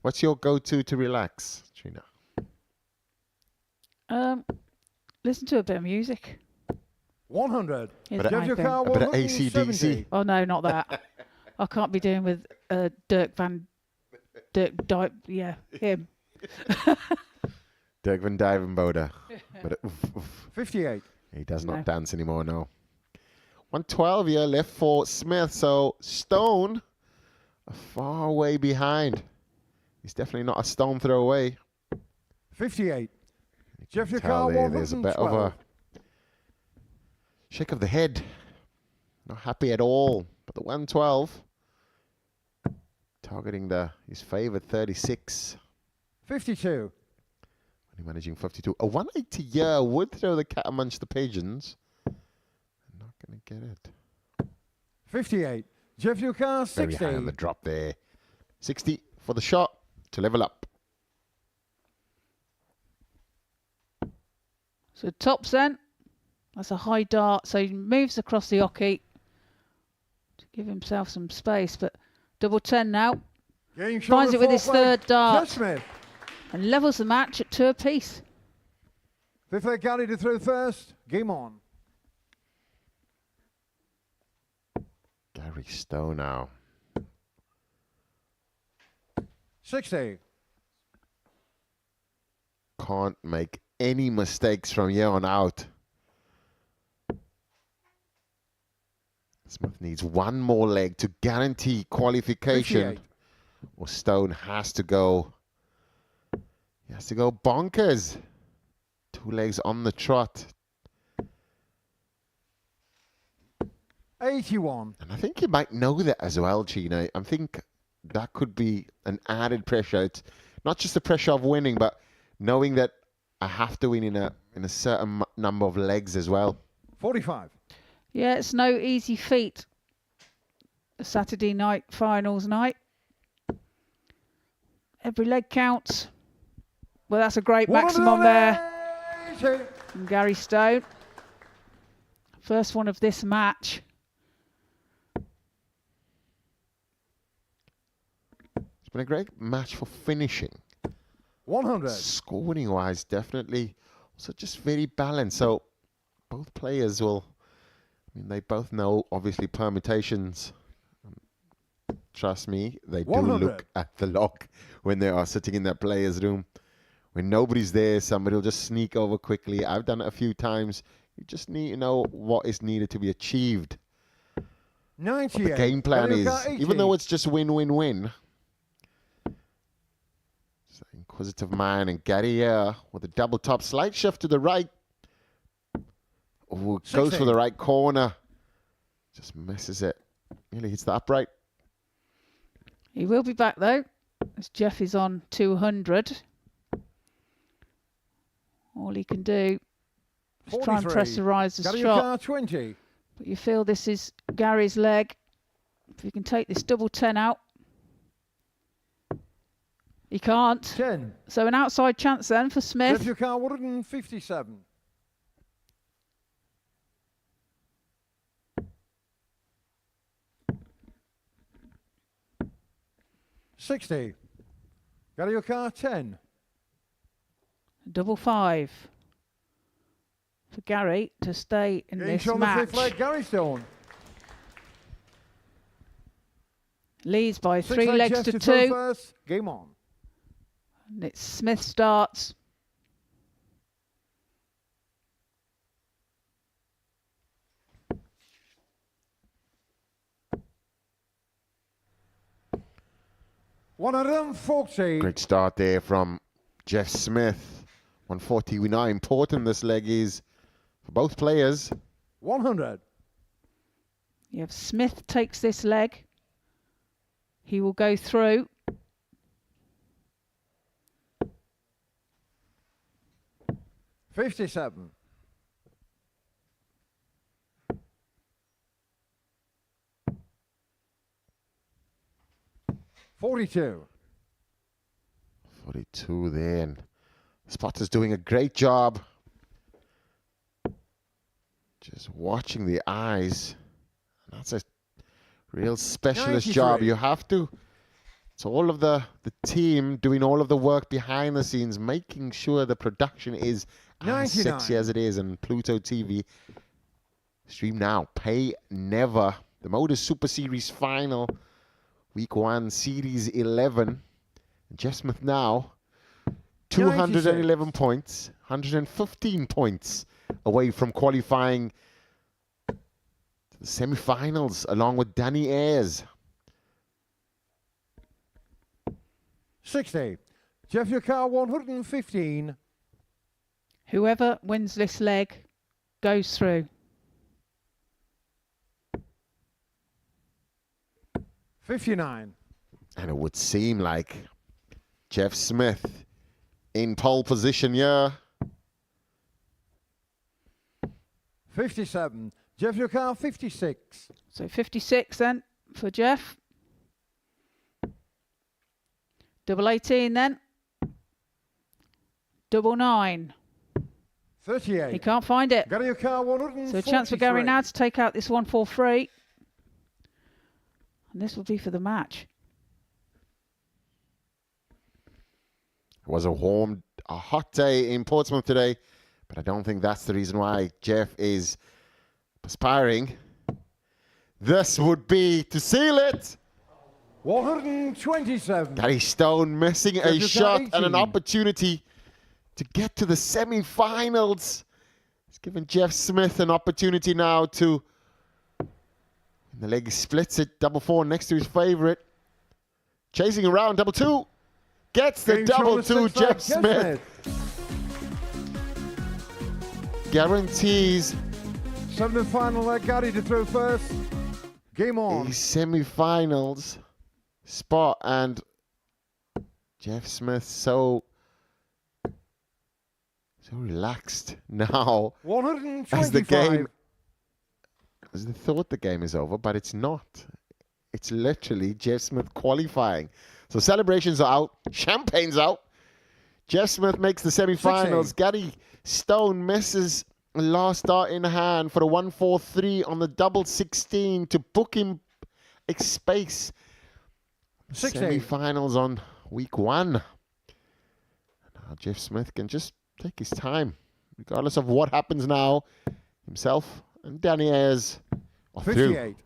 What's your go-to to relax, Trina? Listen to a bit of music. 100. Is But my a thing. bit of AC/DC. Oh no, not that. I can't be doing with Dirk Van him. Dirk van Dijvenbode. But oof, oof. 58. He does not No. dance anymore, no. 112 here left for Smith. So Stone, a far way behind. He's definitely not a stone throw away. 58. Jeff Tell Yakar, there, there's a bit of 112. a shake of the head. Not happy at all. But the 112 targeting his favorite 36. 52. Only managing 52. A 180 year would throw the cat amongst the pigeons. Not going to get it. 58. Jeff Yakar, Very 60. high on the drop there. 60 for the shot to level up. So tops then. That's a high dart. So he moves across the oki to give himself some space. But double 10 now. Game Finds shot it with his fourth leg, third dart. Jeff Smith. And levels the match at 2 apiece. Fifth leg Gary to throw first. Game on. Gary Stowe now. 60. Can't make any mistakes from here on out. Smith needs one more leg to guarantee qualification. 58. Or Stone has to go. He has to go bonkers. 2 legs on the trot. 81. And I think you might know that as well, Gina. I think that could be an added pressure. It's not just the pressure of winning, but knowing that I have to win in a certain number of legs as well. 45. Yeah, it's no easy feat. A Saturday night finals night. Every leg counts. Well, that's a great maximum there from Gary Stone. First one of this match. It's been a great match for finishing. 100. Scoring-wise, definitely. Also just very balanced. So both players will... I mean, they both know, obviously, permutations. Trust me, they do 100. look at the log when they are sitting in that player's room. When nobody's there, somebody will just sneak over quickly. I've done it a few times. You just need to know what is needed to be achieved. 98. What the game plan is. 80. Even though it's just win-win-win. So inquisitive man and Gary here with a double top. Slight shift to the right. Oh, goes for the right corner. Just misses it. Nearly hits the upright. He will be back though, as Jeff is on 200. All he can do is try and 43. pressurize the Gary shot. 20. But you feel this is Gary's leg. If you can take this double 10 out. He can't. 10. So an outside chance then for Smith. Jeff, your car 157. $60. Gary, your car 10. Double 5 for Gary to stay in this on match. the fifth leg, Gary Stone. Leads by 6 3 leg, legs Jeff to throw 2. First. Game on. And it's Smith starts. $140. Great start there from Jeff Smith. 140. We know how important this leg is for both players. 100. You have Smith takes this leg. He will go through. $57. $42. 42 there. And Spotter's doing a great job. Just watching the eyes. And that's a real specialist 93. job. You have to. It's all of the team doing all of the work behind the scenes, making sure the production is as 99. sexy as it is. And Pluto TV, stream now, pay never. The Modus Super Series final, Week 1, Series 11. Jeff Smith now, 211 96. points, 115 points away from qualifying to the semi-finals, along with Danny Ayres. 60. Jeff, your car 115. Whoever wins this leg goes through. 59. And it would seem like Jeff Smith in pole position here. 57. Jeff, your car 56. So 56 then for Jeff. Double 18 then. Double 9. 38. He can't find it. Gary, your car 143. So a chance for Gary now to take out this 143. And this will be for the match. It was a hot day in Portsmouth today, but I don't think that's the reason why Jeff is perspiring. This would be to seal it. 127. Gary Stone missing a shot and an opportunity to get to the semi-finals. It's given Jeff Smith an opportunity now to The leg splits it. Double 4 next to his favourite. Chasing around. Double 2. Gets the double 2. Jeff Smith. Guarantees. Semi-final there, Gary to throw first. Game on. A semi-finals spot, and Jeff Smith so relaxed now 125. as they thought the game is over, but it's not. It's literally Jeff Smith qualifying. So celebrations are out, champagne's out. Jeff Smith makes the semi-finals. Gary Stone misses a last dart in hand for a 1-4-3 on the double 16 to book him a space. Semi-finals on week 1. Now Jeff Smith can just take his time, regardless of what happens now. Himself and Danny Ayres are 58. through.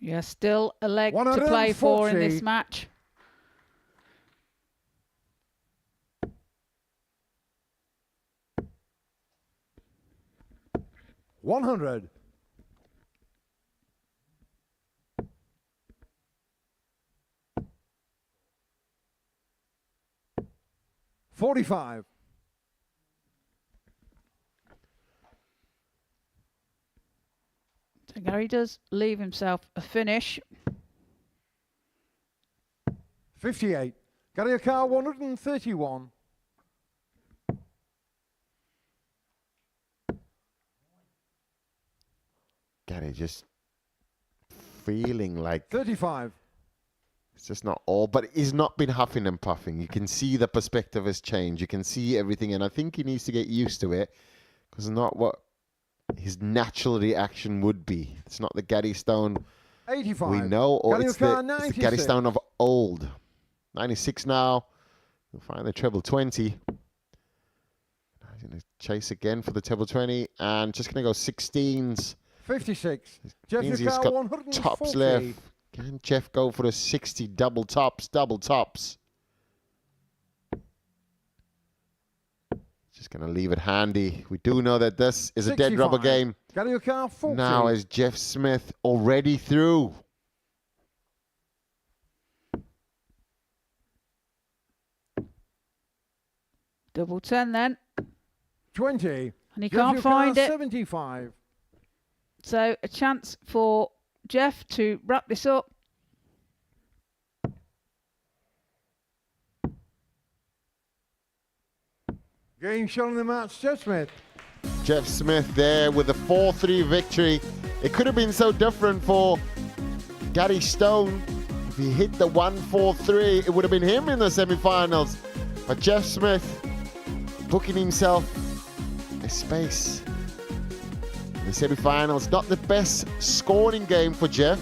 Yeah, still a leg to play for in this match. $100. $45. So Gary does leave himself a finish. 58. Gary, a car 131. Gary just feeling like 35. it's just not all, but he's not been huffing and puffing. You can see the perspective has changed. You can see everything, and I think he needs to get used to it, because it's not what his natural reaction would be. It's not the Gary Stone 85. we know, or Gary it's the Gary Stone of old. 96 now. You'll find the treble 20. He's going to chase again for the treble 20, and just going to go 16s. 56. Means he's got tops left. Can Jeff go for a 60 double tops? Just going to leave it handy. We do know that this is a dead rubber game. Got your car 40. Now is Jeff Smith already through? Double 10 then. 20. And he can't find it. 75. So a chance for Jeff to wrap this up. Game shot in the match, Jeff Smith. Jeff Smith there with a 4-3 victory. It could have been so different for Gary Stone. If he hit the 1-4-3, it would have been him in the semi-finals. But Jeff Smith booking himself a space in the semi-finals. Not the best scoring game for Jeff.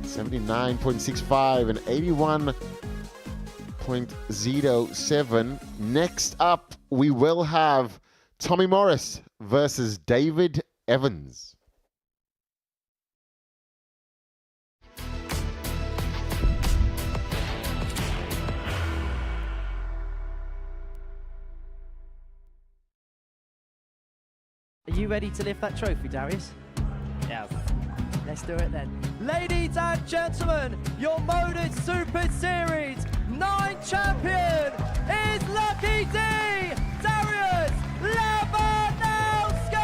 79.65 and 81.07. Next up, we will have Tommy Morris versus David Evans. Are you ready to lift that trophy, Darius? Yeah. Let's do it then. Ladies and gentlemen, your Modus Super Series 9 champion is Lucky D, Darius Labanowski!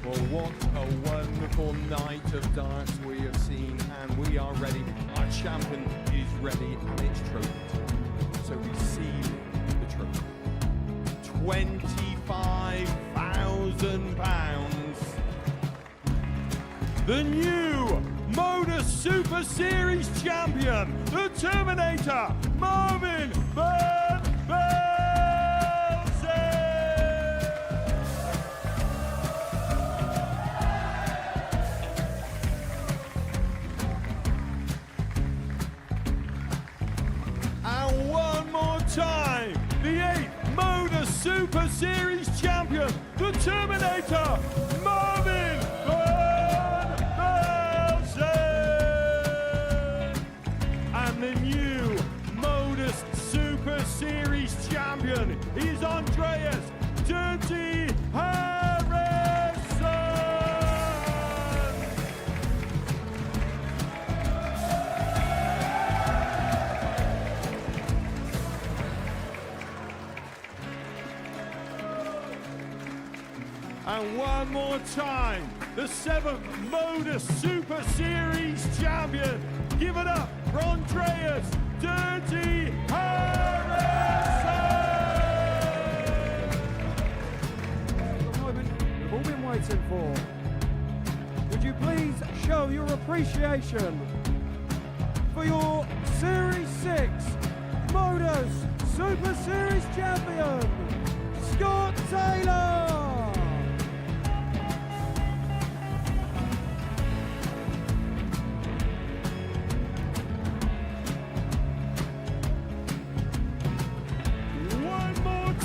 Well, what a wonderful night of darts we have seen, and we are ready. Our champion is ready, and it's trophy. So receive the trophy. £25,000. The new Modus Super Series champion, the Terminator, Marvin Van Velzen. Terminator, Marvin Van Velzen. And the new Modus Super Series champion is Andreas Dirty Harrison. And one more time, the 7th Modus Super Series champion. Give it up for Andreas Dirty Harrison. The moment we've all been waiting for. Would you please show your appreciation for your Series 6 Modus Super Series champion, Scott Taylor?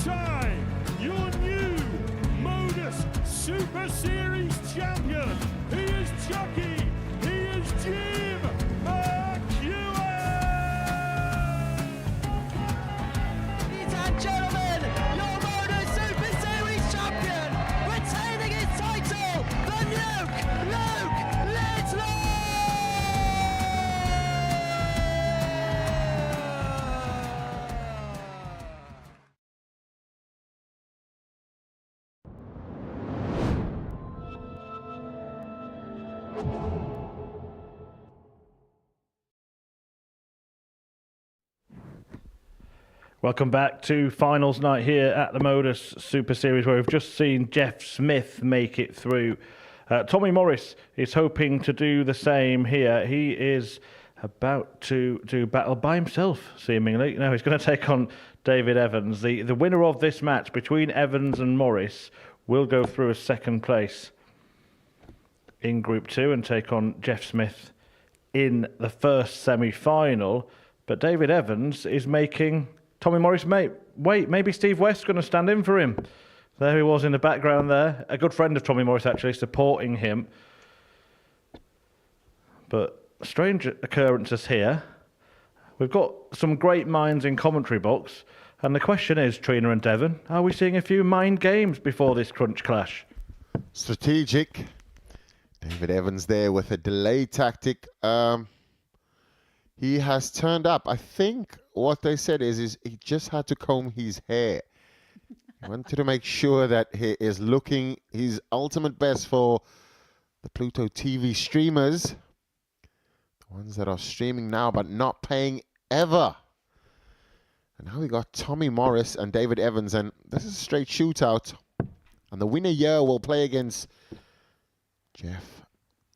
Time, your new Modus Super Series champion. He is Chucky. He is Jim McEwen. Ladies and gentlemen, your Modus Super Series champion, retaining his title, the Luke Lidlow. Welcome back to finals night here at the Modus Super Series, where we've just seen Jeff Smith make it through. Tommy Morris is hoping to do the same here. He is about to do battle by himself, seemingly. No, he's going to take on David Evans. The winner of this match between Evans and Morris will go through as second place in Group 2 and take on Jeff Smith in the first semi-final. But David Evans is making Tommy Morris wait, maybe Steve West's going to stand in for him. There he was in the background there. A good friend of Tommy Morris, actually, supporting him. But strange occurrences here. We've got some great minds in commentary box. And the question is, Trina and Devon, are we seeing a few mind games before this crunch clash? Strategic. David Evans there with a delay tactic. He has turned up. I think what they said is he just had to comb his hair. He wanted to make sure that he is looking his ultimate best for the Pluto TV streamers. The ones that are streaming now but not paying ever. And now we got Tommy Morris and David Evans, and this is a straight shootout. And the winner here will play against Jeff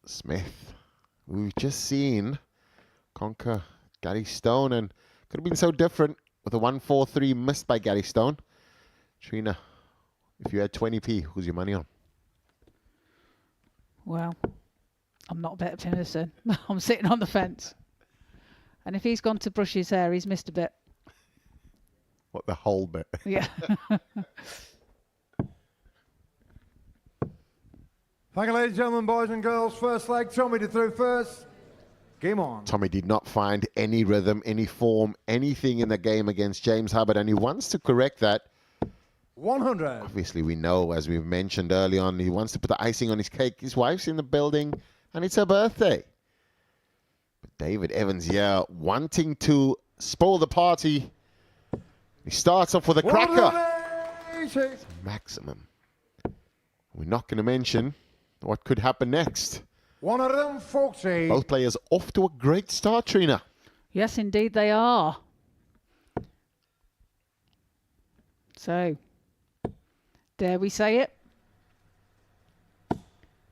Smith. We've just seen conquer Gary Stone, and could have been so different with a 1-4-3 missed by Gary Stone. Trina, if you had 20p, who's your money on? Well, I'm not a bit optimistic. I'm sitting on the fence. And if he's gone to brush his hair, he's missed a bit. What, the whole bit? Yeah. Thank you, ladies and gentlemen, boys and girls. First leg, Tommy to through first. Game on. Tommy did not find any rhythm, any form, anything in the game against James Hubbard, and he wants to correct that. 100. Obviously, we know, as we've mentioned early on, he wants to put the icing on his cake. His wife's in the building, and it's her birthday. But David Evans, yeah, wanting to spoil the party. He starts off with a cracker. Maximum. We're not going to mention what could happen next. 140. Both players off to a great start, Trina. Yes, indeed they are. So, dare we say it?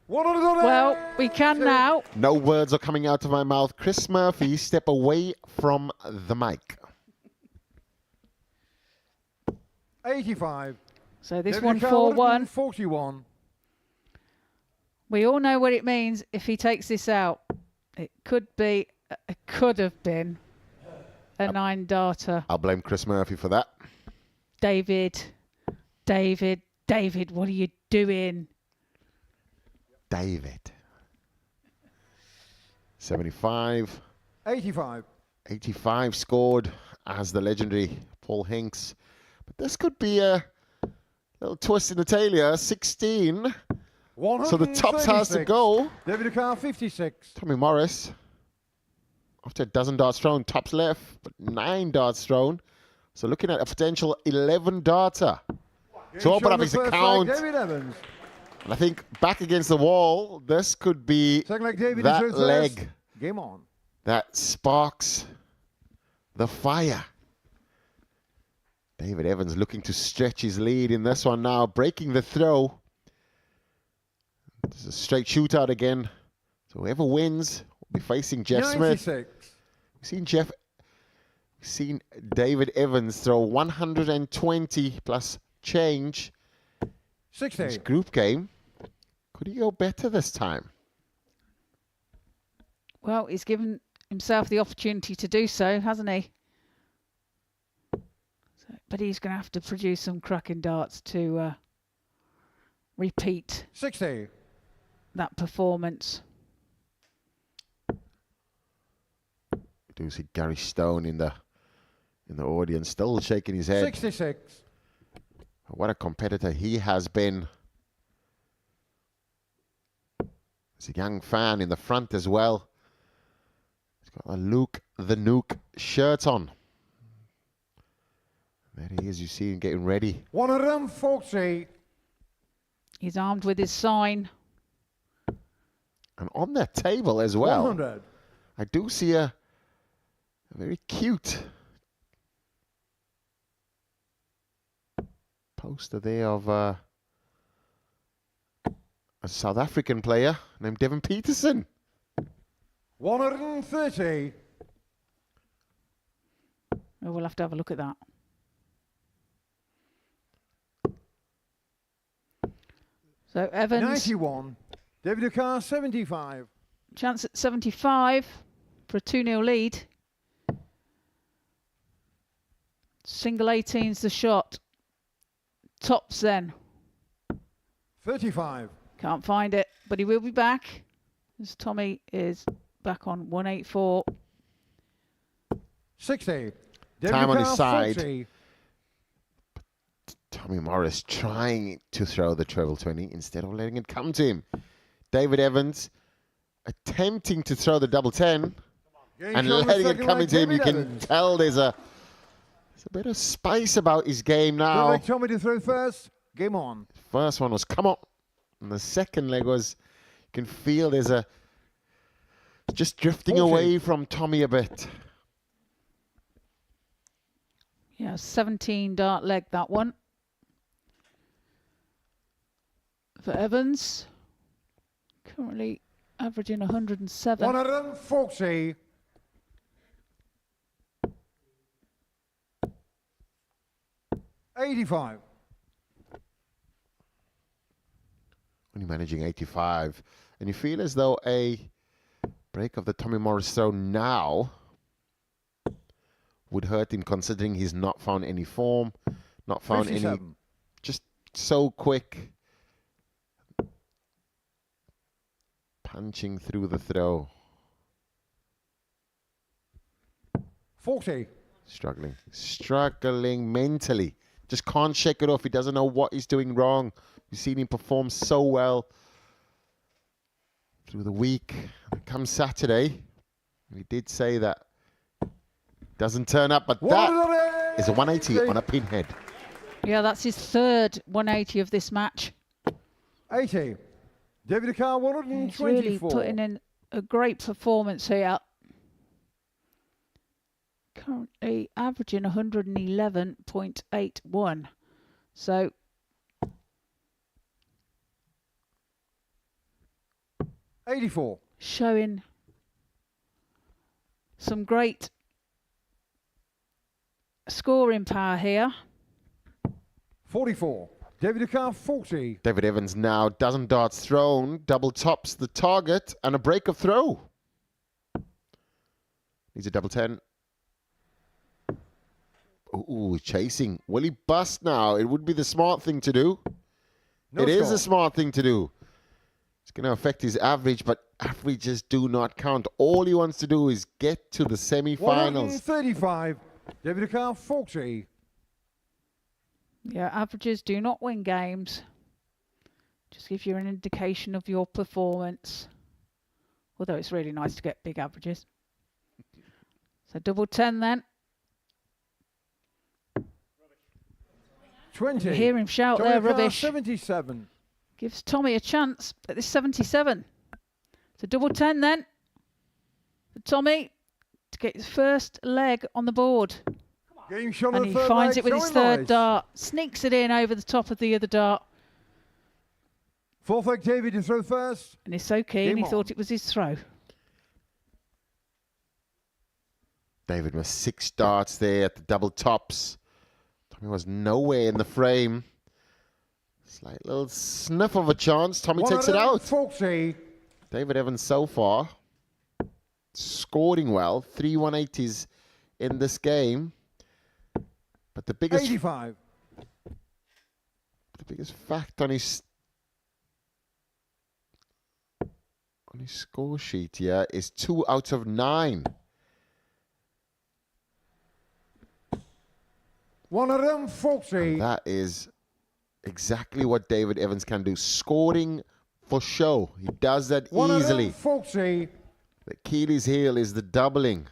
Well, we can now. No words are coming out of my mouth. Chris Murphy, step away from the mic. 85. So this one 4-1. 41. We all know what it means if he takes this out. It could have been a 9-darter. I'll blame Chris Murphy for that. David. David, what are you doing? David. 75. 85. 85 scored as the legendary Paul Hinks. But this could be a little twist in the tail here. 16. So the tops has to go. David Carr, 56. Tommy Morris. After a dozen darts thrown, tops left, but 9 darts thrown. So looking at a potential 11 darter. To open up his account. David Evans. And I think back against the wall, this could be David that is leg first. Game on. that sparks the fire. David Evans looking to stretch his lead in this one now, breaking the throw. This is a straight shootout again. So whoever wins will be facing Jeff 96. Smith. We've seen David Evans throw 120 plus change. 60. His group game. Could he go better this time? Well, he's given himself the opportunity to do so, hasn't he? But he's going to have to produce some cracking darts to repeat 60. that performance. We do see Gary Stone in the audience, still shaking his head. 66. What a competitor he has been. There's a young fan in the front as well. He's got a Luke the Nuke shirt on. There he is, you see him getting ready. 140. He's armed with his sign. And on that table as well, 100. I do see a very cute poster there of a South African player named Devin Peterson. 130. Oh, we'll have to have a look at that. So Evans. 91. David Carr, 75. Chance at 75 for a 2-0 lead. Single 18's the shot. Tops then. 35. Can't find it, but he will be back. As Tommy is back on 184. 60. Time on his side. 40. Tommy Morris trying to throw the treble 20 instead of letting it come to him. David Evans attempting to throw the double 10 and letting it come into him. You can tell there's a bit of spice about his game now. Tommy to throw first. Game on. First one was come on. And the second leg was, you can feel there's a just drifting 40. away from Tommy a bit. Yeah, 17 dart leg, that one. For Evans. Currently averaging 107. 140. $85. When you're managing 85 and you feel as though a break of the Tommy Morris throw now would hurt him, considering he's not found any form, not found 57. any, just so quick punching through the throw. 40. Struggling mentally, just can't shake it off. He doesn't know what he's doing wrong. You've seen him perform so well through the week. Come Saturday, we did say that doesn't turn up, but that is a 180 on a pinhead. Yeah, that's his third 180 of this match. 80. David Carr, 124. He's really putting in a great performance here. Currently averaging 111.81. So 84. Showing some great scoring power here. 44. David Carr, 40. David Evans now, dozen darts thrown, double tops the target, and a break of throw. Needs a double 10. Ooh, chasing. Will he bust now? It would be the smart thing to do. It is a smart thing to do. It's going to affect his average, but averages do not count. All he wants to do is get to the semi-finals. 135. David Carr, 40. Yeah, averages do not win games. Just give you an indication of your performance. Although it's really nice to get big averages. So double 10 then. 20. You hear him shout Tommy there, Carr, rubbish. 77. Gives Tommy a chance at this 77. So double 10 then. For Tommy to get his first leg on the board. Game shot And he finds it with his third dart. Sneaks it in over the top of the other dart. Fourth leg, David, to throw first. And he's so keen, he thought it was his throw. David with 6 darts there at the double tops. Tommy was nowhere in the frame. Slight little sniff of a chance. Tommy takes it out. 40. David Evans so far scoring well. 3 180s in this game. But the biggest 85. The biggest fact on his score sheet here is 2 out of 9. 140. And that is exactly what David Evans can do. Scoring for show. He does that easily. 140. The Achilles heel is the doubling.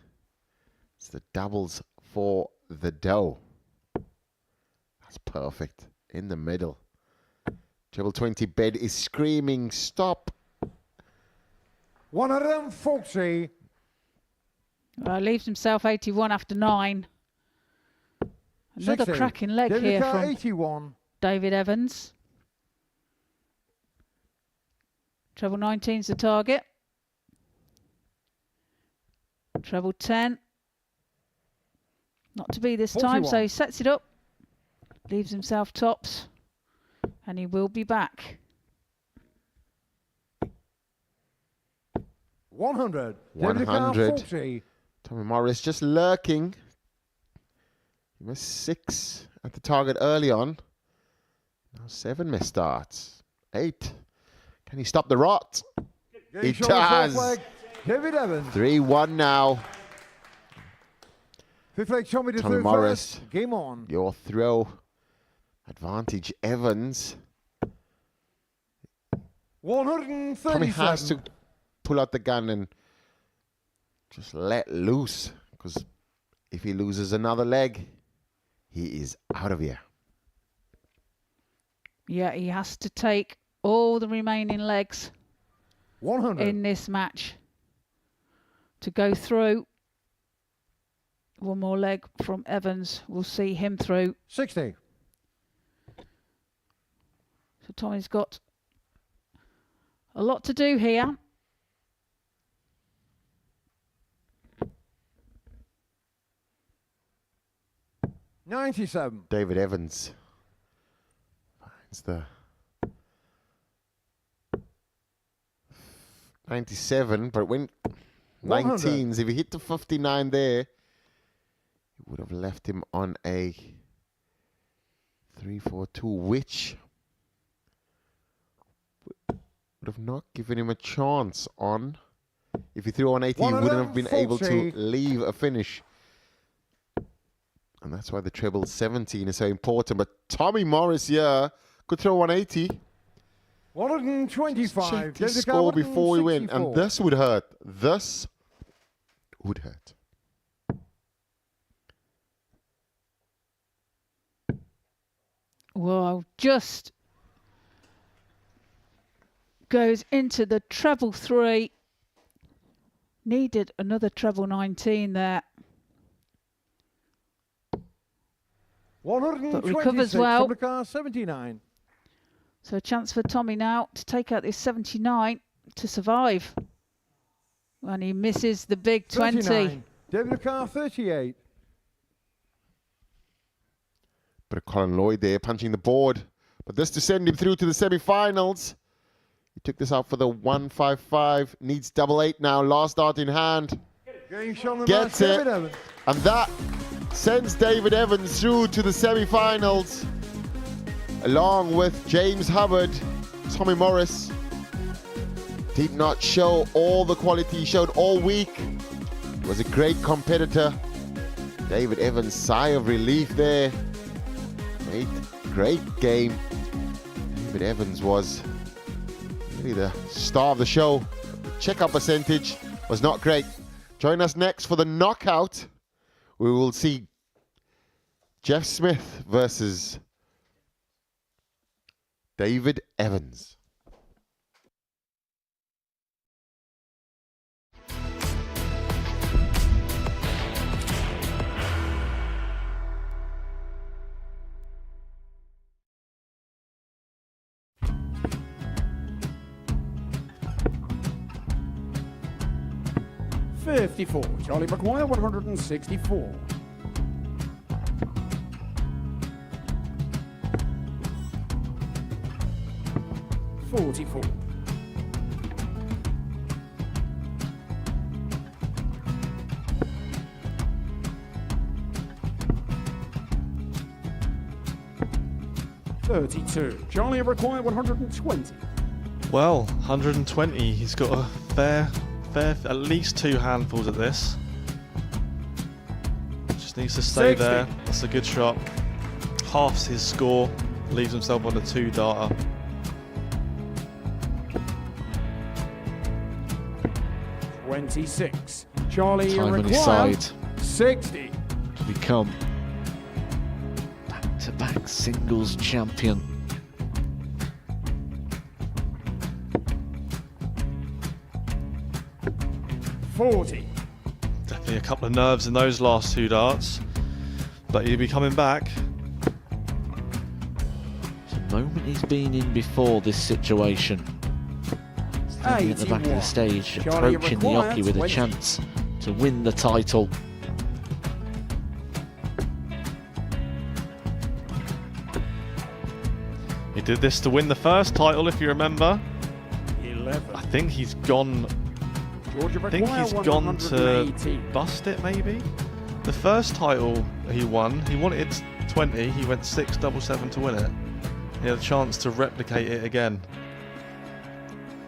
It's the doubles for the dough. That's perfect. In the middle. Treble 20 bed is screaming, stop. 140. Leaves himself 81 after 9. Another 60. cracking leg David here Carr, from 81. David Evans. Treble 19's the target. Treble 10. Not to be this time, 41. so he sets it up. Leaves himself tops. And he will be back. 100. David Carr, 100. 40. Tommy Morris just lurking. He missed 6 at the target early on. Now 7 missed starts. 8. Can he stop the rot? He does. David Evans. 3-1 now. Fifth leg, Tommy to Tommy throw Morris. first. Game on. Your throw. Advantage Evans. 137. Tommy has to pull out the gun and just let loose. Because if he loses another leg, he is out of here. Yeah, he has to take all the remaining legs 100. in this match to go through. One more leg from Evans will see him through. 60. So Tommy's got a lot to do here. $97. David Evans finds the 97, but when 19s, if he hit the 59 there, it would have left him on a 3-4-2, which would have not given him a chance on. If he threw on 80, he wouldn't have been able to leave a finish. And that's why the treble 17 is so important. But Tommy Morris here could throw 180. 125. Check his score before we win. And this would hurt. This would hurt. Well, just goes into the treble 3. Needed another treble 19 there. 126. But recovers well. From the car, 79. So a chance for Tommy now to take out this 79 to survive. And he misses the big 20. 39. David Carr, 38. But a Colin Lloyd there punching the board. But this to send him through to the semi-finals. He took this out for the 155. Needs double 8 now. Last dart in hand. Gets it. And that sends David Evans through to the semi-finals. along with James Hubbard, Tommy Morris, did not show all the quality he showed all week. He was a great competitor. David Evans, sigh of relief there. Great game. David Evans was really the star of the show. The checkout percentage was not great. Join us next for the knockout. We will see Jeff Smith versus David Evans. $54. Charlie McGuire, 164. $44. $32. Charlie required 120. Well, 120. He's got a fair, at least 2 handfuls at this. Just needs to stay 60. there. That's a good shot. Halves his score. Leaves himself on a 2-darter. $26. Charlie Time on his required side 60. to become back-to-back singles champion. $40. Definitely a couple of nerves in those last 2 darts, but he'll be coming back. It's a moment he's been in before this situation. Standing at the back of the stage, Charlie approaching the required jockey with a 20. chance to win the title. He did this to win the first title, if you remember. 11. I think he's gone. Georgia I think require he's gone to 180. bust it, maybe. The first title he won, he wanted 20. He went 6-7-7 to win it. He had a chance to replicate it again.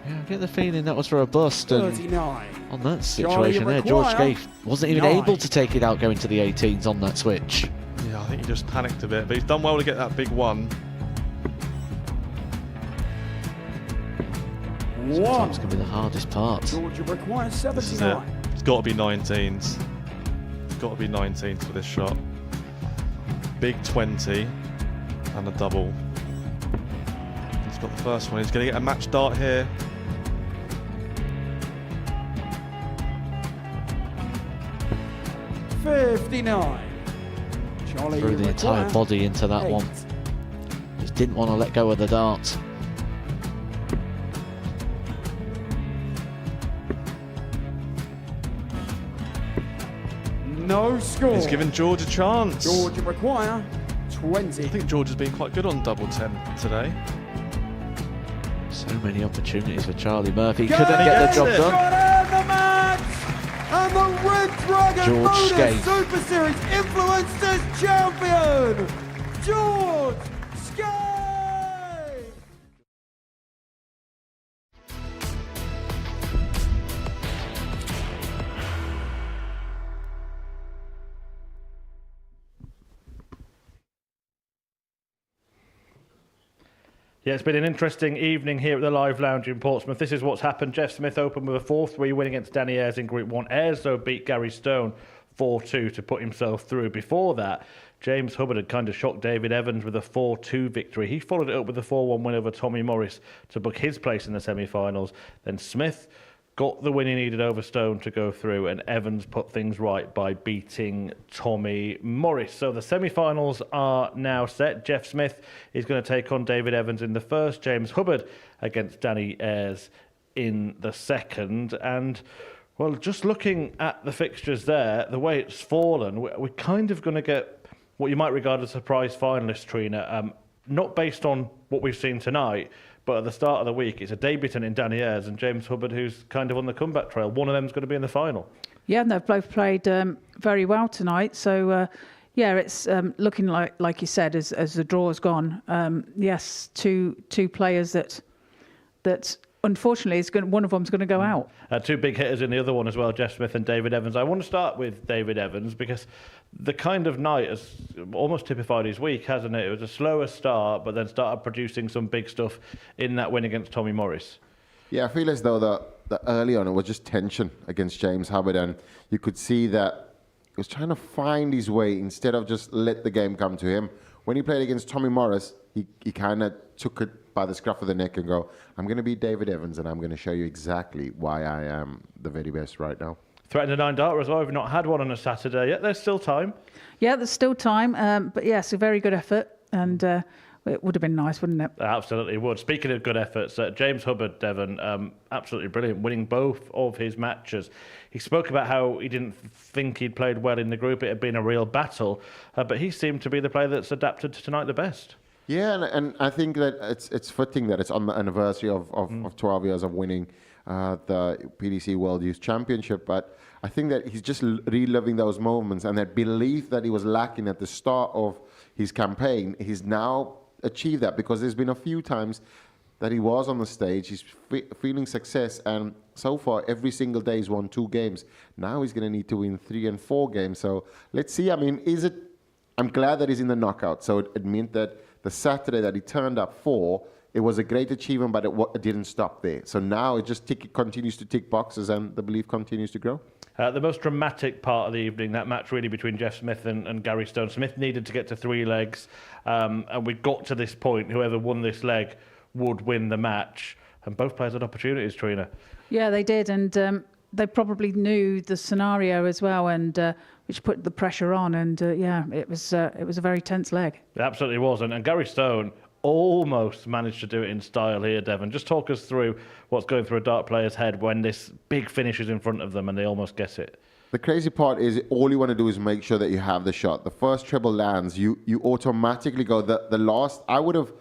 Yeah, I get the feeling that was for a bust, and 39. on that situation there, George Scaife wasn't even able to take it out going to the 18s on that switch. Yeah, I think he just panicked a bit, but he's done well to get that big one. Sometimes can be the hardest part. Georgia requires This is it. 79. It's got to be 19s. It's got to be 19s for this shot. Big 20 and a double. He's got the first one. He's going to get a match dart here. $59. Charlie Threw the entire required body into that 8. one. Just didn't want to let go of the dart. No score. He's given George a chance. Georgia require 20. I think George has been quite good on double 10 today. So many opportunities for Charlie Murphy. Go Couldn't get the job it. done. Got out the match. And the Red Dragon George Modus Scaife. Super Series Influencers Champion, George Scaife. Yeah, it's been an interesting evening here at the Live Lounge in Portsmouth. This is what's happened. Jeff Smith opened with a 4-3 win against Danny Ayres in Group 1. Ayres, though, beat Gary Stone 4-2 to put himself through. Before that, James Hubbard had kind of shocked David Evans with a 4-2 victory. He followed it up with a 4-1 win over Tommy Morris to book his place in the semi-finals. Then Smith got the win he needed over Stone to go through, and Evans put things right by beating Tommy Morris. So the semi-finals are now set. Jeff Smith is going to take on David Evans in the first, James Hubbard against Danny Ayres in the second. And, well, just looking at the fixtures there, the way it's fallen, we're kind of going to get what you might regard as a surprise finalist, Trina, not based on what we've seen tonight, but at the start of the week, it's a debutant in Danny Ayres and James Hubbard, who's kind of on the comeback trail. One of them's going to be in the final. Yeah, and they've both played very well tonight. So, Yeah, it's looking like you said, as the draw's gone. Yes, two players that unfortunately one of them's going to go out. Two big hitters in the other one as well, Jeff Smith and David Evans. I want to start with David Evans because the kind of night has almost typified his week, hasn't it? It was a slower start, but then started producing some big stuff in that win against Tommy Morris. Yeah, I feel as though the early on it was just tension against James Hubbard, and you could see that he was trying to find his way instead of just let the game come to him. When he played against Tommy Morris, he kind of took it by the scruff of the neck and go, I'm going to be David Evans and I'm going to show you exactly why I am the very best right now. Threatened a 9-darter as well. We've not had one on a Saturday yet. There's still time. Yeah, there's still time. But yes, a very good effort. And it would have been nice, wouldn't it? Absolutely would. Speaking of good efforts, James Hubbard, Devon, absolutely brilliant, winning both of his matches. He spoke about how he didn't think he'd played well in the group. It had been a real battle. But he seemed to be the player that's adapted to tonight the best. Yeah, and I think that it's fitting that it's on the anniversary of 12 years of winning the PDC World Youth Championship. But I think that he's just reliving those moments, and that belief that he was lacking at the start of his campaign, he's now achieved that, because there's been a few times that he was on the stage, he's feeling success, and so far every single day he's won 2 games. Now he's going to need to win 3 and 4 games. So let's see. I mean, I'm glad that he's in the knockout. So it meant that the Saturday that he turned up for, it was a great achievement, but it didn't stop there. So now it just continues to tick boxes, and the belief continues to grow. The most dramatic part of the evening, that match really between Jeff Smith and Gary Stone. Smith needed to get to 3 legs, and we got to this point. Whoever won this leg would win the match, and both players had opportunities, Trina. Yeah, they did, and they probably knew the scenario as well, and which put the pressure on. And yeah, it was a very tense leg. It absolutely was, and Gary Stone almost managed to do it in style here, Devon. Just talk us through what's going through a dart player's head when this big finish is in front of them and they almost get it. The crazy part is all you want to do is make sure that you have the shot. The first treble lands, you automatically go. The last, I would have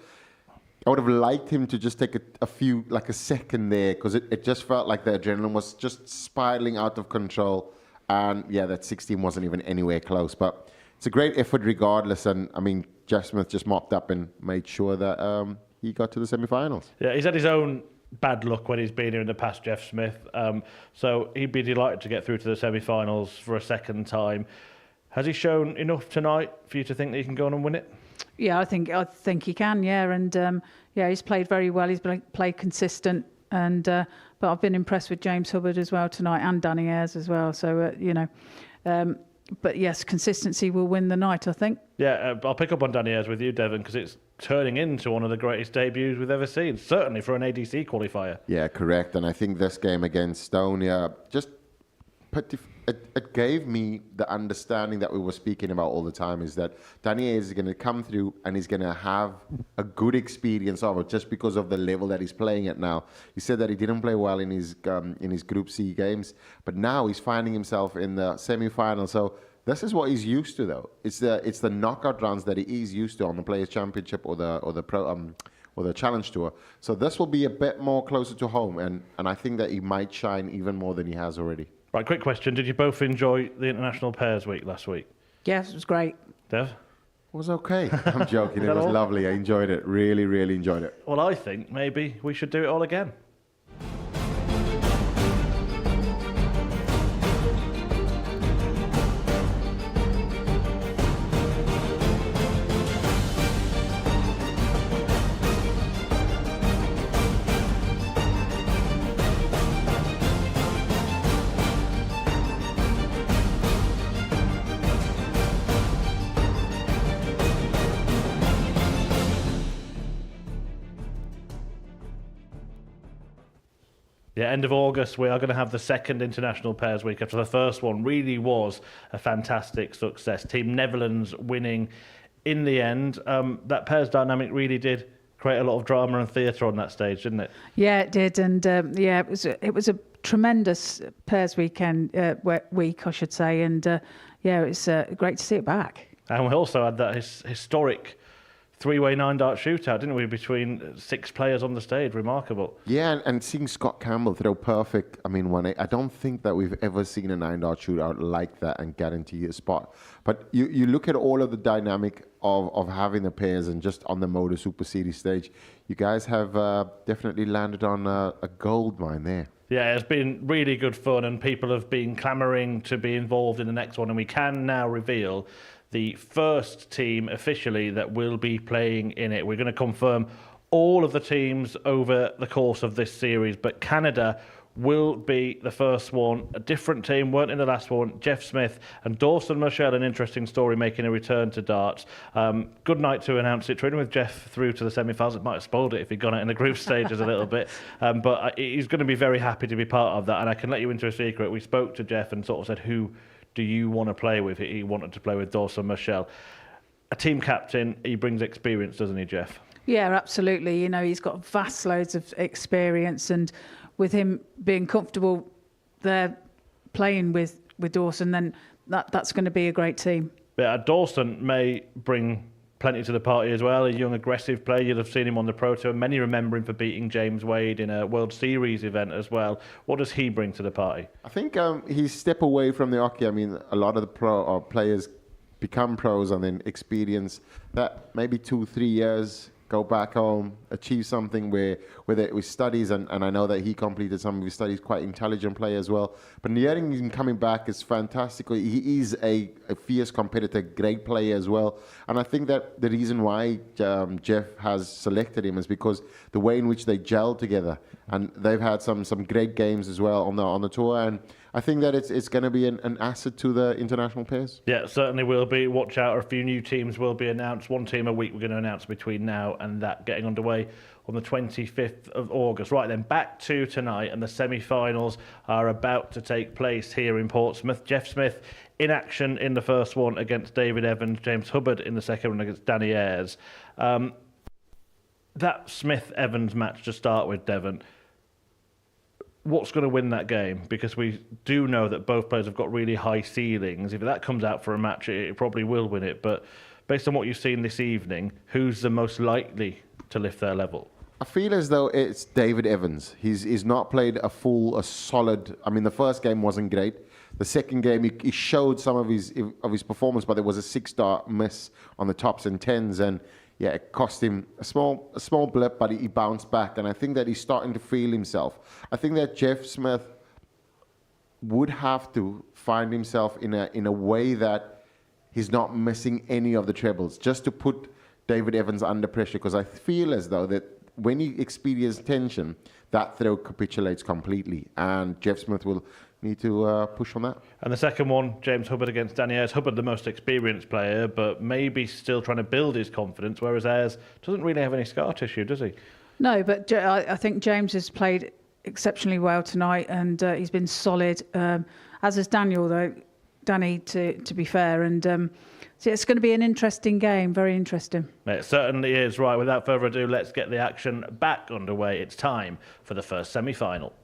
liked him to just take a second there, because it just felt like the adrenaline was just spiraling out of control. And yeah, that 16 wasn't even anywhere close. But it's a great effort regardless. And I mean, Jeff Smith just mopped up and made sure that he got to the semi-finals. Yeah, he's had his own bad luck when he's been here in the past, Jeff Smith. So he'd be delighted to get through to the semi-finals for a second time. Has he shown enough tonight for you to think that he can go on and win it? Yeah, I think he can. Yeah, and yeah, he's played very well. He's played consistent, and but I've been impressed with James Hubbard as well tonight, and Danny Ayres as well. So you know. But yes, consistency will win the night, I think. Yeah, I'll pick up on Danny Ayres with you, Devon, because it's turning into one of the greatest debuts we've ever seen, certainly for an ADC qualifier. Yeah, correct. And I think this game against Stone, it gave me the understanding that we were speaking about all the time, is that Danny Ayres is going to come through and he's going to have a good experience of it just because of the level that he's playing at now. He said that he didn't play well in his Group C games, but now he's finding himself in the semi-final. So this is what he's used to, though. It's the knockout rounds that he is used to on the Players' Championship or the Challenge Tour. So this will be a bit more closer to home, and I think that he might shine even more than he has already. Right, quick question. Did you both enjoy the International Pairs Week last week? Yes, it was great. Dev? It was okay. I'm joking. It was lovely. I enjoyed it. Really, really enjoyed it. Well, I think maybe we should do it all again. Yeah, end of August, we are going to have the second International Pairs Week after the first one really was a fantastic success. Team Netherlands winning in the end. That pairs dynamic really did create a lot of drama and theatre on that stage, didn't it? Yeah, it did. And yeah, it was a tremendous Pairs weekend, week, I should say. And yeah, it's great to see it back. And we also had that historic three-way 9-dart shootout, didn't we, between 6 players on the stage? Remarkable. Yeah, and seeing Scott Campbell throw perfect, I mean, I don't think that we've ever seen a 9-dart shootout like that and guarantee a spot. But you look at all of the dynamic of having the pairs and just on the Modus Super Series stage, you guys have definitely landed on a gold mine there. Yeah, it's been really good fun, and people have been clamouring to be involved in the next one, and we can now reveal the first team officially that will be playing in it. We're going to confirm all of the teams over the course of this series, but Canada will be the first one. A different team, weren't in the last one. Jeff Smith and Dawson Michelle, an interesting story, making a return to darts. Good night to announce it. Training with Jeff through to the semi-finals. It might have spoiled it if he'd gone out in the group stages a little bit. But he's going to be very happy to be part of that. And I can let you into a secret. We spoke to Jeff and sort of said, who do you want to play with? He wanted to play with Dawson Michelle. A team captain, he brings experience, doesn't he, Jeff? Yeah, absolutely. You know, he's got vast loads of experience, and with him being comfortable there playing with Dawson, then that's going to be a great team. Yeah, Dawson may bring plenty to the party as well. A young, aggressive player. You'll have seen him on the Pro Tour. Many remember him for beating James Wade in a World Series event as well. What does he bring to the party? I think he's step away from the hockey. I mean, a lot of the players become pros and then experience that maybe 2-3 years, go back home, achieve something with studies, and I know that he completed some of his studies, quite intelligent player as well. But hearing him coming back is fantastic. He is a fierce competitor, great player as well. And I think that the reason why Jeff has selected him is because the way in which they gel together, and they've had some great games as well on the tour, and I think that it's going to be an asset to the international pairs. Yeah, it certainly will be. Watch out, a few new teams will be announced. One team a week we're going to announce between now and that getting underway on the 25th of August. Right then, back to tonight, and the semi-finals are about to take place here in Portsmouth. Jeff Smith in action in the first one against David Evans, James Hubbard in the second one against Danny Ayres. That Smith-Evans match to start with, Devon, what's going to win that game? Because we do know that both players have got really high ceilings. If that comes out for a match, it probably will win it. But based on what you've seen this evening, who's the most likely to lift their level? I feel as though it's David Evans. He's not played a solid. I mean, the first game wasn't great. The second game, he showed some of his performance, but there was a 6-dart miss on the tops and 10s, and yeah, it cost him a small blip, but he bounced back, and I think that he's starting to feel himself. I think that Jeff Smith would have to find himself in a way that he's not missing any of the trebles, just to put David Evans under pressure, because I feel as though that when he experiences tension, that throw capitulates completely, and Jeff Smith will need to push on that. And the second one, James Hubbard against Danny Ayres. Hubbard, the most experienced player, but maybe still trying to build his confidence, whereas Ayres doesn't really have any scar tissue, does he? No, but I think James has played exceptionally well tonight, and he's been solid, as has Danny, to be fair. And so it's going to be an interesting game, very interesting. It certainly is. Right, without further ado, let's get the action back underway. It's time for the first semi-final.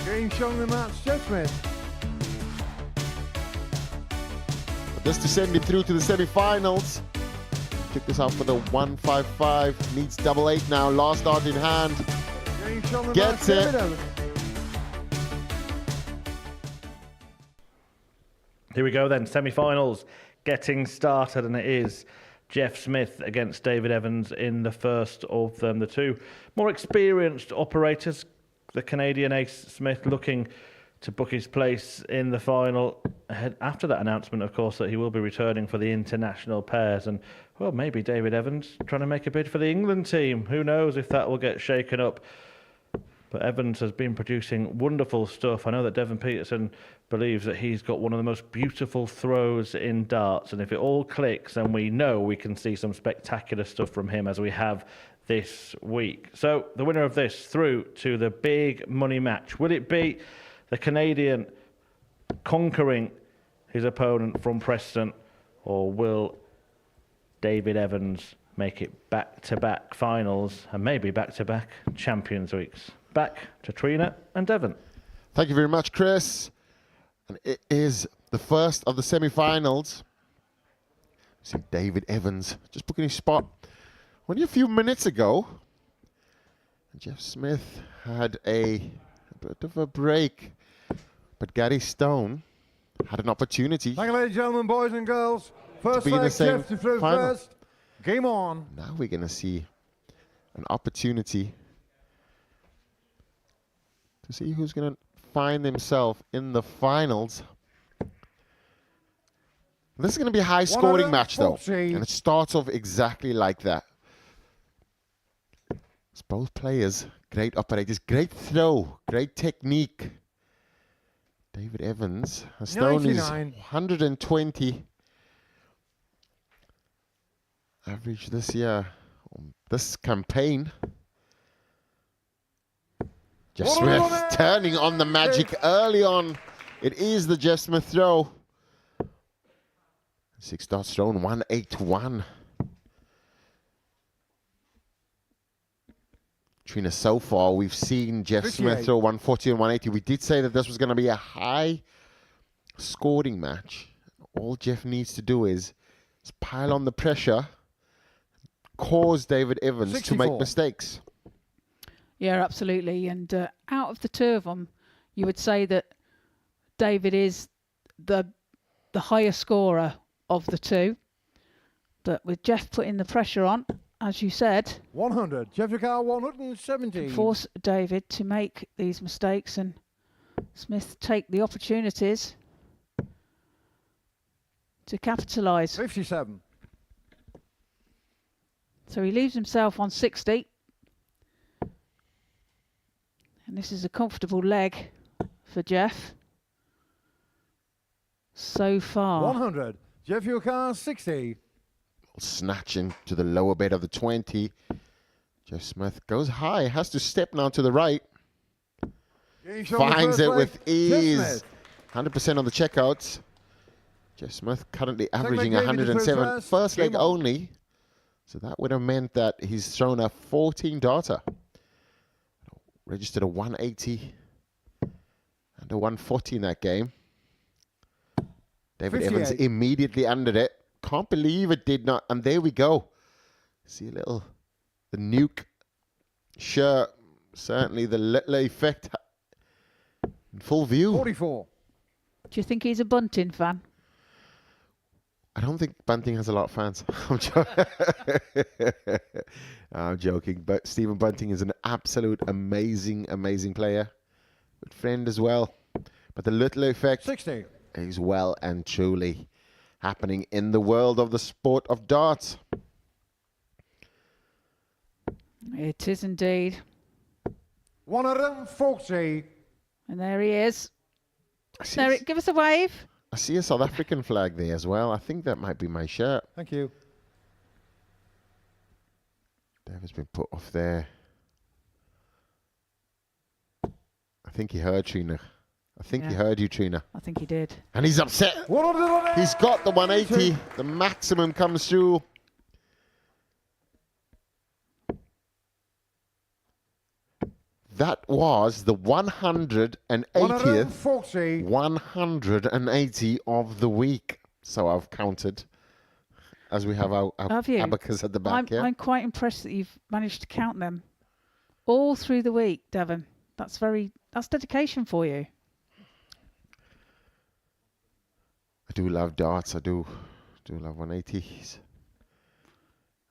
Game showing the match judgment. Just descending through to the semi-finals. Took this out for the 155. Needs 88 now. Last dart in hand. Gets it. Here we go then. Semi-finals getting started, and it is Jeff Smith against David Evans in the first of them. The two more experienced operators. The Canadian ace Smith looking to book his place in the final after that announcement, of course, that he will be returning for the international pairs. And, well, maybe David Evans trying to make a bid for the England team. Who knows if that will get shaken up. But Evans has been producing wonderful stuff. I know that Devon Peterson believes that he's got one of the most beautiful throws in darts. And if it all clicks, then we know we can see some spectacular stuff from him, as we have this week. So the winner of this through to the big money match. Will it be the Canadian conquering his opponent from Preston, or will David Evans make it back-to-back finals and maybe back-to-back Champions Weeks. Back to Trina and Devon. Thank you very much, Chris. And it is the first of the semi-finals. See David Evans just booking his spot. Only a few minutes ago, Jeff Smith had a bit of a break, but Gary Stone had an opportunity. Thank you, ladies and gentlemen, boys and girls. First be in the leg, same Jeff to throw final. first. Game on. Now we're going to see an opportunity to see who's going to find himself in the finals. This is going to be a high-scoring match, though, and it starts off exactly like that. It's both players, great operators, great throw, great technique. David Evans has thrown his 120 average this year, this campaign. Jeff Smith turning on the magic early on. It is the Jeff Smith throw. 6 darts thrown, 181. Trina, so far we've seen Jeff Smith throw 140 and 180. We did say that this was going to be a high scoring match. All Jeff needs to do is pile on the pressure, cause David Evans 64. to make mistakes. Yeah, absolutely. And out of the two of them, you would say that David is the higher scorer of the two. But with Jeff putting the pressure on, as you said, 100. Jeff Car 170. Force David to make these mistakes and Smith take the opportunities to capitalise. 57. So he leaves himself on 60. And this is a comfortable leg for Jeff so far. 100. Jeff Car 60. Snatching to the lower bit of the 20. Jeff Smith goes high, has to step now to the right. Finds it with ease. 100% on the checkouts. Jeff Smith currently averaging 107. First leg only. So that would have meant that he's thrown a 14 darter. Registered a 180 and a 140 in that game. David Evans immediately under it. Can't believe it did not. And there we go. See the nuke shirt. Certainly the little effect in full view. 44. Do you think he's a Bunting fan? I don't think Bunting has a lot of fans. I'm joking. But Stephen Bunting is an absolute amazing, amazing player. Good friend as well. But the little effect 60. is well and truly happening in the world of the sport of darts. It is indeed. 140. And there he is. Eric, give us a wave. I see a South African flag there as well. I think that might be my shirt. Thank you. David's been put off there. I think he heard Trina. I think he heard you, Trina. I think he did. And he's upset. He's got the 180. The maximum comes through. That was the 180th 180 of the week. So I've counted as we have our abacus at the back. I'm quite impressed that you've managed to count them all through the week, Devon. That's dedication for you. I do love darts. I do love 180s.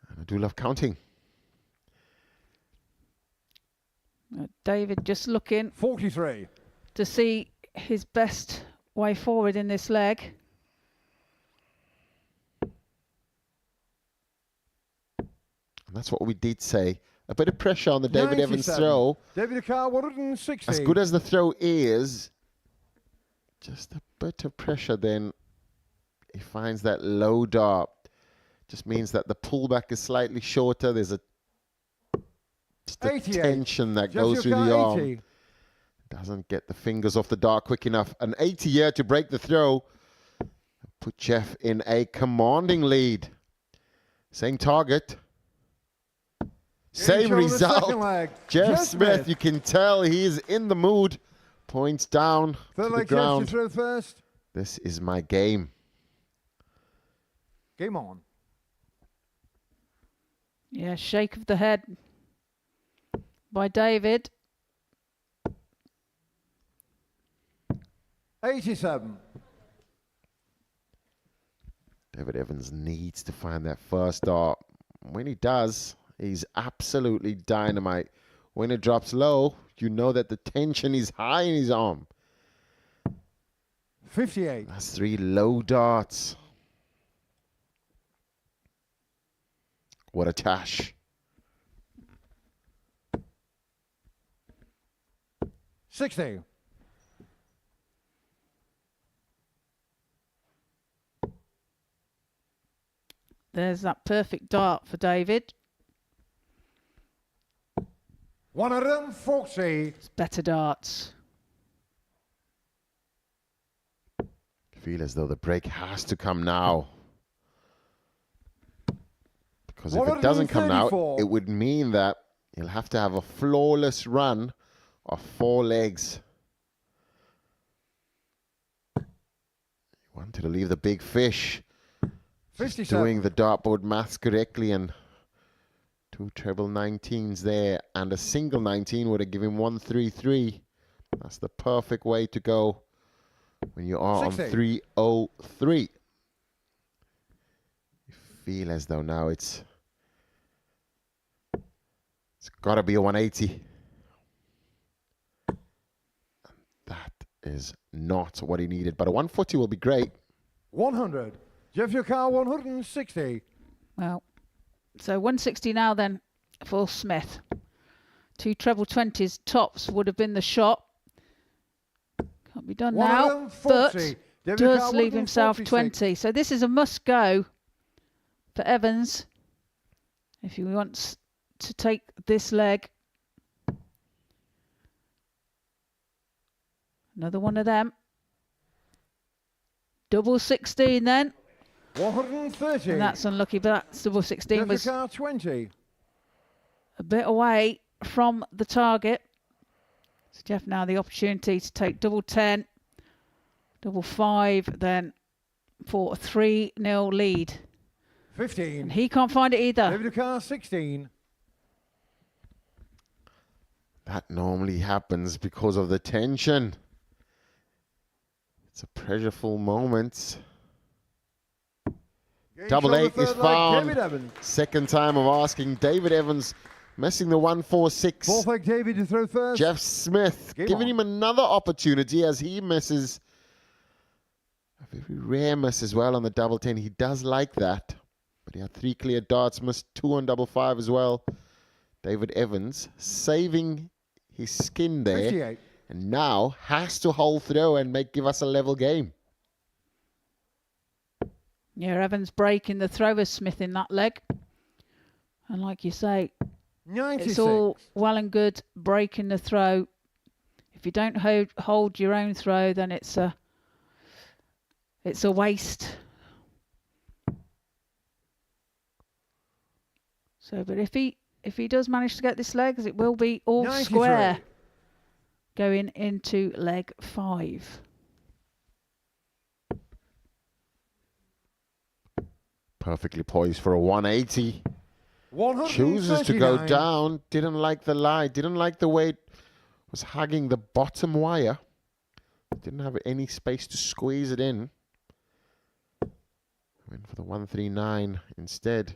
And I do love counting. David just looking 43 to see his best way forward in this leg. And that's what we did say. A bit of pressure on the David Evans throw. David Car 160. As good as the throw is, just a bit of pressure, then he finds that low dart. Just means that the pullback is slightly shorter. There's a tension that goes through the arm. Doesn't get the fingers off the dart quick enough. An 80 here to break the throw. Put Jeff in a commanding lead. Same target. Same shown the second result. leg. Jeff Smith, you can tell he is in the mood. Points down Third to the leg, Jeff, you ground. throw first. This is my game. Game on. Yeah, shake of the head by David. 87. David Evans needs to find that first dart. When he does, he's absolutely dynamite. When it drops low, you know that the tension is high in his arm. 58. That's 3 low darts. What a tash. 60. There's that perfect dart for David. 140. It's better darts. Feel as though the break has to come now. Because if it doesn't come now, it would mean that he'll have to have a flawless run of 4 legs. He wanted to leave the big fish. Just doing the dartboard maths correctly, and 2 treble 19s there, and a single 19 would have given him 133. That's the perfect way to go when you are on 303. You feel as though now it's got to be a 180. That is not what he needed, but a 140 will be great. 100. Jeff, your car 160. Well, so 160 now then for Smith. 2 treble 20s tops would have been the shot. Can't be done now, but does leave himself 20. So this is a must go for Evans if he wants to take this leg. Another one of them. Double 16 then. 130. And that's unlucky, but that's double 16 was car 20. a bit away from the target. So Jeff now the opportunity to take double 10, double 5, then for a 3-0 lead. 15. And he can't find it either. David car 16. That normally happens because of the tension. It's a pressureful moment. Double 8 is found. Second time of asking. David Evans missing the 146. Fourth leg, David, to throw first. Jeff Smith giving him another opportunity as he misses. A very rare miss as well on the double 10. He does like that. But he had 3 clear darts, missed 2 on double 5 as well. David Evans saving his skin there. 58. And now has to hold through and give us a level game. Yeah, Evans breaking the thrower, Smith in that leg. And like you say, 96. it's all well and good breaking the throw. If you don't hold your own throw, then it's a waste. So, but if he does manage to get this leg, it will be all 93. square going into leg 5. Perfectly poised for a 180. Chooses to go down. Didn't like the lie. Didn't like the way it was hugging the bottom wire. Didn't have any space to squeeze it in. Went for the 139 instead.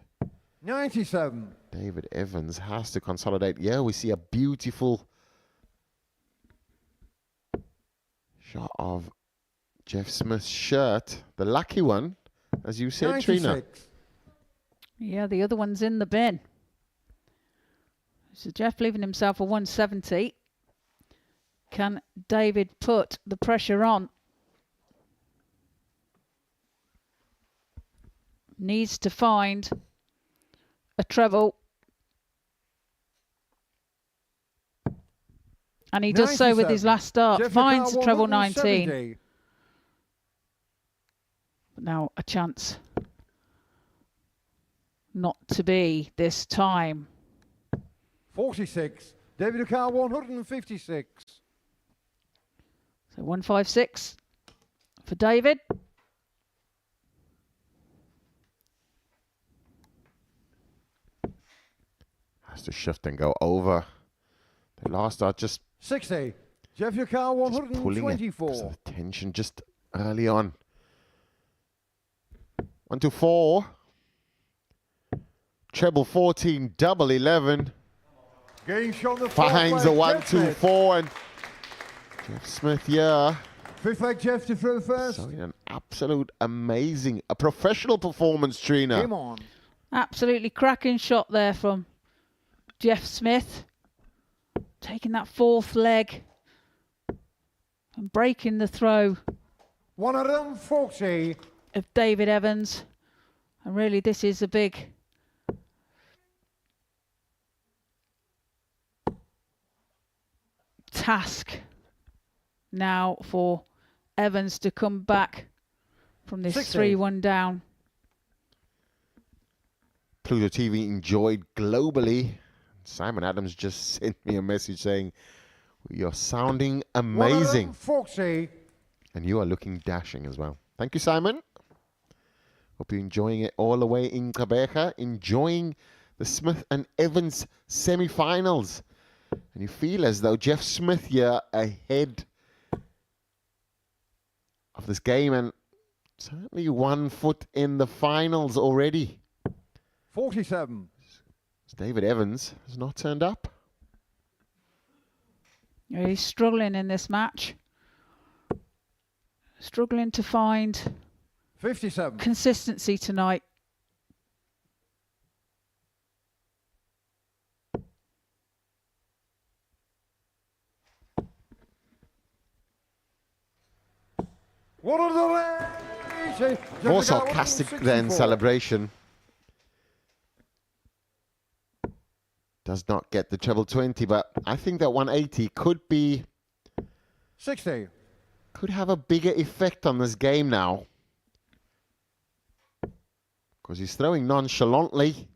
97. David Evans has to consolidate. Yeah, we see a beautiful shot of Jeff Smith's shirt. The lucky one, as you said, 96. Trina. Yeah, the other one's in the bin. So Jeff leaving himself a 170. Can David put the pressure on? Needs to find a treble. And he does so with his last start. Jeff Finds a treble 170. 19. But now a chance not to be this time. 46. David O'Carr, 156. So 156 for David. Has to shift and go over. The last start just 60. Jeff O'Carr, pulling it 124. because of the tension just early on. 1 to 4. Treble 14, double 11. Game shot the Finds a 1 2 4 and Jeff Smith, yeah. Fifth leg, Jeff to throw first. So an absolute amazing, a professional performance, Trina. Game on. Absolutely cracking shot there from Jeff Smith. Taking that fourth leg and breaking the throw 140 of David Evans. And really this is a big task now for Evans to come back from this 3-1 down. Pluto TV enjoyed globally. Simon Adams just sent me a message saying, "You're sounding amazing." 140. And you are looking dashing as well. Thank you, Simon. Hope you're enjoying it all the way in Cabeja, enjoying the Smith and Evans semi-finals. And you feel as though Jeff Smith here ahead of this game and certainly 1 foot in the finals already. 47. David Evans has not turned up. Yeah, he's struggling in this match. Struggling to find 57. consistency tonight. More sarcastic than celebration. Does not get the treble 20, but I think that 180 could be 60. Could have a bigger effect on this game now. Because he's throwing nonchalantly.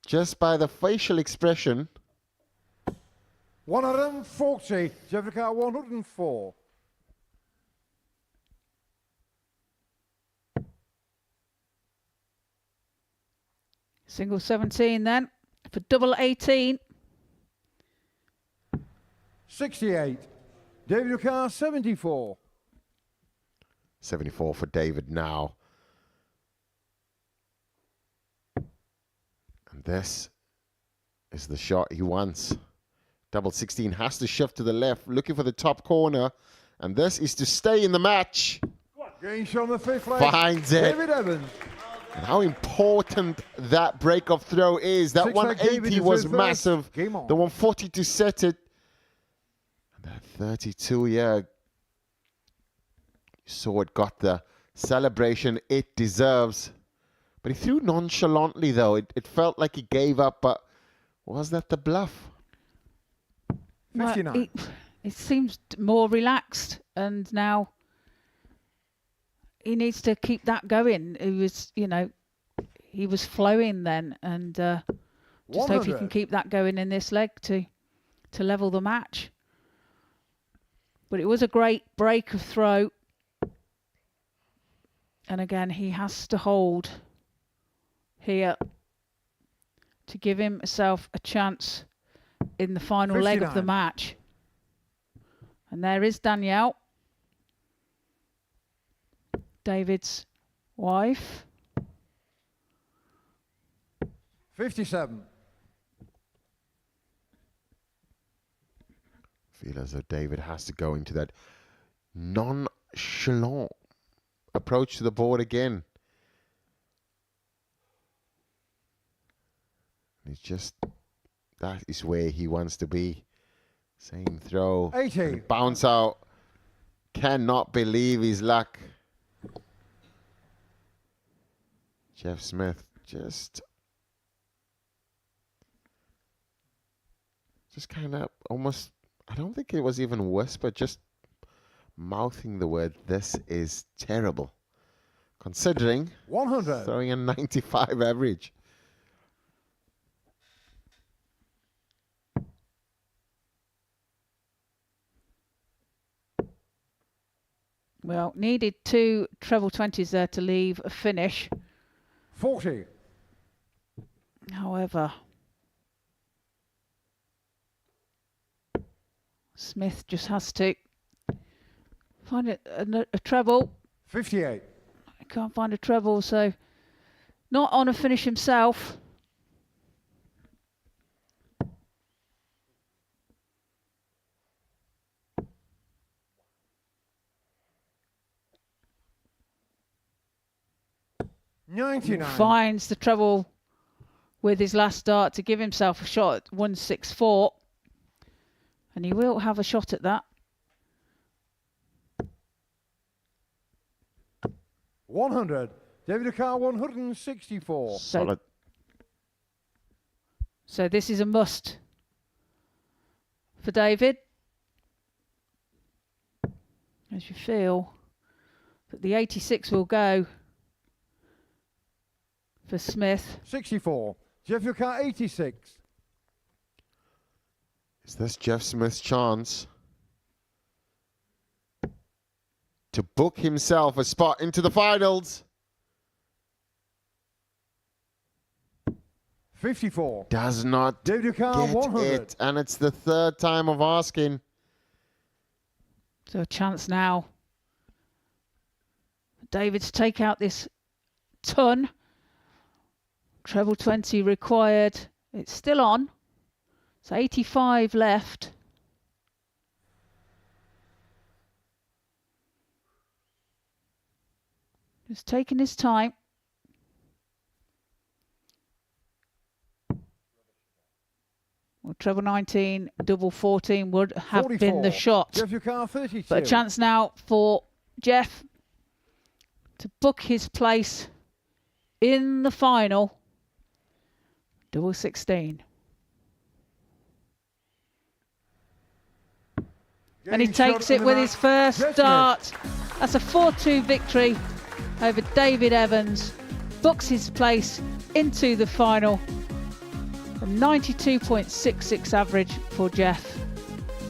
Just by the facial expression. 140. Jeff O'Carr, 104. Single 17 then for double 18. 68. David O'Carr, 74. 74 for David now. And this is the shot he wants. Double 16 has to shift to the left, looking for the top corner. And this is to stay in the match. Game shot on the fifth leg. Finds it. David Evans. And how important that break-off throw is. That 180 was massive. The 140 to set it. And that 32, yeah. You saw it got the celebration it deserves. But he threw nonchalantly, though. It felt like he gave up, but was that the bluff? 59. It seems more relaxed, and now he needs to keep that going. He was, he was flowing then, and just hope he can keep that going in this leg to level the match. But it was a great break of throw, and again he has to hold here to give himself a chance in the final leg of the match. And there is Danielle, David's wife. 57. Feel as though David has to go into that nonchalant approach to the board again. It's just, that is where he wants to be. Same throw. 80. Bounce out. Cannot believe his luck. Jeff Smith just kind of almost, I don't think it was even whisper, just mouthing the word, "This is terrible." Considering 100. Throwing a 95 average. Well, needed 2 treble 20s there to leave a finish. 40. However, Smith just has to find a treble. 58. He can't find a treble, so not on a finish himself. Finds the treble with his last start to give himself a shot at 164, and he will have a shot at that. 100. David Dakar 164. Solid. So this is a must for David, as you feel that the 86 will go for Smith. 64. Jeff Dakar 86. Is this Jeff Smith's chance to book himself a spot into the finals? 54. Does not David Dakar get 100. it, and it's the 3rd time of asking. So a chance now for David to take out this ton. Treble 20 required. It's still on. It's 85 left. Just taking his time. Well, treble 19, double 14 would have 44. been the shot. Jeff Dakar 32. But a chance now for Jeff to book his place in the final. Double 16. And he takes it with his first start. That's a 4-2 victory over David Evans. Books his place into the final. A 92.66 average for Jeff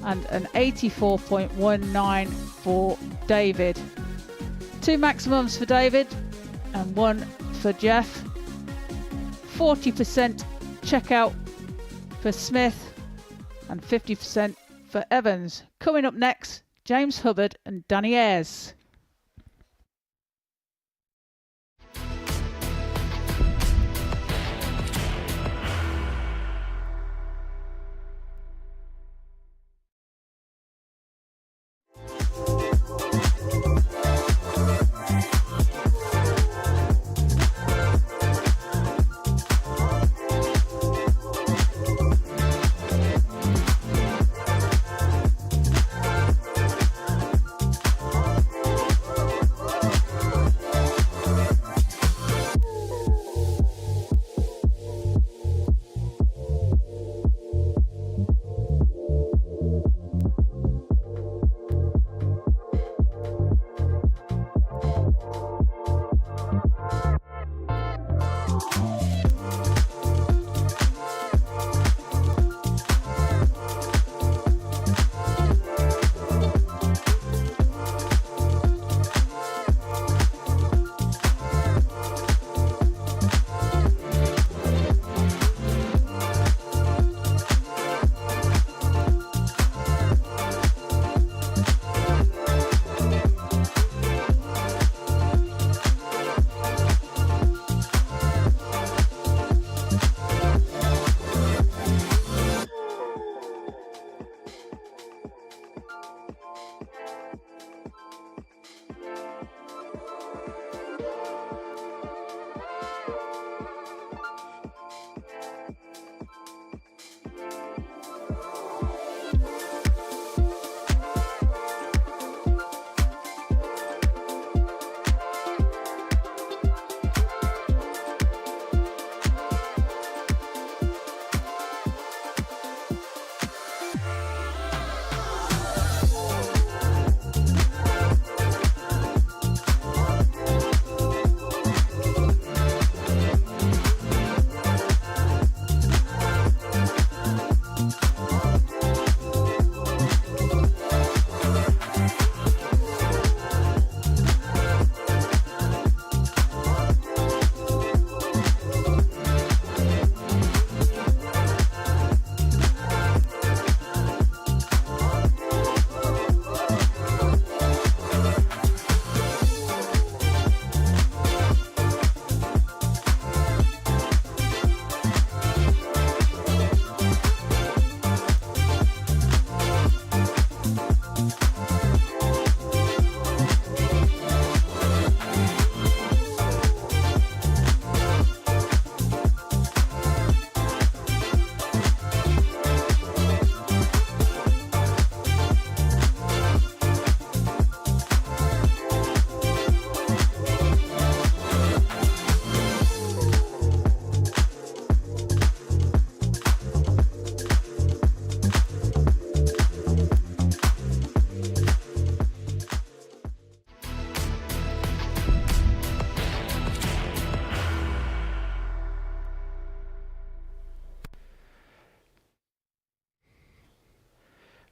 and an 84.19 for David. 2 maximums for David and 1 for Jeff. 40% checkout for Smith and 50% for Evans. Coming up next, James Hubbard and Danny Ayres.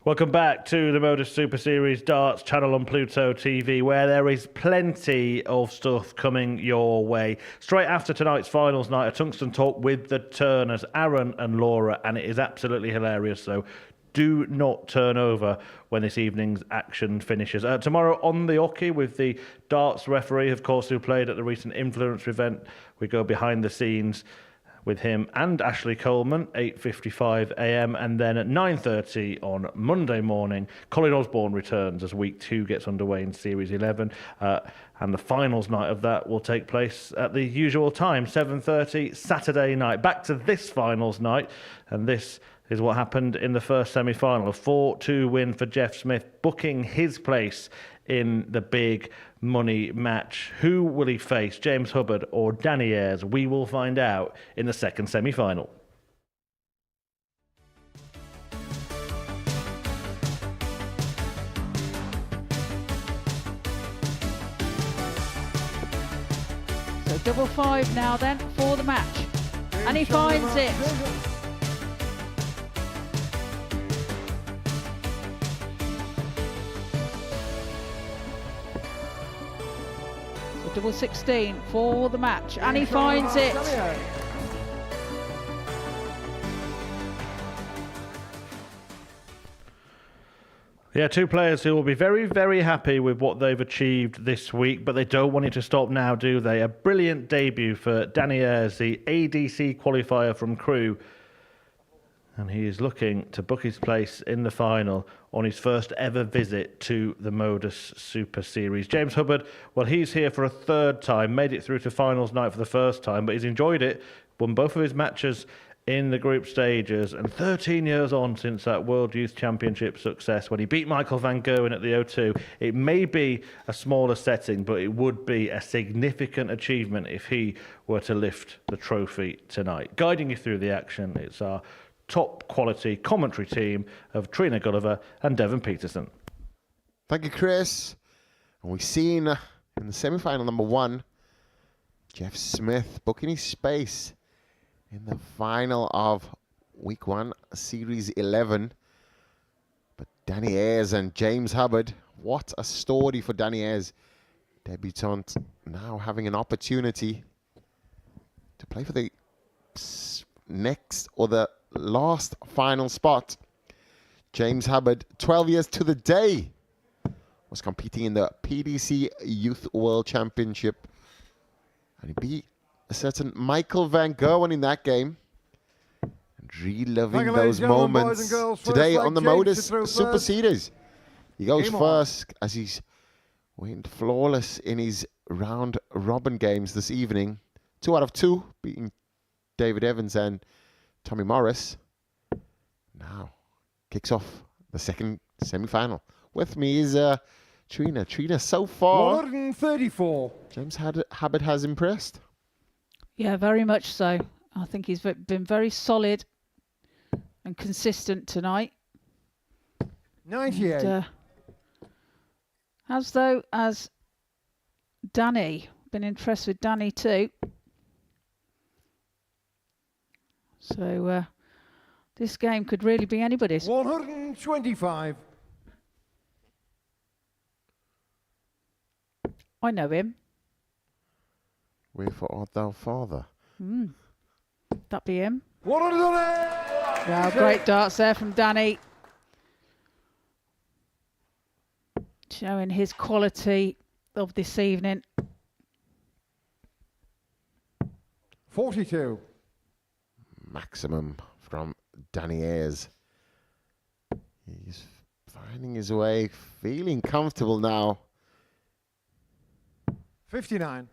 Welcome back to the Modus Super Series Darts channel on Pluto TV, where there is plenty of stuff coming your way. Straight after tonight's finals night, a tungsten talk with the Turners, Aaron and Laura, and it is absolutely hilarious, so do not turn over when this evening's action finishes. Tomorrow on the Oki with the darts referee, of course, who played at the recent Influencer event. We go behind the scenes with him and Ashley Coleman, 8:55 a.m. And then at 9:30 on Monday morning, Colin Osborne returns as Week 2 gets underway in Series 11. And the finals night of that will take place at the usual time, 7:30 Saturday night. Back to this finals night, and this is what happened in the first semi-final. A 4-2 win for Jeff Smith, booking his place in the big money match. Who will he face, James Hubbard or Danny Ayres? We will find out in the second semi-final. So 5-5 now then for the match. And he finds it. So 16 for the match. And he finds it. Yeah, two players who will be very, very happy with what they've achieved this week, but they don't want it to stop now, do they? A brilliant debut for Danny Ayres, the ADC qualifier from Crewe. And he is looking to book his place in the final on his first ever visit to the Modus Super Series. James Hubbard, well, he's here for a third time, made it through to finals night for the first time, but he's enjoyed it, won both of his matches in the group stages, and 13 years on since that World Youth Championship success when he beat Michael van Gerwen at the O2. It may be a smaller setting, but it would be a significant achievement if he were to lift the trophy tonight. Guiding you through the action, it's our top quality commentary team of Trina Gulliver and Devon Peterson. Thank you, Chris. And we've seen in the semi-final number 1, Jeff Smith booking his space in the final of Week 1, Series 11. But Danny Ayres and James Hubbard, what a story for Danny Ayres. Debutant now having an opportunity to play for the next or the last final spot. James Hubbard, 12 years to the day, was competing in the PDC Youth World Championship. And he beat a certain Michael van Gerwen in that game. And reliving those moments today on the Modus Super Series. He goes first as he's went flawless in his round robin games this evening. 2 out of 2, beating David Evans and Tommy Morris. Now kicks off the second semi-final. With me is Trina. Trina, so far 134. James Hubbard has impressed. Yeah, very much so. I think he's been very solid and consistent tonight. 98. And, as Danny, been impressed with Danny too. So this game could really be anybody's. 125. I know him. Wherefore art thou, Father? That be him. 100. Wow, great darts there from Danny. Showing his quality of this evening. 42. Maximum from Danny Ayres. He's finding his way, feeling comfortable now. 59.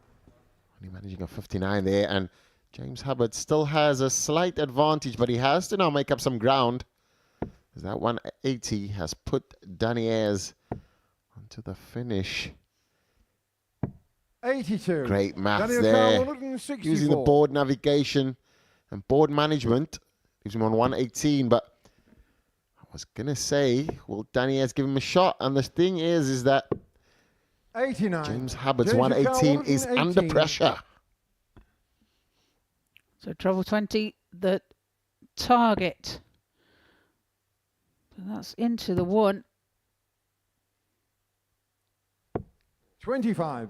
Only managing a 59 there, and James Hubbard still has a slight advantage, but he has to now make up some ground. As that 180 has put Danny Ayres onto the finish. 82. Great maths Daniel there. Carl, 164. Using the board navigation and board management. Gives him on 118, but I was going to say, will Danny Ayres give him a shot? And the thing is that 89. James Hubbard's 118 is under pressure. So treble 20, the target So that's into the 1. 25.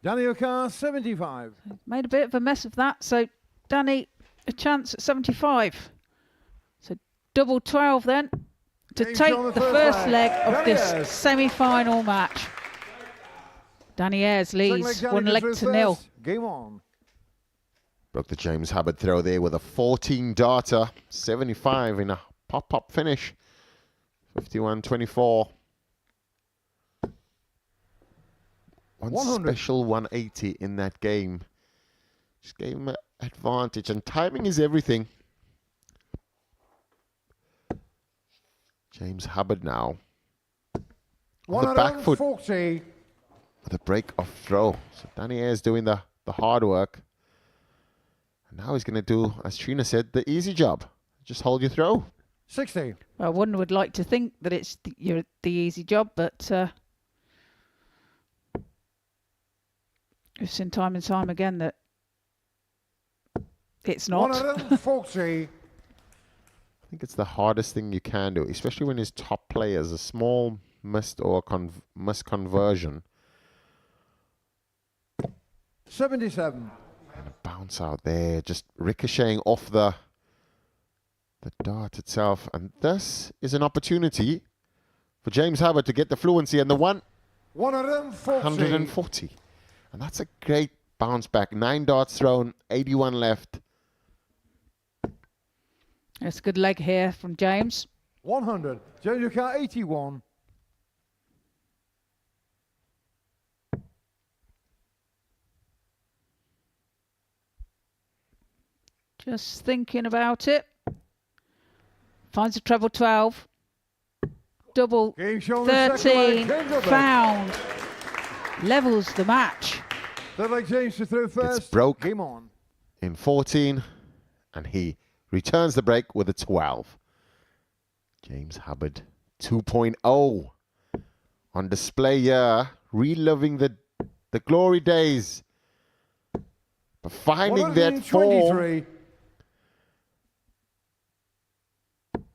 Danny O'Carr, 75. Made a bit of a mess of that. So Danny, a chance at 75. So double 12 then to James take on the the first leg of Danny this Ayres. semi-final match. Danny Ayres leads Danny 1 leg goes to through 0. first. Game on. Broke the James Hubbard throw there with a 14-darter, 75 in a pop-up finish. 51-24. One 100. special 180 in that game. Just gave him an advantage, and timing is everything. James Hubbard now on the back foot 140. with a break off throw. So Danny Ayres doing the hard work. And now he's going to do, as Trina said, the easy job. Just hold your throw. 60. Well, one would like to think that it's the easy job, but we've seen time and time again that it's not. 140. I think it's the hardest thing you can do, especially when his top players, a small missed or misconversion. 77. And a bounce out there, just ricocheting off the dart itself. And this is an opportunity for James Hubbard to get the fluency and the 140. And that's a great bounce back. 9 darts thrown, 81 left. It's a good leg here from James. 100. James O'Carr, 81. Just thinking about it. Finds a treble 12. Double 13. Found. Levels the match. Third leg James to throw first. It's broke Game on. in 14, and he returns the break with a 12. James Hubbard 2.0 on display here, reliving the glory days, but finding that form.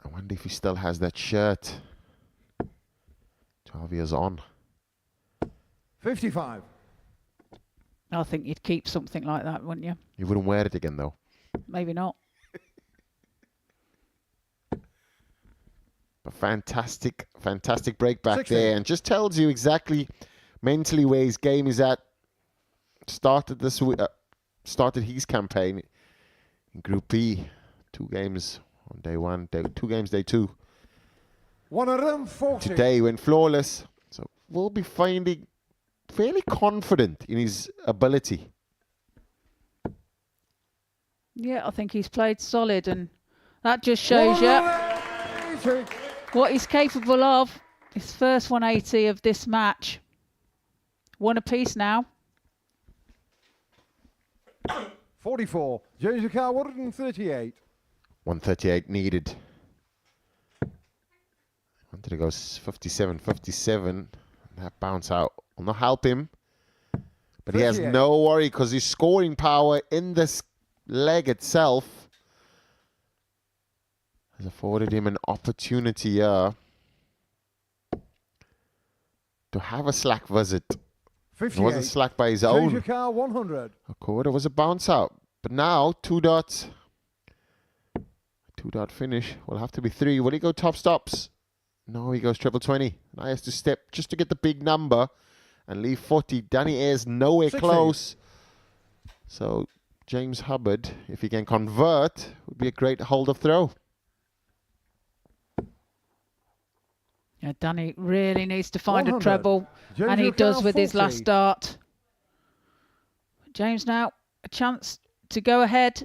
I wonder if he still has that shirt. 12 years on. 55. I think you'd keep something like that, wouldn't you? You wouldn't wear it again, though. Maybe not. But fantastic break back 60. there, and just tells you exactly mentally where his game is at. Started his campaign in Group B, 2 games on day 1, 2 games day 2. 140. Today went flawless, so we'll be finding fairly confident in his ability. Yeah, I think he's played solid, and that just shows you what he's capable of. His first 180 of this match. 1 apiece now. 44. James O'Carr, 138. 138 needed. Wanted to go 57, 57. That bounce out will not help him. But he has 38. no worry because his scoring power in this leg itself has afforded him an opportunity here to have a slack visit. 58. It wasn't slack by his James own O'Carr, 100. accord. It was a bounce out. But now, 2 dots. 2-dot finish. Will have to be 3. Will he go top stops? No, he goes triple 20. Now he has to step just to get the big number and leave 40. Danny Ayres nowhere 60. close. So James Hubbard, if he can convert, would be a great hold of throw. Yeah, Danny really needs to find a 100. treble, James and he O'Carr, does with his 40. last dart. James now a chance to go ahead.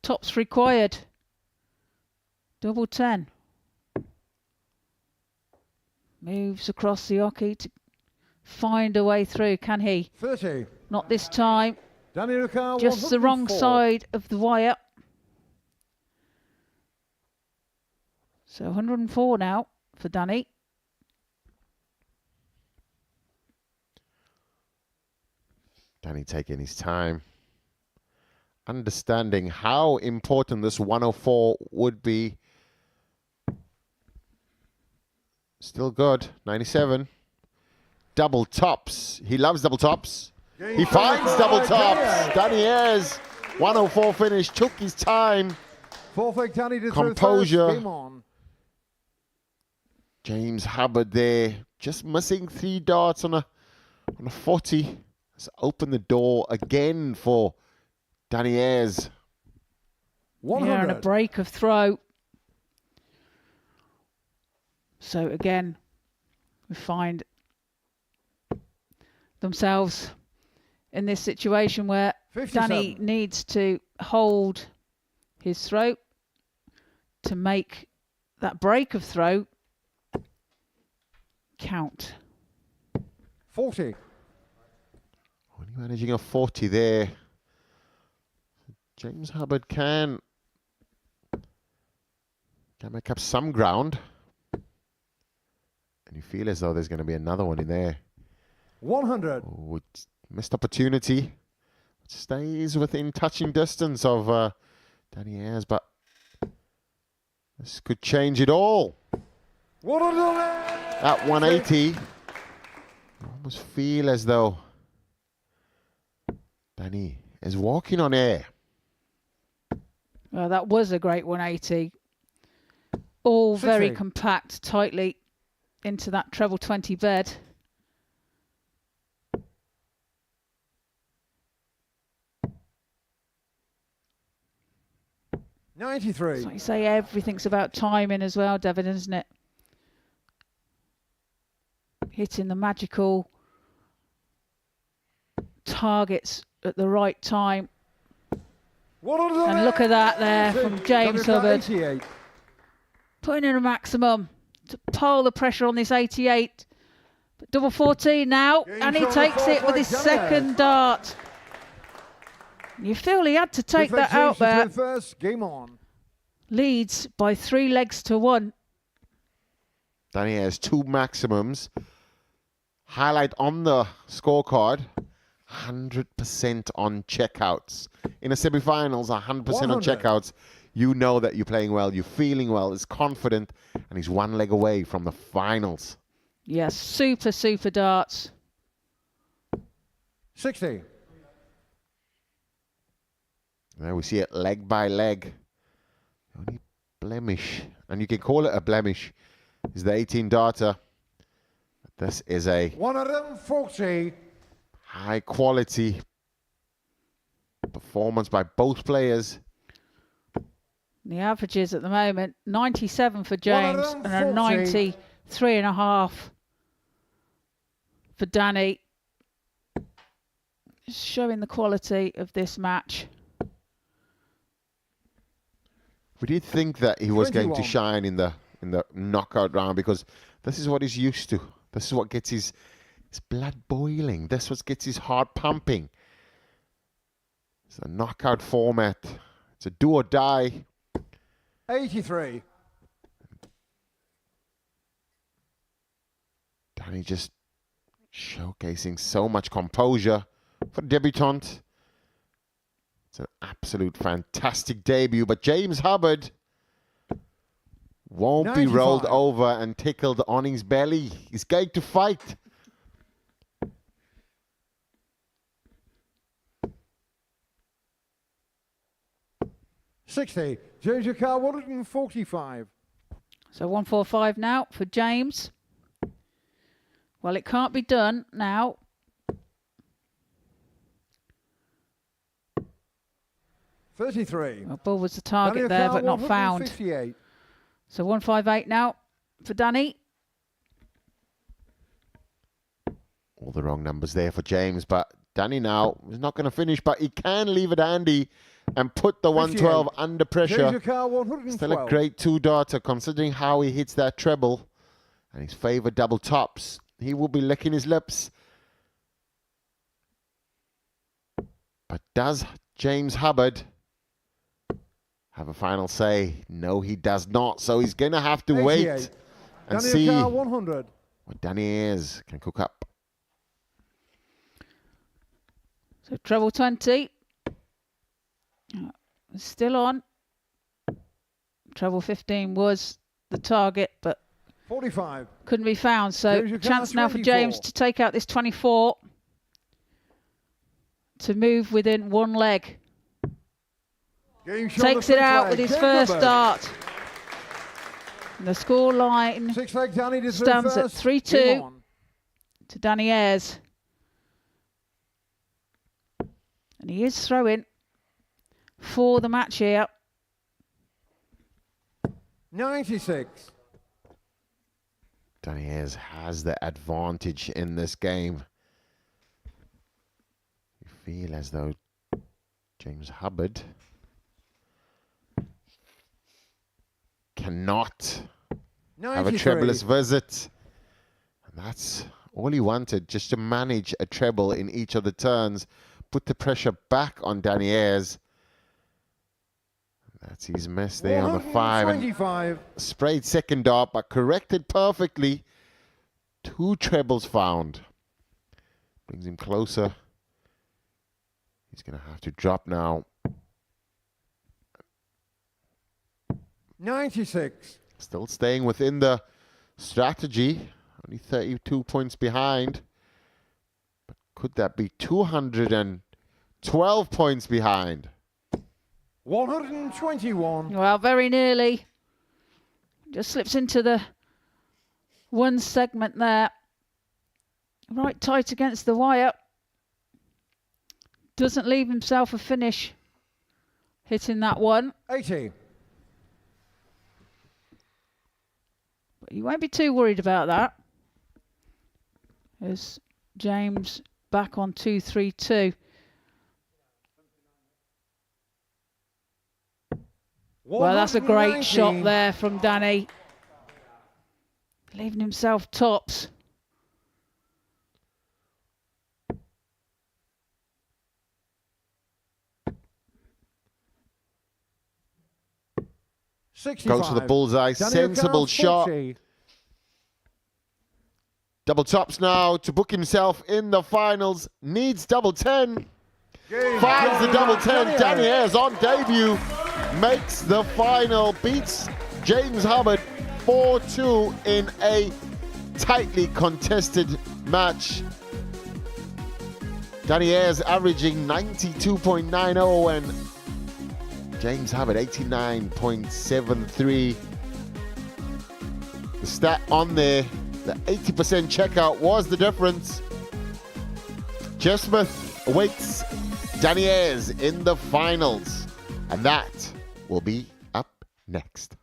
Tops required. Double 10. Moves across the hockey to find a way through. Can he? 30. Not this time. Danny O'Carr, Just the wrong 104. side of the wire. So 104 now for Danny. Danny taking his time, understanding how important this 104 would be Still good. 97. Double tops. He loves double tops. Game He finds double tops. Ayres. Danny Ayres, 104 finish, took his time. Fourth leg, Danny to Composure. through first. Game on. James Hubbard there, just missing 3 darts on a 40. Let's open the door again for Danny Ayres. Yeah, and a break of throw. So again, we find themselves in this situation where 57. Danny needs to hold his throw to make that break of throw count. 40. Only managing a 40 there. James Hubbard can make up some ground. And you feel as though there's going to be another one in there. 100. Oh, missed opportunity. Stays within touching distance of Danny Ayres, but this could change it all. At 180, I almost feel as though Danny is walking on air. Well, that was a great 180. All 60. very compact, tightly into that treble 20 bed. $93. Like you say, everything's about timing as well, Devin, isn't it? Hitting the magical targets at the right time. And look at that there from James Hubbard. 88. Putting in a maximum to pull the pressure on this 88. But double 14 now, and he takes it with his second dart. You feel he had to take that out there. First. Game on. Leads by 3 legs to 1. Danny has 2 maximums. Highlight on the scorecard, 100% on checkouts. In a semi-finals, 100% on 100. checkouts. You know that you're playing well, you're feeling well, is confident, and he's 1 leg away from the finals. Yes, super, super darts. 60. There we see it leg by leg. The only blemish, and you can call it a blemish, is the 18 darter. This is a 140. high quality performance by both players. The averages at the moment, 97 for James and a 140. 93.5 for Danny. Showing the quality of this match. We did think that he was going to 21. shine in the knockout round because this is what he's used to. This is what gets his blood boiling. This is what gets his heart pumping. It's a knockout format. It's a do or die. 83. Danny just showcasing so much composure for debutante. It's an absolute fantastic debut, but James Hubbard won't be rolled 95. over and tickled on his belly. He's going to fight. $60. James Yakar, 145. So 145 now for James. Well, it can't be done now. $33. Well, ball was the target Danny there, Yakar, but not found. 158. So 158 now for Danny. All the wrong numbers there for James, but Danny now is not going to finish, but he can leave it handy and put the 112 under pressure. James Yakar, 112. Still a great 2-darter considering how he hits that treble and his favorite double tops. He will be licking his lips. But does James Hubbard have a final say? No, he does not. So he's going to have to 88. wait and Danny see Yakar, 100. what Danny Ayres can cook up. So treble 20. Still on. Treble 15 was the target, but 45. Couldn't be found. So Here's your chance card, now for James 24. to take out this 24 to move within one leg. Game shot Takes the it first out leg. with his Game first number. start. And the score line Six-leg Danny to throw stands at first. 3-2 Game on. to Danny Ayres. And he is throwing for the match here. 96. Danny Ayres has the advantage in this game. You feel as though James Hubbard cannot have a 93. trebleless visit. And that's all he wanted, just to manage a treble in each of the turns, put the pressure back on Danny Ayres. That's his miss there on the 5. And sprayed second dart, but corrected perfectly. 2 trebles found. Brings him closer. He's going to have to drop now. 96. Still staying within the strategy. Only 32 points behind. But could that be 212 points behind? 121. Well, very nearly. Just slips into the one segment there. Right tight against the wire. Doesn't leave himself a finish. Hitting that one. 80. But you won't be too worried about that. As James back on 2-3-2. Well, that's a great shot there from Danny. Leaving himself tops. Goes for the bullseye. Sensible shot. Double tops now to book himself in the finals. Needs double 10. Finds the double 10. Danny Ayres on debut. Makes the final. Beats James Hubbard 4-2 in a tightly contested match. Danny Ayres averaging 92.90 and James Hubbard 89.73. The stat on there, the 80% checkout was the difference. Jeff Smith awaits Danny Ayres in the finals, and that will be up next.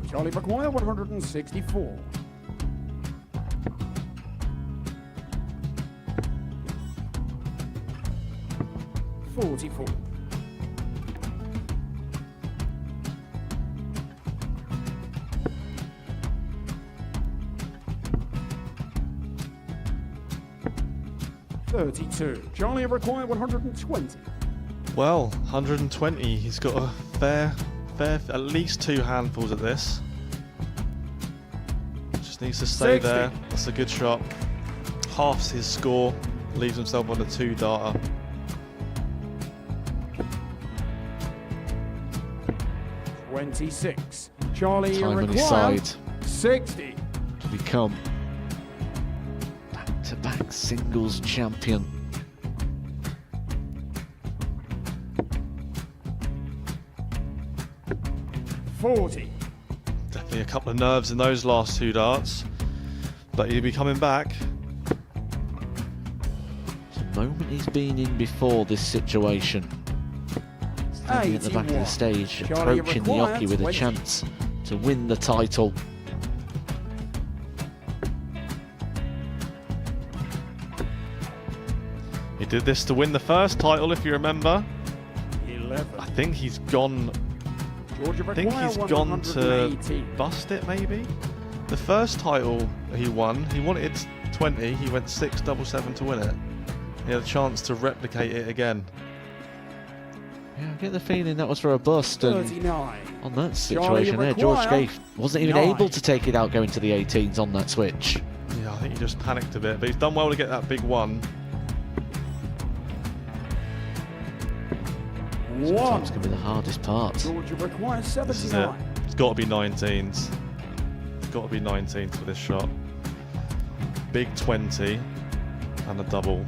Charlie McGuire, 164. 44. 32. Charlie required 120. Well, 120. He's got a fair, at least 2 handfuls of this. Just needs to stay 60. there. That's a good shot. Halves his score. Leaves himself on a 2-darter. $26. Charlie Time on his required side 60. to become back-to-back singles champion. $40. Definitely a couple of nerves in those last 2 darts, but he'll be coming back. It's a moment he's been in before this situation. Standing at the back of the stage, Charlie approaching the required Yoki with a 20. chance to win the title. He did this to win the first title, if you remember. 11. I think he's gone. Georgia I think he's gone to 180. bust it, maybe. The first title he won, he wanted 20. He went 6-7-7 to win it. He had a chance to replicate it again. Yeah, I get the feeling that was for a bust, and 39. on that situation there, George Scaife wasn't even able to take it out going to the 18s on that switch. Yeah, I think he just panicked a bit, but he's done well to get that big one. Sometimes can be the hardest part. Georgia requires This is it. 79. It's got to be 19s. It's got to be 19s for this shot. Big 20 and a double.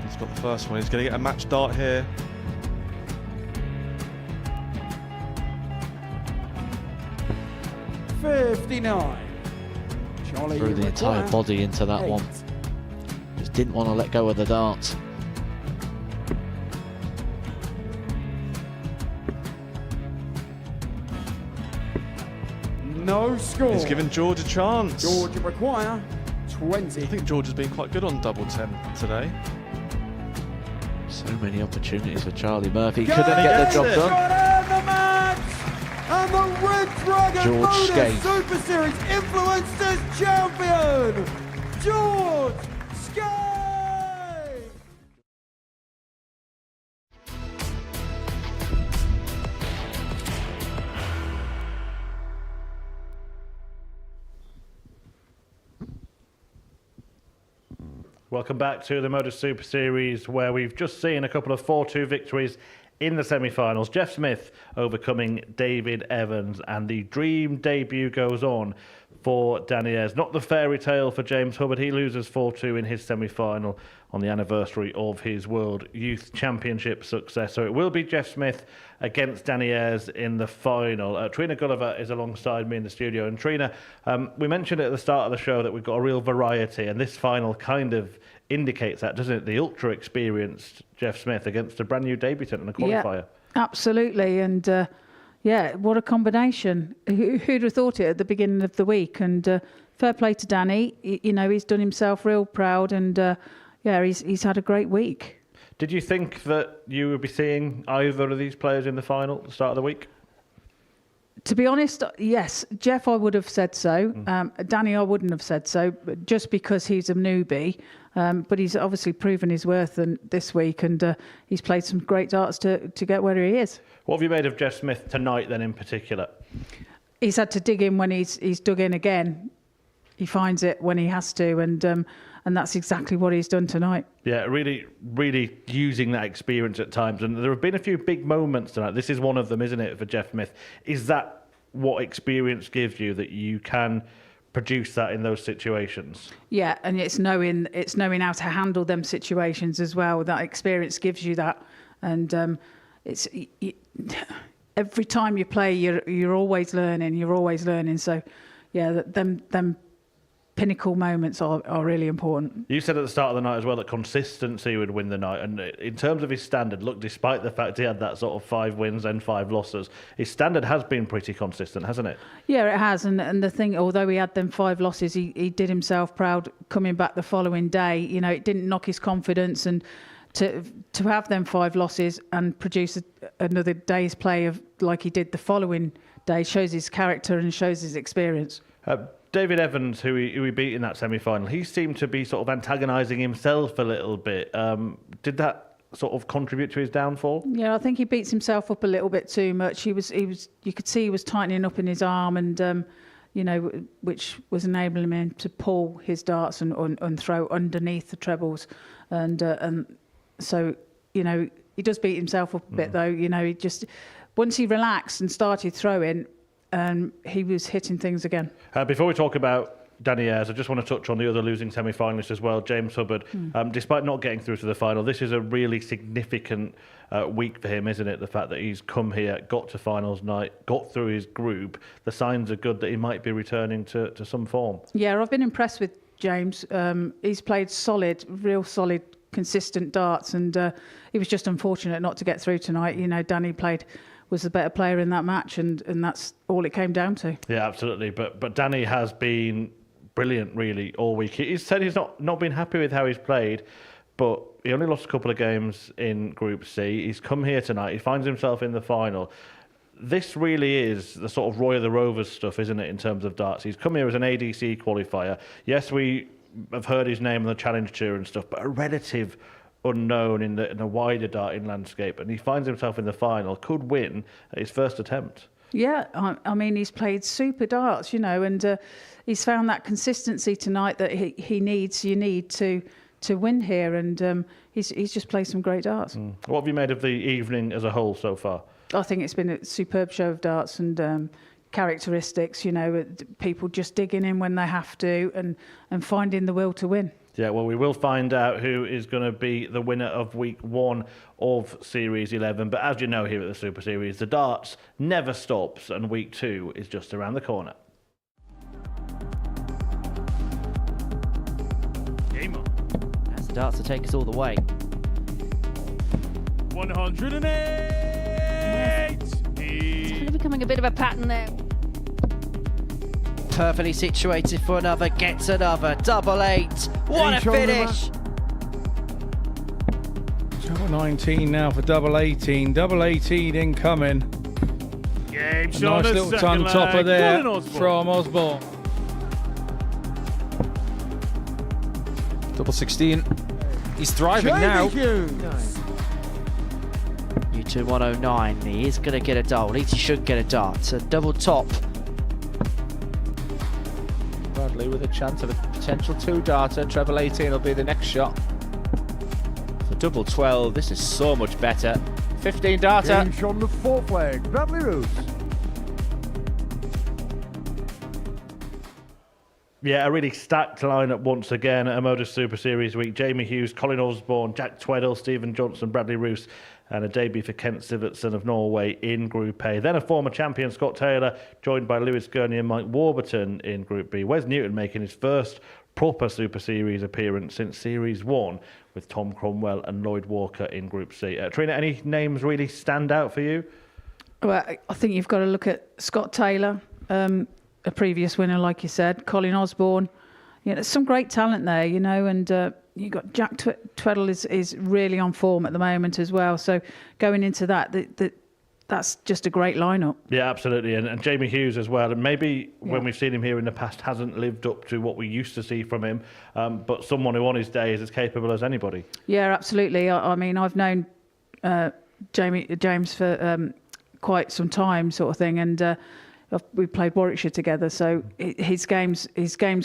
He's got the first one. He's going to get a match dart here. $59. Charlie, Threw you the entire require body into that 8. one. Just didn't want to let go of the dart. No score. He's given George a chance. Georgia require 20. I think George has been quite good on double 10 today. So many opportunities for Charlie Murphy. Go Couldn't get the job Got done. in the match! And the Red Dragon George Modus Scaife. Super Series Influencers Champion, George Scaife! Welcome back to the Modus Super Series, where we've just seen a couple of 4-2 victories in the semi-finals. Jeff Smith overcoming David Evans, and the dream debut goes on for Danny Ayres. Not the fairy tale for James Hubbard. He loses 4-2 in his semi-final on the anniversary of his World Youth Championship success. So it will be Jeff Smith against Danny Ayres in the final. Trina Gulliver is alongside me in the studio. And Trina, we mentioned at the start of the show that we've got a real variety, and this final kind of indicates that, doesn't it? The ultra-experienced Jeff Smith against a brand new debutant and a qualifier. Yeah, absolutely. And yeah, what a combination. Who'd have thought it at the beginning of the week? And fair play to Danny. You know, he's done himself real proud, and yeah, he's had a great week. Did you think that you would be seeing either of these players in the final at the start of the week? To be honest, yes. Jeff, I would have said so. Danny, I wouldn't have said so, but just because he's a newbie. But he's obviously proven his worth this week, and he's played some great darts to get where he is. What have you made of Jeff Smith tonight, then, in particular? He's had to dig in when he's dug in again. He finds it when he has to, and that's exactly what he's done tonight. Yeah, really, really using that experience at times. And there have been a few big moments tonight. This is one of them, isn't it, for Jeff Smith? Is that what experience gives you, that you can produce that in those situations? Yeah, and it's knowing how to handle them situations as well. That experience gives you that, and every time you play, you're always learning. You're always learning. So, yeah, them pinnacle moments are really important. You said at the start of the night as well that consistency would win the night, and in terms of his standard, look, despite the fact he had that sort of 5 wins and 5 losses, his standard has been pretty consistent, hasn't it? Yeah, it has, and the thing, although he had them 5 losses, he did himself proud coming back the following day. You know, it didn't knock his confidence, and to have them 5 losses and produce another day's play of like he did the following day shows his character and shows his experience. David Evans, who he beat in that semi-final, he seemed to be sort of antagonising himself a little bit. Did that sort of contribute to his downfall? Yeah, I think he beats himself up a little bit too much. He was. You could see he was tightening up in his arm, and you know, which was enabling him to pull his darts and throw underneath the trebles, and so you know he does beat himself up a bit though. You know, he just once he relaxed and started throwing. He was hitting things again. Before we talk about Danny Ayres, I just want to touch on the other losing semi-finalist as well, James Hubbard. Despite not getting through to the final, this is a really significant week for him, isn't it? The fact that he's come here, got to finals night, got through his group. The signs are good that he might be returning to some form. Yeah, I've been impressed with James. He's played solid, real solid, consistent darts, and he was just unfortunate not to get through tonight. You know, Danny was the better player in that match, and that's all it came down to. Yeah, absolutely. But Danny has been brilliant, really, all week. He's said he's not been happy with how he's played, but he only lost a couple of games in Group C. He's come here tonight. He finds himself in the final. This really is the sort of Roy of the Rovers stuff, isn't it, in terms of darts? He's come here as an ADC qualifier. Yes, we have heard his name on the Challenge Tour and stuff, but a relative unknown in the wider darting landscape, and he finds himself in the final, could win at his first attempt. Yeah, I mean, he's played super darts, and he's found that consistency tonight that you need to win here, and he's just played some great darts. What have you made of the evening as a whole so far? I think it's been a superb show of darts and characteristics, people just digging in when they have to and finding the will to win. Yeah, well, we will find out who is going to be the winner of week 1 of Series 11. But as you know, here at the Super Series, the darts never stops, and week 2 is just around the corner. Game on. As the darts to take us all the way. 108. It's kind of becoming a bit of a pattern there. Perfectly situated for another, gets another, double 8. What a finish! Double 19 now for double 18. Double 18 incoming. Game Nice shot little ton topper there from Osborne. Double 16. He's thriving now. U2 109. He is going to get a double. At least he should get a dart. So double top. Bradley with a chance of a potential 2-darter. Treble 18 will be the next shot. For double 12, this is so much better. 15-darter. Game shot on the 4th leg. Bradley Roos. Yeah, a really stacked lineup once again at a Modus Super Series week. Jamie Hughes, Colin Osborne, Jack Tweddle, Stephen Johnson, Bradley Roos, and a debut for Kent Sivertson of Norway in Group A. Then a former champion, Scott Taylor, joined by Lewis Gurney and Mike Warburton in Group B. Wes Newton making his first proper Super Series appearance since Series 1 with Tom Cromwell and Lloyd Walker in Group C. Trina, any names really stand out for you? Well, I think you've got to look at Scott Taylor, a previous winner, like you said, Colin Osborne. There's some great talent there, and you've got Jack Tweddle is really on form at the moment as well. So going into that's just a great lineup. Yeah, absolutely. And Jamie Hughes as well. And maybe when we've seen him here in the past hasn't lived up to what we used to see from him, but someone who on his day is as capable as anybody. Yeah, absolutely. I mean, I've known James for quite some time, sort of thing, and we played Warwickshire together, so his game's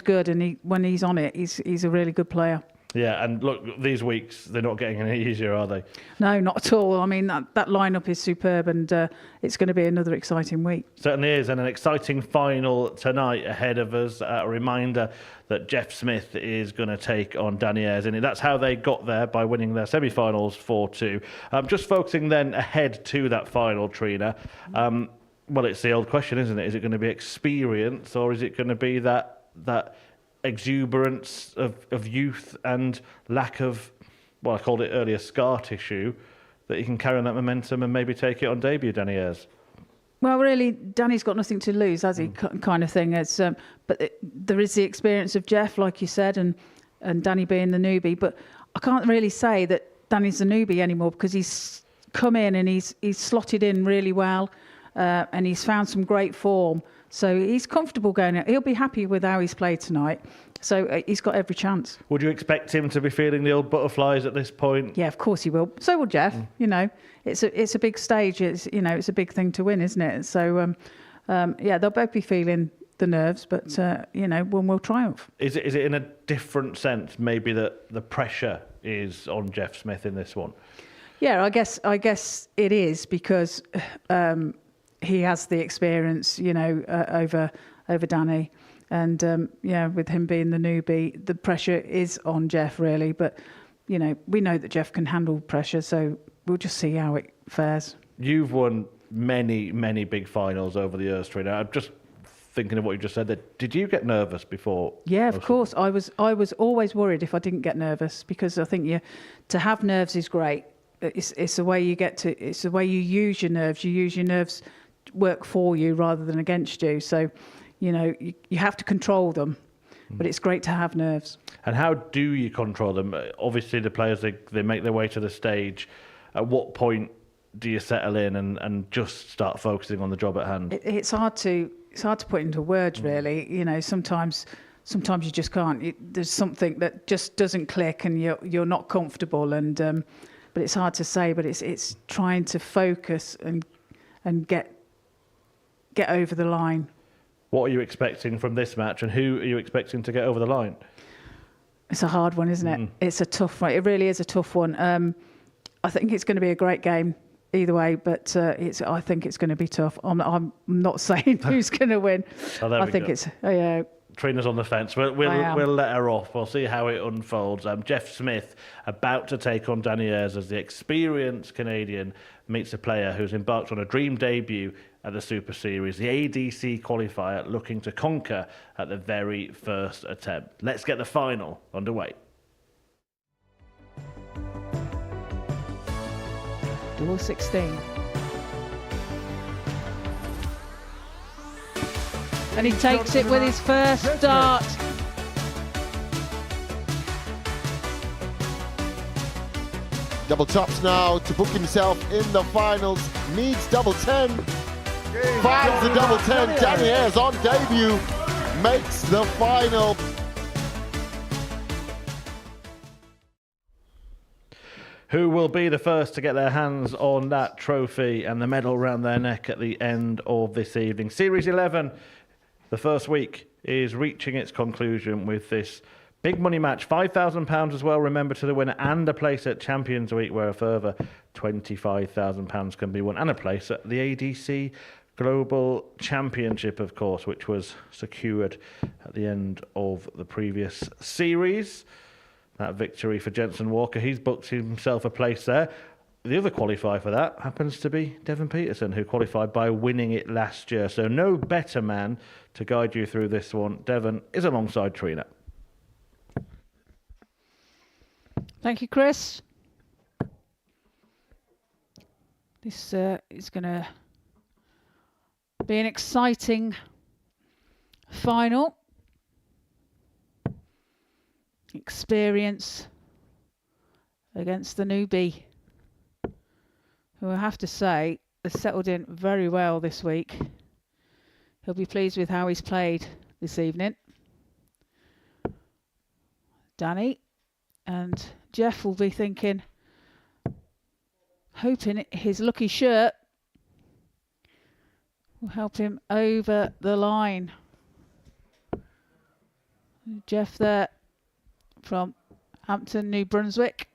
good, and when he's on it, he's a really good player. Yeah, and look, these weeks they're not getting any easier, are they? No, not at all. I mean, that lineup is superb, and it's going to be another exciting week. Certainly is, and an exciting final tonight ahead of us. A reminder that Jeff Smith is going to take on Danny Ayres, and that's how they got there, by winning their semi-finals 4-2. Just focusing then ahead to that final, Trina. Well, it's the old question, isn't it? Is it going to be experience, or is it going to be that exuberance of youth and lack of, well, I called it earlier, scar tissue, that he can carry on that momentum and maybe take it on debut, Danny Ayres? Well, really, Danny's got nothing to lose, has he? Kind of thing. It's there is the experience of Jeff, like you said, and Danny being the newbie. But I can't really say that Danny's the newbie anymore, because he's come in and he's slotted in really well. And he's found some great form. So he's comfortable going out. He'll be happy with how he's played tonight. So he's got every chance. Would you expect him to be feeling the old butterflies at this point? Yeah, of course he will. So will Jeff. It's a big stage. It's a big thing to win, isn't it? So they'll both be feeling the nerves, but one will triumph. Is it in a different sense, maybe, that the pressure is on Jeff Smith in this one? Yeah, I guess it is, because he has the experience, over Danny, and with him being the newbie, the pressure is on Jeff really. But we know that Jeff can handle pressure, so we'll just see how it fares. You've won many, many big finals over the years, Trina. I'm just thinking of what you just said there. Did you get nervous before? Yeah, of course. I was always worried if I didn't get nervous, because I think to have nerves is great. It's the way you it's the way you use your nerves. You use your nerves work for you rather than against you. So, you have to control them, but it's great to have nerves. And how do you control them? Obviously, the players, they make their way to the stage. At what point do you settle in and just start focusing on the job at hand? It's hard to put into words, really. Sometimes sometimes you just can't. There's something that just doesn't click, and you're not comfortable. And but it's hard to say. But it's trying to focus and get over the line. What are you expecting from this match, and who are you expecting to get over the line? It's a hard one, isn't it? It's a tough one. It really is a tough one. I think it's going to be a great game either way, but I think it's going to be tough. I'm not saying who's going to win. I think it's Trina's on the fence. We'll let her off. We'll see how it unfolds. Jeff Smith about to take on Danny Ayres as the experienced Canadian meets a player who's embarked on a dream debut at the Super Series, the ADC qualifier, looking to conquer at the very first attempt. Let's get the final underway. Duel 16. And he takes it with his first dart. Double tops now to book himself in the finals. Needs double 10. Finds the double 10. Danny Ayres on debut makes the final. Who will be the first to get their hands on that trophy and the medal around their neck at the end of this evening? Series 11, the first week, is reaching its conclusion with this big money match. £5,000 as well, remember, to the winner, and a place at Champions Week where a further £25,000 can be won, and a place at the ADC Global Championship, of course, which was secured at the end of the previous series. That victory for Jensen Walker, he's booked himself a place there. The other qualifier for that happens to be Devon Peterson, who qualified by winning it last year. So no better man to guide you through this one. Devon is alongside Trina. Thank you, Chris. This is going to be an exciting final. Experience against the newbie, who I have to say has settled in very well this week. He'll be pleased with how he's played this evening. Danny and Jeff will be thinking, hoping his lucky shirt will help him over the line. Jeff there from Hampton, New Brunswick.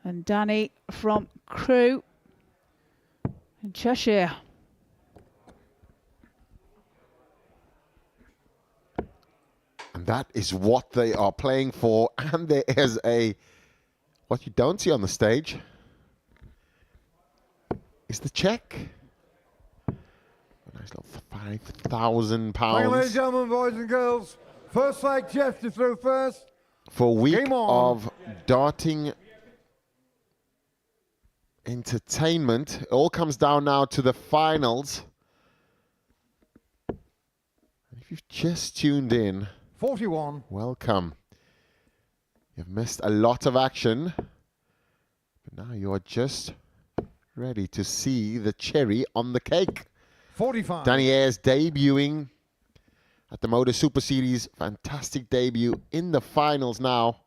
And Danny from Crewe in Cheshire. And that is what they are playing for. And there is what you don't see on the stage is the check. A nice little £5,000. Ladies and gentlemen, boys and girls, first leg, Jeff to throw first. For a week of darting entertainment. It all comes down now to the finals. If you've just tuned in, 41. Welcome. You've missed a lot of action, but now you are just ready to see the cherry on the cake. 45. Danny Ayres debuting at the Modus Super Series. Fantastic debut in the finals now.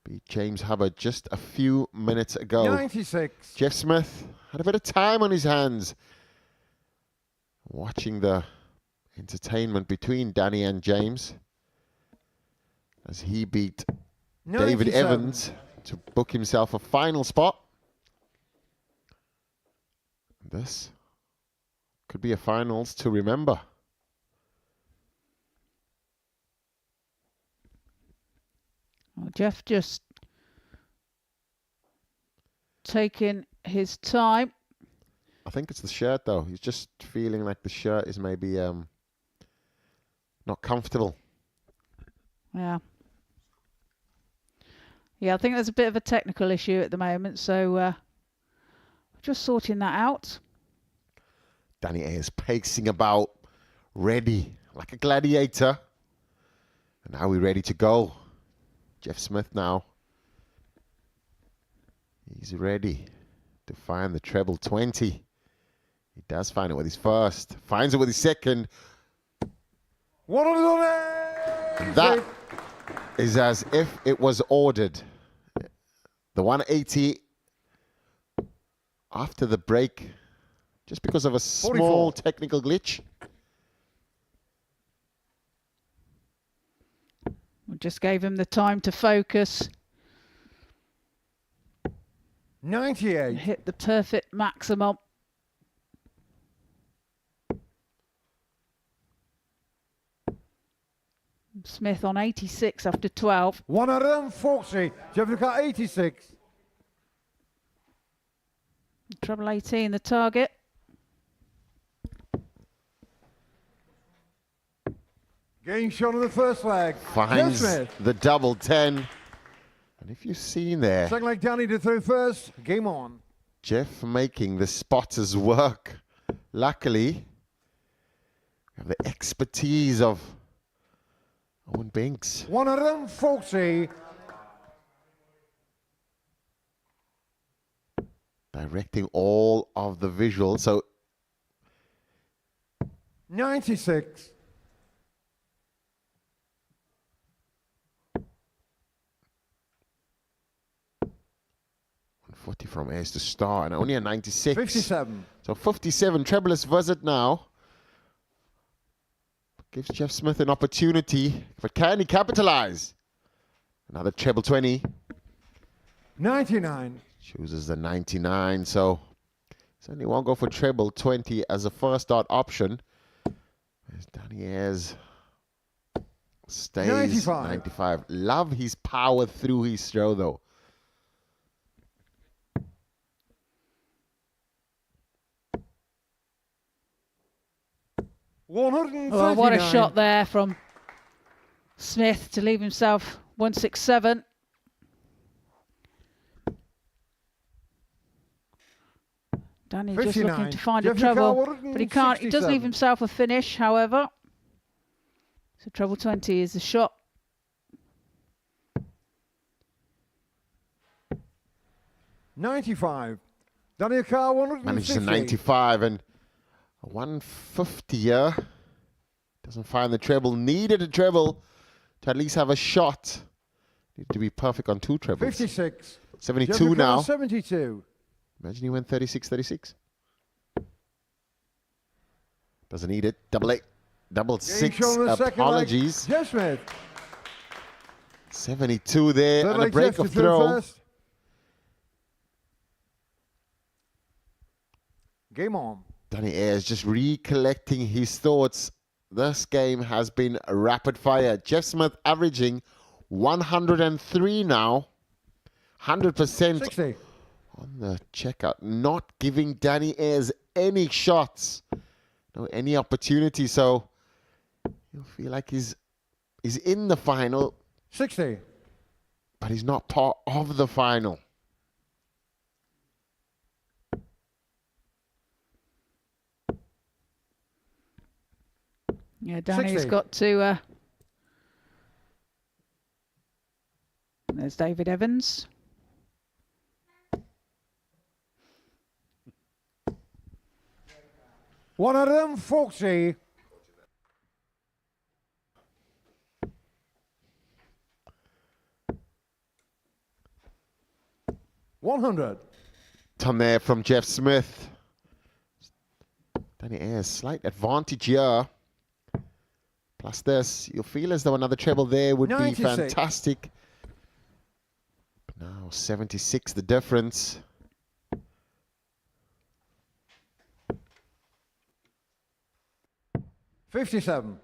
Beat James Hubbard just a few minutes ago. 96. Jeff Smith had a bit of time on his hands. Watching the entertainment between Danny and James as he beat 97. David Evans to book himself a final spot. This could be a finals to remember. Well, Jeff just taking his time. I think it's the shirt, though. He's just feeling like the shirt is maybe not comfortable. Yeah. Yeah, I think there's a bit of a technical issue at the moment, so just sorting that out. Danny Ayres pacing about, ready like a gladiator. And now we're ready to go. Jeff Smith now. He's ready to find the treble 20. He does find it with his first. Finds it with his second. 180. That is as if it was ordered. The 180 after the break, just because of a small 44. technical glitch. We just gave him the time to focus. 98. Hit the perfect maximum. Smith on 86 after 12. 140. Jeff, look at 86. Treble 18, the target. Getting shot on the first leg. Finds Smith. the double 10. And if you've seen there, Second leg, Danny to throw first. Game on. Jeff making the spotters work. Luckily, we have the expertise of Owen Binks. 140. Directing all of the visuals. So 96. .40 from Ace to Star, and only a 96. 57. So 57, trebleless visit now. Gives Jeff Smith an opportunity, but can he capitalize? Another treble 20. 99. Chooses the 99, so certainly won't go for treble 20 as a first start option. As Danny Ayres stays 95. 95. Love his power through his throw, though. Oh, what a shot there from Smith to leave himself 167. Danny just looking to find a treble, but he can't. He does leave himself a finish, however. So treble 20 is the shot. $95. Daniel Carr, 150. Manages a 95 and a 150 here. Doesn't find the treble. Needed a treble to at least have a shot. Needed to be perfect on two trebles. 56. 72 now. 72. Imagine he went 36. Doesn't need it. Double 8. Double 6. Apologies. Jeff Smith. 72 there and a break of throw. Game on. Danny Ayres just recollecting his thoughts. This game has been a rapid fire. Jeff Smith averaging 103 now. 100% 60. on the checkout. Not giving Danny Ayres any shots. No, any opportunity. So you'll feel like he's in the final. 60. But he's not part of the final. Yeah, Danny's 60. got to... there's David Evans. $140. $100. Ton there from Jeff Smith. Danny Ayres, slight advantage here. Plus this, you'll feel as though another treble there would 96. be fantastic. But now 76 the difference. $57.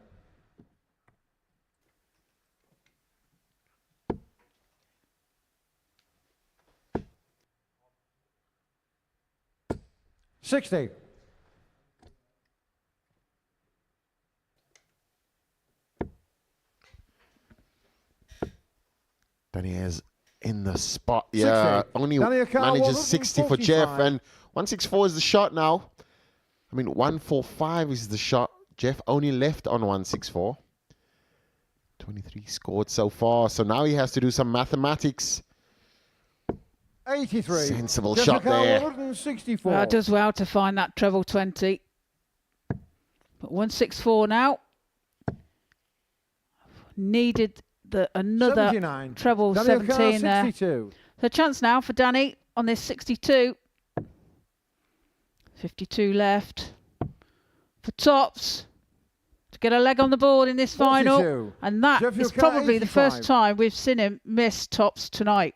$60. Danny Ayres in the spot. Yeah, 60. only Daniel Carr, manages 60 for Jeff. 145. And 164 is the shot now. I mean, 145 is the shot. Jeff only left on 164. 23 scored so far. So now he has to do some mathematics. 83. Sensible Jeff shot Carr, there. 164. Well, does well to find that treble 20. But 164 now. needed another 79. treble Daniel 17 Carr, there. 62. So a chance now for Danny on this 62. 52 left for Tops to get a leg on the board in this 42. final. And that Jeff is Yoka, probably the 85. first time we've seen him miss Tops tonight.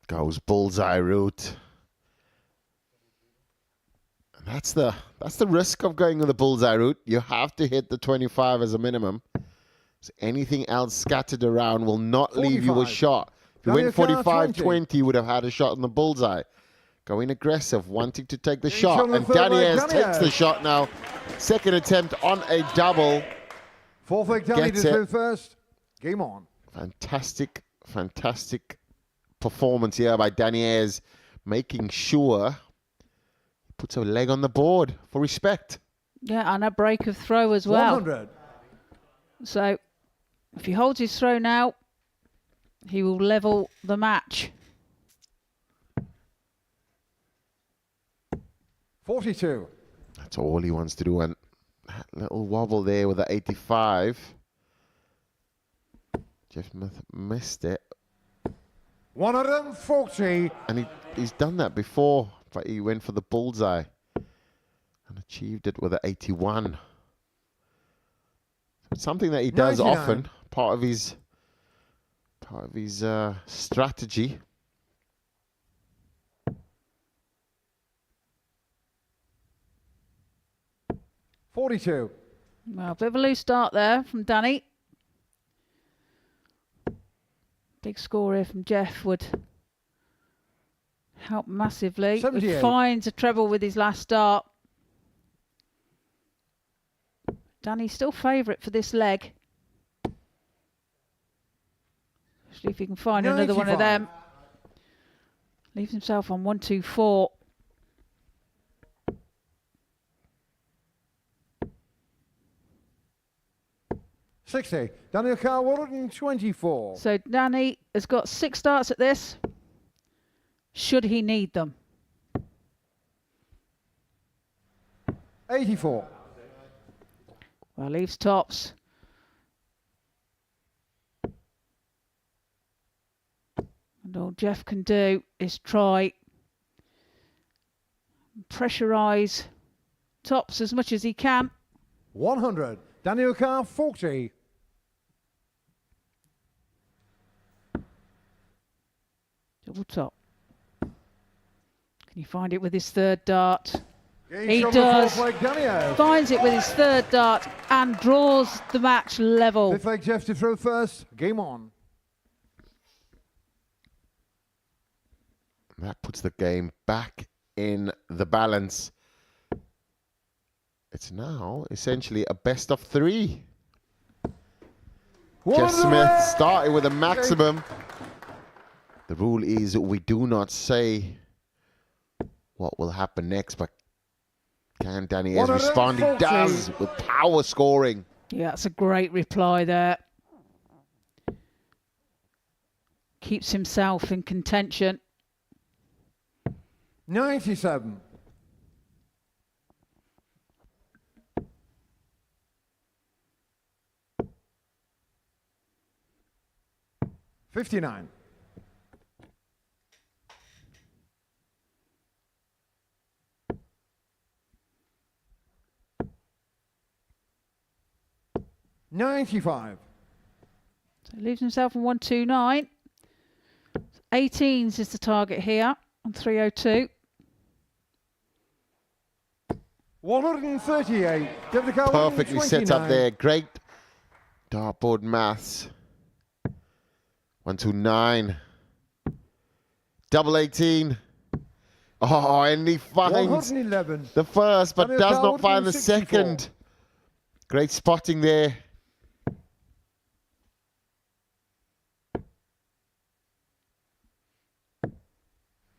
Goes bullseye route. And that's the risk of going on the bullseye route. You have to hit the 25 as a minimum. So anything else scattered around will not leave you a 45. shot. If you went Daniel Carr, 45-20, you would have had a shot on the bullseye. Going aggressive, wanting to take the shot. on the And third leg, Daniels Daniels. takes the shot now. Second attempt on a double. Fourth leg, Danny Gets to it. through first. Game on. Fantastic, fantastic performance here by Daniels, making sure he puts a leg on the board for respect. Yeah, and a break of throw as well. 100. So if he holds his throw now, he will level the match. 42. That's all he wants to do. And that little wobble there with the 85. Jeff Smith missed it. 140. And he's done that before, but he went for the bullseye and achieved it with an 81. So it's something that he does 99. often, part of his strategy. $42. Well, a bit of a loose start there from Danny. Big score here from Jeff would help massively. 78. Finds a treble with his last start. Danny's still favourite for this leg. Especially if he can find another one of 95. them. Leaves himself on 124. $60. Daniel Carr, 124. So Danny has got 6 starts at this. Should he need them? 84. Well, leaves Tops. And all Jeff can do is try pressurise Tops as much as he can. 100. Daniel Carr, 40. Double top. Can he find it with his third dart? He on the does. fourth leg, Daniel. Finds it with his third dart and draws the match level. Fifth leg, Jeff to throw first. Game on. That puts the game back in the balance. It's now essentially a best of 3. Jeff Smith started with a maximum. The rule is we do not say what will happen next, but can Daniels respond? He does with power scoring. Yeah, that's a great reply there. Keeps himself in contention. 97. $59. $95. So he leaves himself on 129. 18s is the target here on 302. 138. Perfectly set up there. Great dartboard maths. 129. Double 18. Oh, and he finds 111. the first, but Daniel does Carr, not find the 164. second. Great spotting there.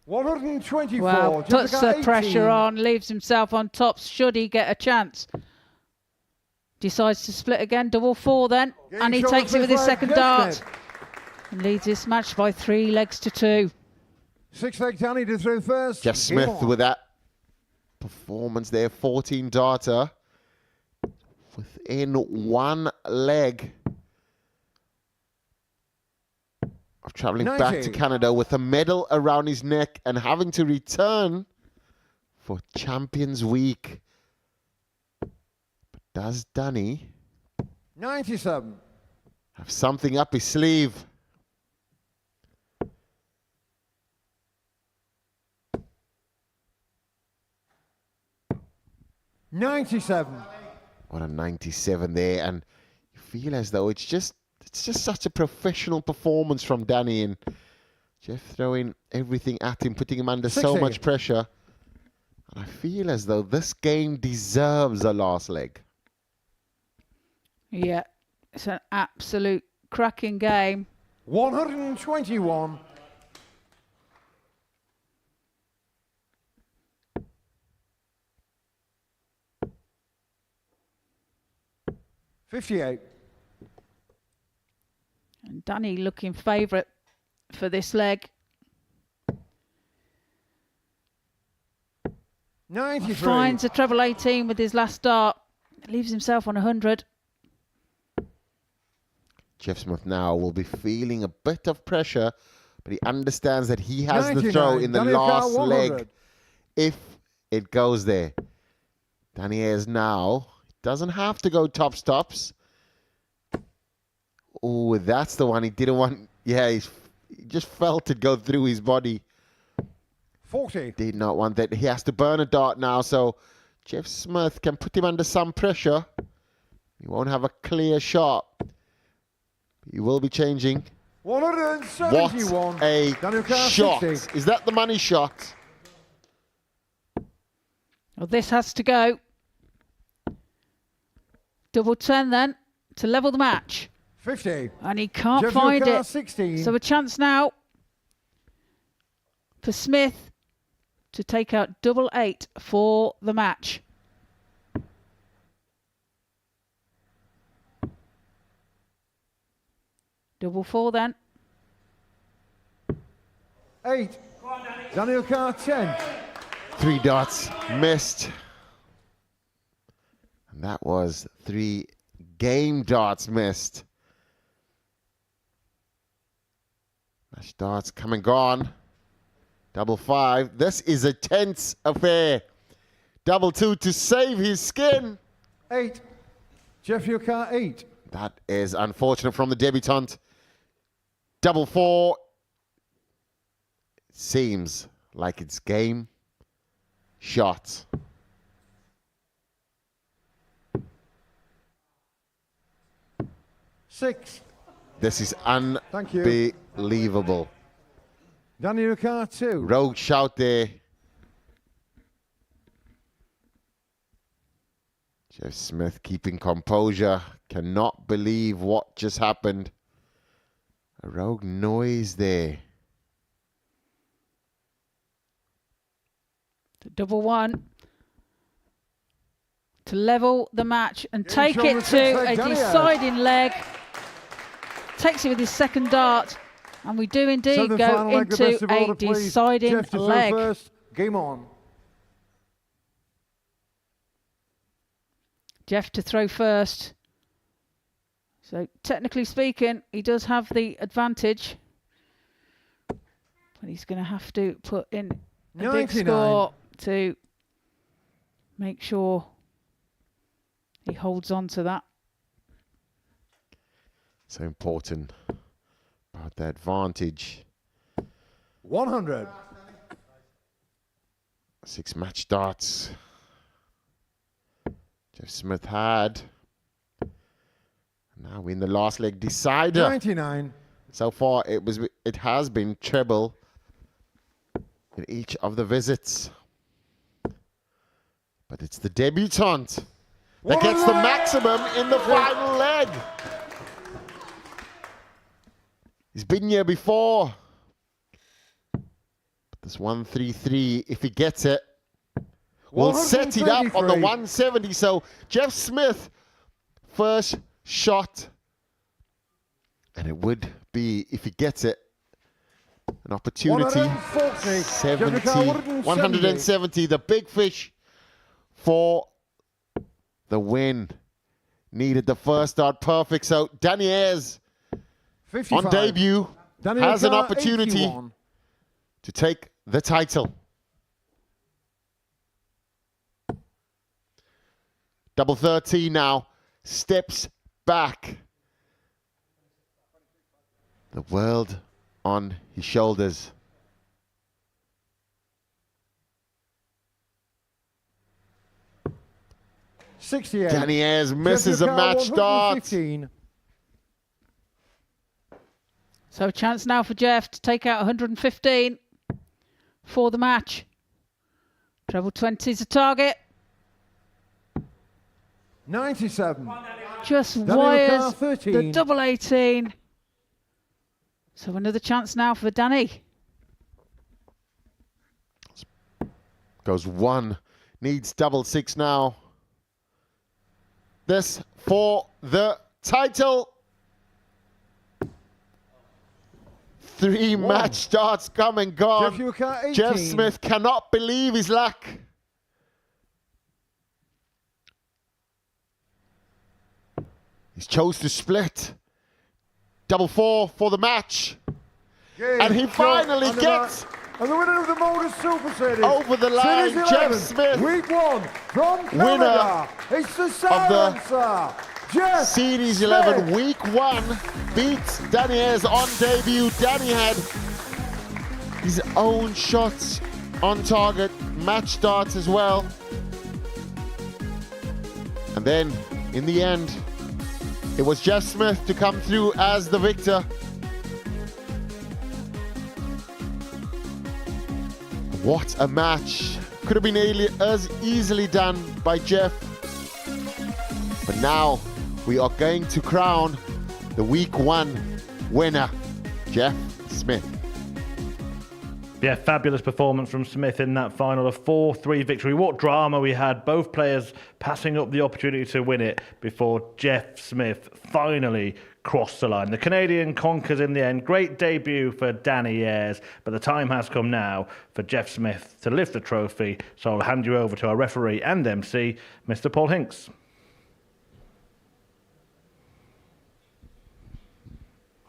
$124. Well, puts the 18. pressure on, leaves himself on top. Should he get a chance? Decides to split again, double 4 then. Game And he shot takes it with his Jeff second Smith. dart. And leads this match by 3 legs to 2. Six leg Danny to throw first. Jeff Game Smith on. with that performance there. 14 darter within one leg of traveling back to Canada with a medal around his neck and having to return for Champions Week. But does Danny 97 have something up his sleeve? What a 97 there, and you feel as though it's just such a professional performance from Danny, and Jeff throwing everything at him, putting him under so much pressure. And I feel as though this game deserves a last leg. Yeah, it's an absolute cracking game. 121. $58. And Danny looking favourite for this leg. 93. Finds a treble 18 with his last start. Leaves himself on 100. Jeff Smith now will be feeling a bit of pressure, but he understands that he has the throw in the last leg if it goes there. Danny Ayres now doesn't have to go top stops. Oh, that's the one he didn't want. Yeah, he just felt it go through his body. 40. Did not want that. He has to burn a dart now, so Jeff Smith can put him under some pressure. He won't have a clear shot. He will be changing. 171. What a shot. 60. Is that the money shot? Well, this has to go. Double 10 then to level the match. 50. And he can't Jeff find Yoka, it. 16. So a chance now for Smith to take out double 8 for the match. Double 4 then. 8. Daniel Carr, 10. 3 darts missed. And that was 3 game darts missed. Match darts come and gone. Double 5. This is a tense affair. Double 2 to save his skin. 8. Jeff Yoka, 8. That is unfortunate from the debutant. Double 4. Seems like it's game shot. Six. This is unbelievable. Daniel Carr, 2. Rogue shout there. Jeff Smith keeping composure. Cannot believe what just happened. A rogue noise there. Double 1 to level the match and take it to a deciding leg. Takes it with his second dart, and we do indeed go into a deciding leg. First. Game on. Jeff to throw first. So technically speaking, he does have the advantage, but he's going to have to put in a 99. big score to make sure he holds on to that. So important about the advantage. 100. 6 match darts. Jeff Smith had. Now we're in the last leg decider. 99. So far it has been treble in each of the visits. But it's the debutant that gets the maximum in the final leg. He's been here before. But this 133, if he gets it, will set it up on the 170. So Jeff Smith, first shot. And it would be, if he gets it, an opportunity. 170, the big fish for the win. Needed the first start perfect. So Danny Ayres 55. on debut Daniel has an Carr, opportunity 81. to take the title. Double 13 now, steps back. The world on his shoulders. Danny Ayres misses a match start. So a chance now for Jeff to take out 115 for the match. Treble 20 is the target. 97. Just Daniel wires Carr, 13. the double 18. So another chance now for Danny. Goes one, needs double 6 now. This for the title. 3 match starts come and gone. Jeff Smith cannot believe his luck. He's chose to split. Double 4 for the match. And he finally gets and the winner of the Modus Super Series over the line, Series Jeff 11, Smith. Week 1 from Canada. It's the silencer. Jeff Series Smith. 11, Week 1, beats Danny Ayres on debut. Danny had his own shots on target, match starts as well. And then, in the end, it was Jeff Smith to come through as the victor. What a match. Could have been as easily done by Jeff. But now we are going to crown the Week 1 winner, Jeff Smith. Yeah, fabulous performance from Smith in that final, a 4-3 victory. What drama we had, both players passing up the opportunity to win it before Jeff Smith finally crossed the line. The Canadian conquers in the end. Great debut for Danny Ayres, but the time has come now for Jeff Smith to lift the trophy. So I'll hand you over to our referee and MC, Mr. Paul Hinks.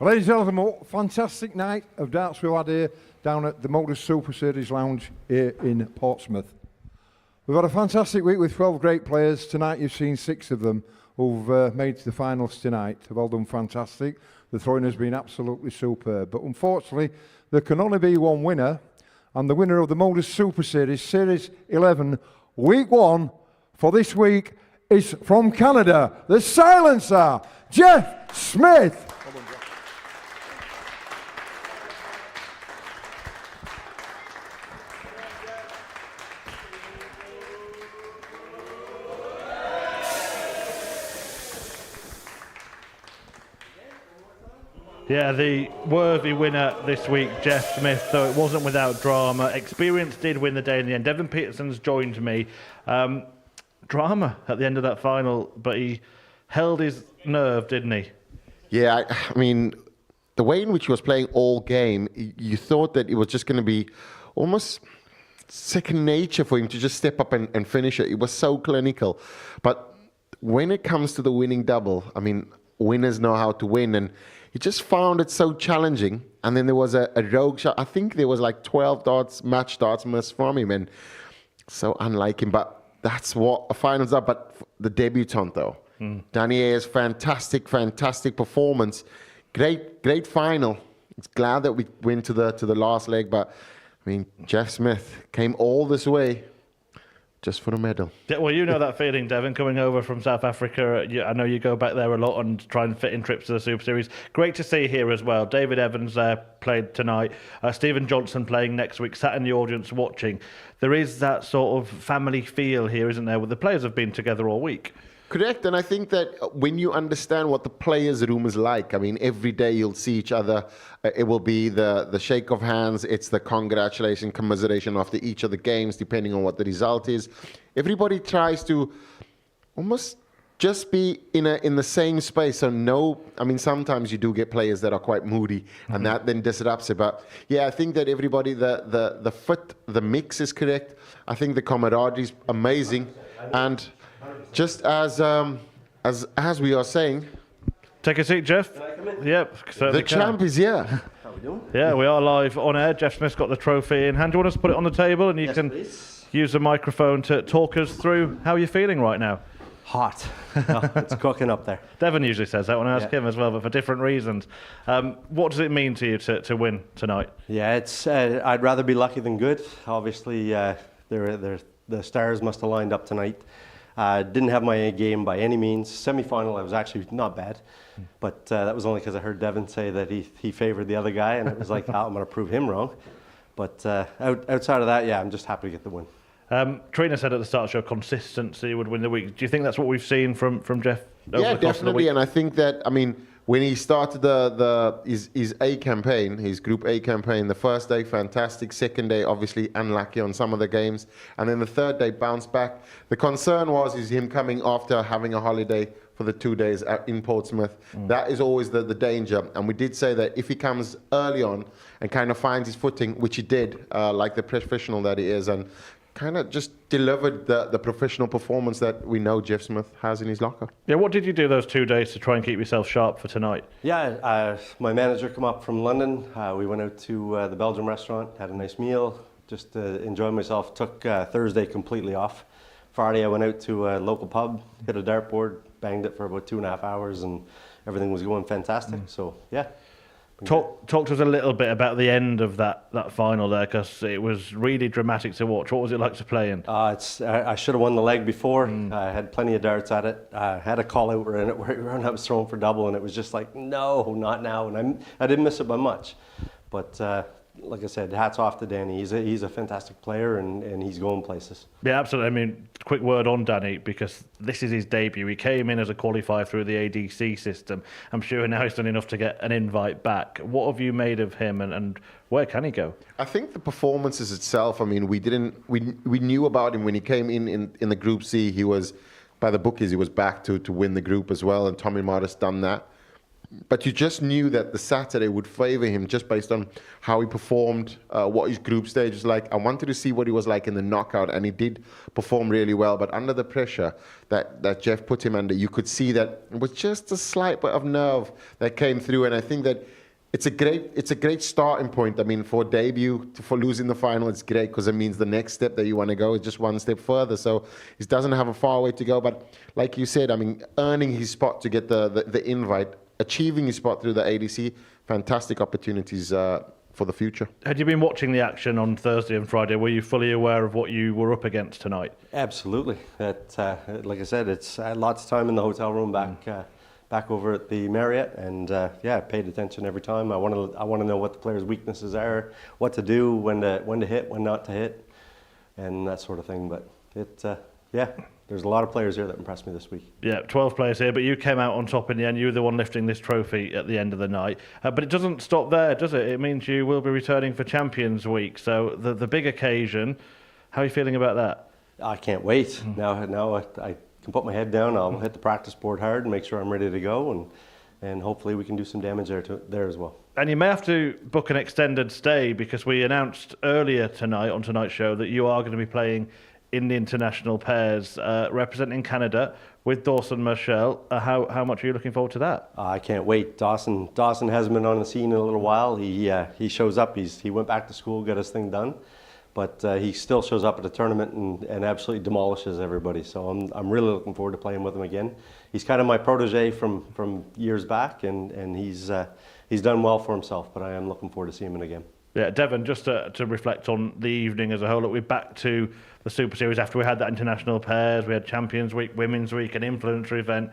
Ladies and gentlemen, fantastic night of darts we've had here down at the Modus Super Series Lounge here in Portsmouth. We've had a fantastic week with 12 great players. Tonight you've seen 6 of them who've made it to the finals tonight. They've all done fantastic. The throwing has been absolutely superb. But unfortunately, there can only be one winner. And the winner of the Modus Super Series, Series 11, Week 1 for this week is from Canada, the silencer, Jeff Smith. Yeah, the worthy winner this week, Jeff Smith, though it wasn't without drama. Experience did win the day in the end. Devin Peterson's joined me. Drama at the end of that final, but he held his nerve, didn't he? Yeah, I mean, the way in which he was playing all game, you thought that it was just going to be almost second nature for him to just step up and finish it. It was so clinical. But when it comes to the winning double, I mean, winners know how to win, and he just found it so challenging. And then there was a rogue shot. I think there was like 12 darts, match darts missed from him, and so unlike him. But that's what a finals are. But the debutant, though, Danny Ayres, fantastic performance. Great final. It's glad that we went to the last leg, but I mean, Jeff Smith came all this way just for the medal. Yeah, well, you know that feeling, Devin, coming over from South Africa. I know you go back there a lot and try and fit in trips to the Super Series. Great to see here as well. David Evans played tonight. Stephen Johnson playing next week, sat in the audience watching. There is that sort of family feel here, isn't there? Where the players have been together all week. Correct, and I think that when you understand what the players' room is like, I mean, every day you'll see each other. It will be the shake of hands. It's the congratulation, commiseration after each of the games, depending on what the result is. Everybody tries to almost just be in the same space. So no, I mean, sometimes you do get players that are quite moody, and that then disrupts it. But yeah, I think that everybody, the fit, the mix is correct. I think the camaraderie is amazing. And just as we are saying, take a seat, Jeff. Yep. The champ is here. How we doing? Yeah, we are live on air. Jeff Smith's got the trophy in hand. Do you want us to put it on the table and you can use the microphone to talk us through how you're feeling right now? Hot. It's cooking up there. Devon usually says that when I ask him as well, but for different reasons. What does it mean to you to win tonight? Yeah, it's. I'd rather be lucky than good. Obviously, the stars must have lined up tonight. Didn't have my A game by any means. Semi-final, I was actually not bad, but that was only because I heard Devon say that he favoured the other guy, and it was like, I'm going to prove him wrong. But outside of that, yeah, I'm just happy to get the win. Trina said at the start of the show, consistency would win the week. Do you think that's what we've seen from Jeff? Yeah, definitely. And I think that, I mean, when he started his A campaign, his Group A campaign, the first day, fantastic. Second day, obviously unlucky on some of the games. And then the third day, bounced back. The concern is him coming after having a holiday for the 2 days in Portsmouth. That is always the danger. And we did say that if he comes early on and kind of finds his footing, which he did, like the professional that he is, and kind of just delivered the professional performance that we know Jeff Smith has in his locker. Yeah, what did you do those 2 days to try and keep yourself sharp for tonight? Yeah, my manager came up from London. We went out to the Belgian restaurant, had a nice meal, just enjoyed myself. Took Thursday completely off. Friday I went out to a local pub, hit a dartboard, banged it for about 2.5 hours, and everything was going fantastic. So yeah. Talk to us a little bit about the end of that final there, because it was really dramatic to watch. What was it like to play in? I should have won the leg before. I had plenty of darts at it. I had a call out in it where I was throwing for double, and it was just like, no, not now. And I didn't miss it by much. But like I said, hats off to Danny. He's a fantastic player, and he's going places. Yeah, absolutely. I mean, quick word on Danny, because this is his debut. He came in as a qualifier through the ADC system. I'm sure now he's done enough to get an invite back. What have you made of him, and where can he go? I think the performances itself, I mean, we knew about him when he came in the Group C. He was, by the bookies, he was back to win the group as well, and Tommy Modus done that. But you just knew that the Saturday would favour him just based on how he performed, what his group stage was like. I wanted to see what he was like in the knockout, and he did perform really well. But under the pressure that Jeff put him under, you could see that it was just a slight bit of nerve that came through. And I think that it's a great starting point. I mean, for debut, for losing the final, it's great because it means the next step that you want to go is just one step further. So he doesn't have a far way to go. But like you said, I mean, earning his spot to get the invite, achieving his spot through the ADC, fantastic opportunities for the future. Had you been watching the action on Thursday and Friday? Were you fully aware of what you were up against tonight? Absolutely. Like I said, it's lots of time in the hotel room back over at the Marriott, and I paid attention every time. I want to know what the players' weaknesses are, what to do, when to hit, when not to hit, and that sort of thing. But there's a lot of players here that impressed me this week. Yeah, 12 players here, but you came out on top in the end. You were the one lifting this trophy at the end of the night. But it doesn't stop there, does it? It means you will be returning for Champions Week. So the big occasion, how are you feeling about that? I can't wait. Now I can put my head down. I'll hit the practice board hard and make sure I'm ready to go, and hopefully we can do some damage there as well. And you may have to book an extended stay, because we announced earlier tonight on tonight's show that you are going to be playing in the international pairs, representing Canada with Dawson Marshall. How much are you looking forward to that? I can't wait. Dawson hasn't been on the scene in a little while. He shows up. He went back to school, got his thing done, but he still shows up at the tournament and absolutely demolishes everybody. So I'm really looking forward to playing with him again. He's kind of my protege from years back, and he's done well for himself. But I am looking forward to seeing him again. Yeah, Devon, just to reflect on the evening as a whole, look, we're back to the Super Series after we had that international pairs, we had Champions Week, Women's Week, an influencer event,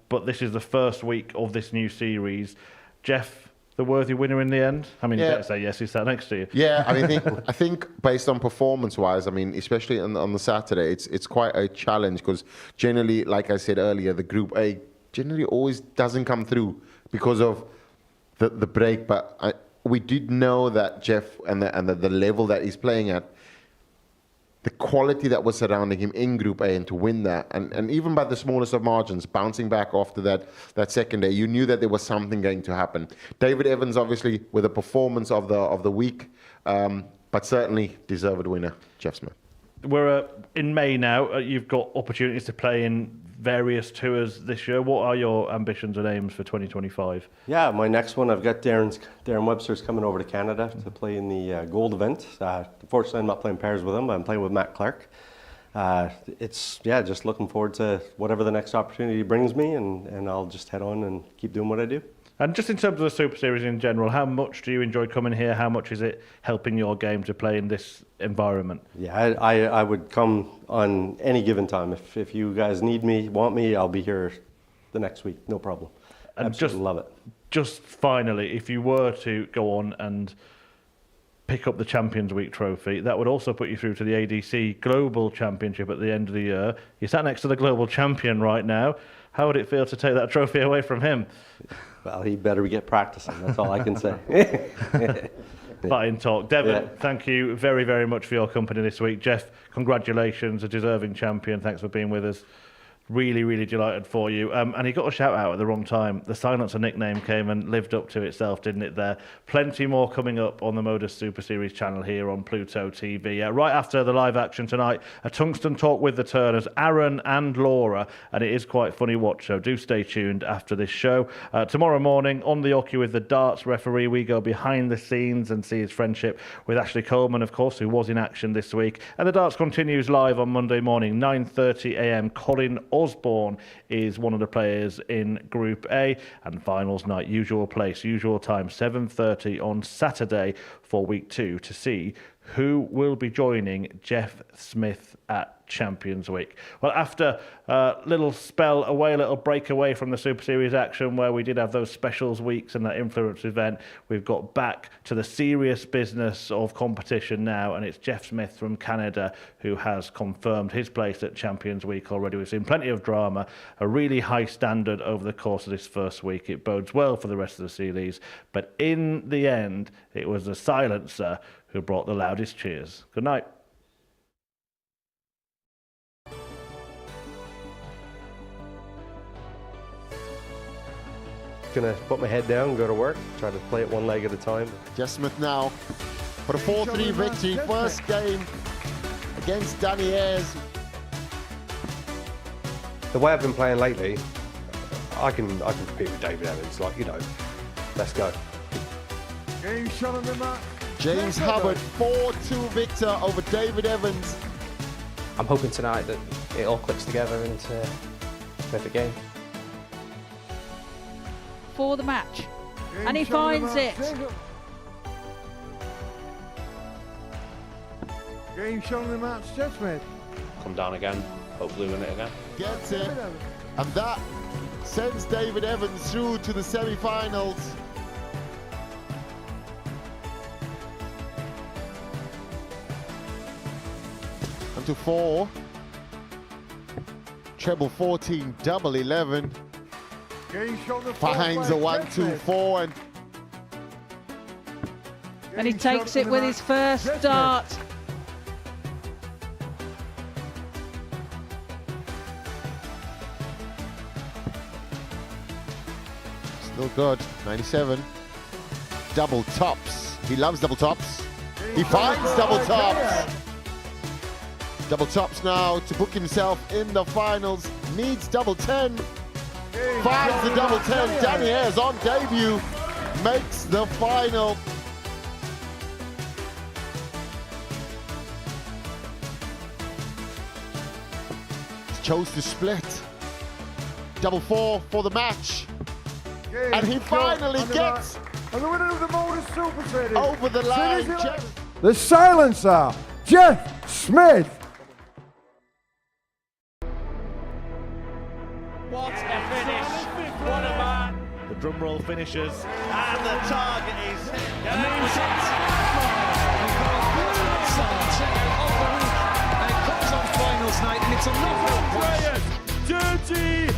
but this is the first week of this new series. Jeff, the worthy winner in the end? I mean, you better say yes, he sat next to you. Yeah, I mean, I think based on performance-wise, I mean, especially on the Saturday, it's quite a challenge, because generally, like I said earlier, the Group A generally always doesn't come through because of the break, but we did know that Jeff and the level that he's playing at, the quality that was surrounding him in Group A, and to win that, and even by the smallest of margins, bouncing back after that second day, you knew that there was something going to happen. David Evans, obviously, with the performance of the week, but certainly deserved winner, Jeff Smith. We're in May now. You've got opportunities to play in various tours this year. What are your ambitions and aims for 2025? Yeah, my next one, I've got Darren Webster's coming over to Canada to play in the Gold event. Unfortunately, I'm not playing pairs with him. I'm playing with Matt Clark. It's just looking forward to whatever the next opportunity brings me, and I'll just head on and keep doing what I do. And just in terms of the Super Series in general, how much do you enjoy coming here? How much is it helping your game to play in this environment? Yeah, I would come on any given time. If you guys need me, want me, I'll be here the next week, no problem. And Absolutely love it. Just finally, if you were to go on and pick up the Champions Week trophy, that would also put you through to the ADC Global Championship at the end of the year. You're sat next to the global champion right now. How would it feel to take that trophy away from him? Well, he better get practicing. That's all I can say. Fine talk. Devon, Yeah. Thank you very, very much for your company this week. Jeff, congratulations, a deserving champion. Thanks for being with us. Really, really delighted for you. And he got a shout out at the wrong time. The Silencer nickname came and lived up to itself, didn't it there? Plenty more coming up on the Modus Super Series channel here on Pluto TV. Right after the live action tonight, a tungsten talk with the Turners, Aaron and Laura. And it is quite funny watch, so do stay tuned after this show. Tomorrow morning, on the Oki with the darts referee, we go behind the scenes and see his friendship with Ashley Coleman, of course, who was in action this week. And the darts continues live on Monday morning, 9:30 a.m. Colin Osborne is one of the players in Group A, and finals night, usual place, usual time, 7:30 on Saturday for week 2 to see who will be joining Jeff Smith at Champions Week. Well, after a little spell away, a little break away from the Super Series action where we did have those specials weeks and that influence event, we've got back to the serious business of competition now, and it's Jeff Smith from Canada who has confirmed his place at Champions Week already. We've seen plenty of drama, a really high standard over the course of this first week. It bodes well for the rest of the series, but in the end, it was the Silencer who brought the loudest cheers. Good night. Gonna put my head down and go to work, try to play it one leg at a time. Jeff Smith now for the 4-3 victory, first game against Danny Ayres. The way I've been playing lately, I can compete with David Evans, let's go. Game shot on the mark. James Hubbard, 4-2 victor over David Evans. I'm hoping tonight that it all clicks together into a perfect game. For the match. And he finds it. Game shot on the match, Jeff Smith. Come down again, hopefully win it again. Gets it, and that sends David Evans through to the semi-finals. And to 4. Treble 14, double 11. Finds a 1-2-4 And he takes it with his first dart. Still good, 97. Double tops. He loves double tops. He finds double tops. Double tops now to book himself in the finals. Needs double 10. Finds the double 10. Danny Ayres on debut makes the final. Chose to split. Double 4 for the match. And he finally gets and the winner of the Modus Super Series over the line. The Silencer, Jeff Smith. What a finish! What a man! The drum roll finishes, and the target is finals night, and it's a knockout. Dirty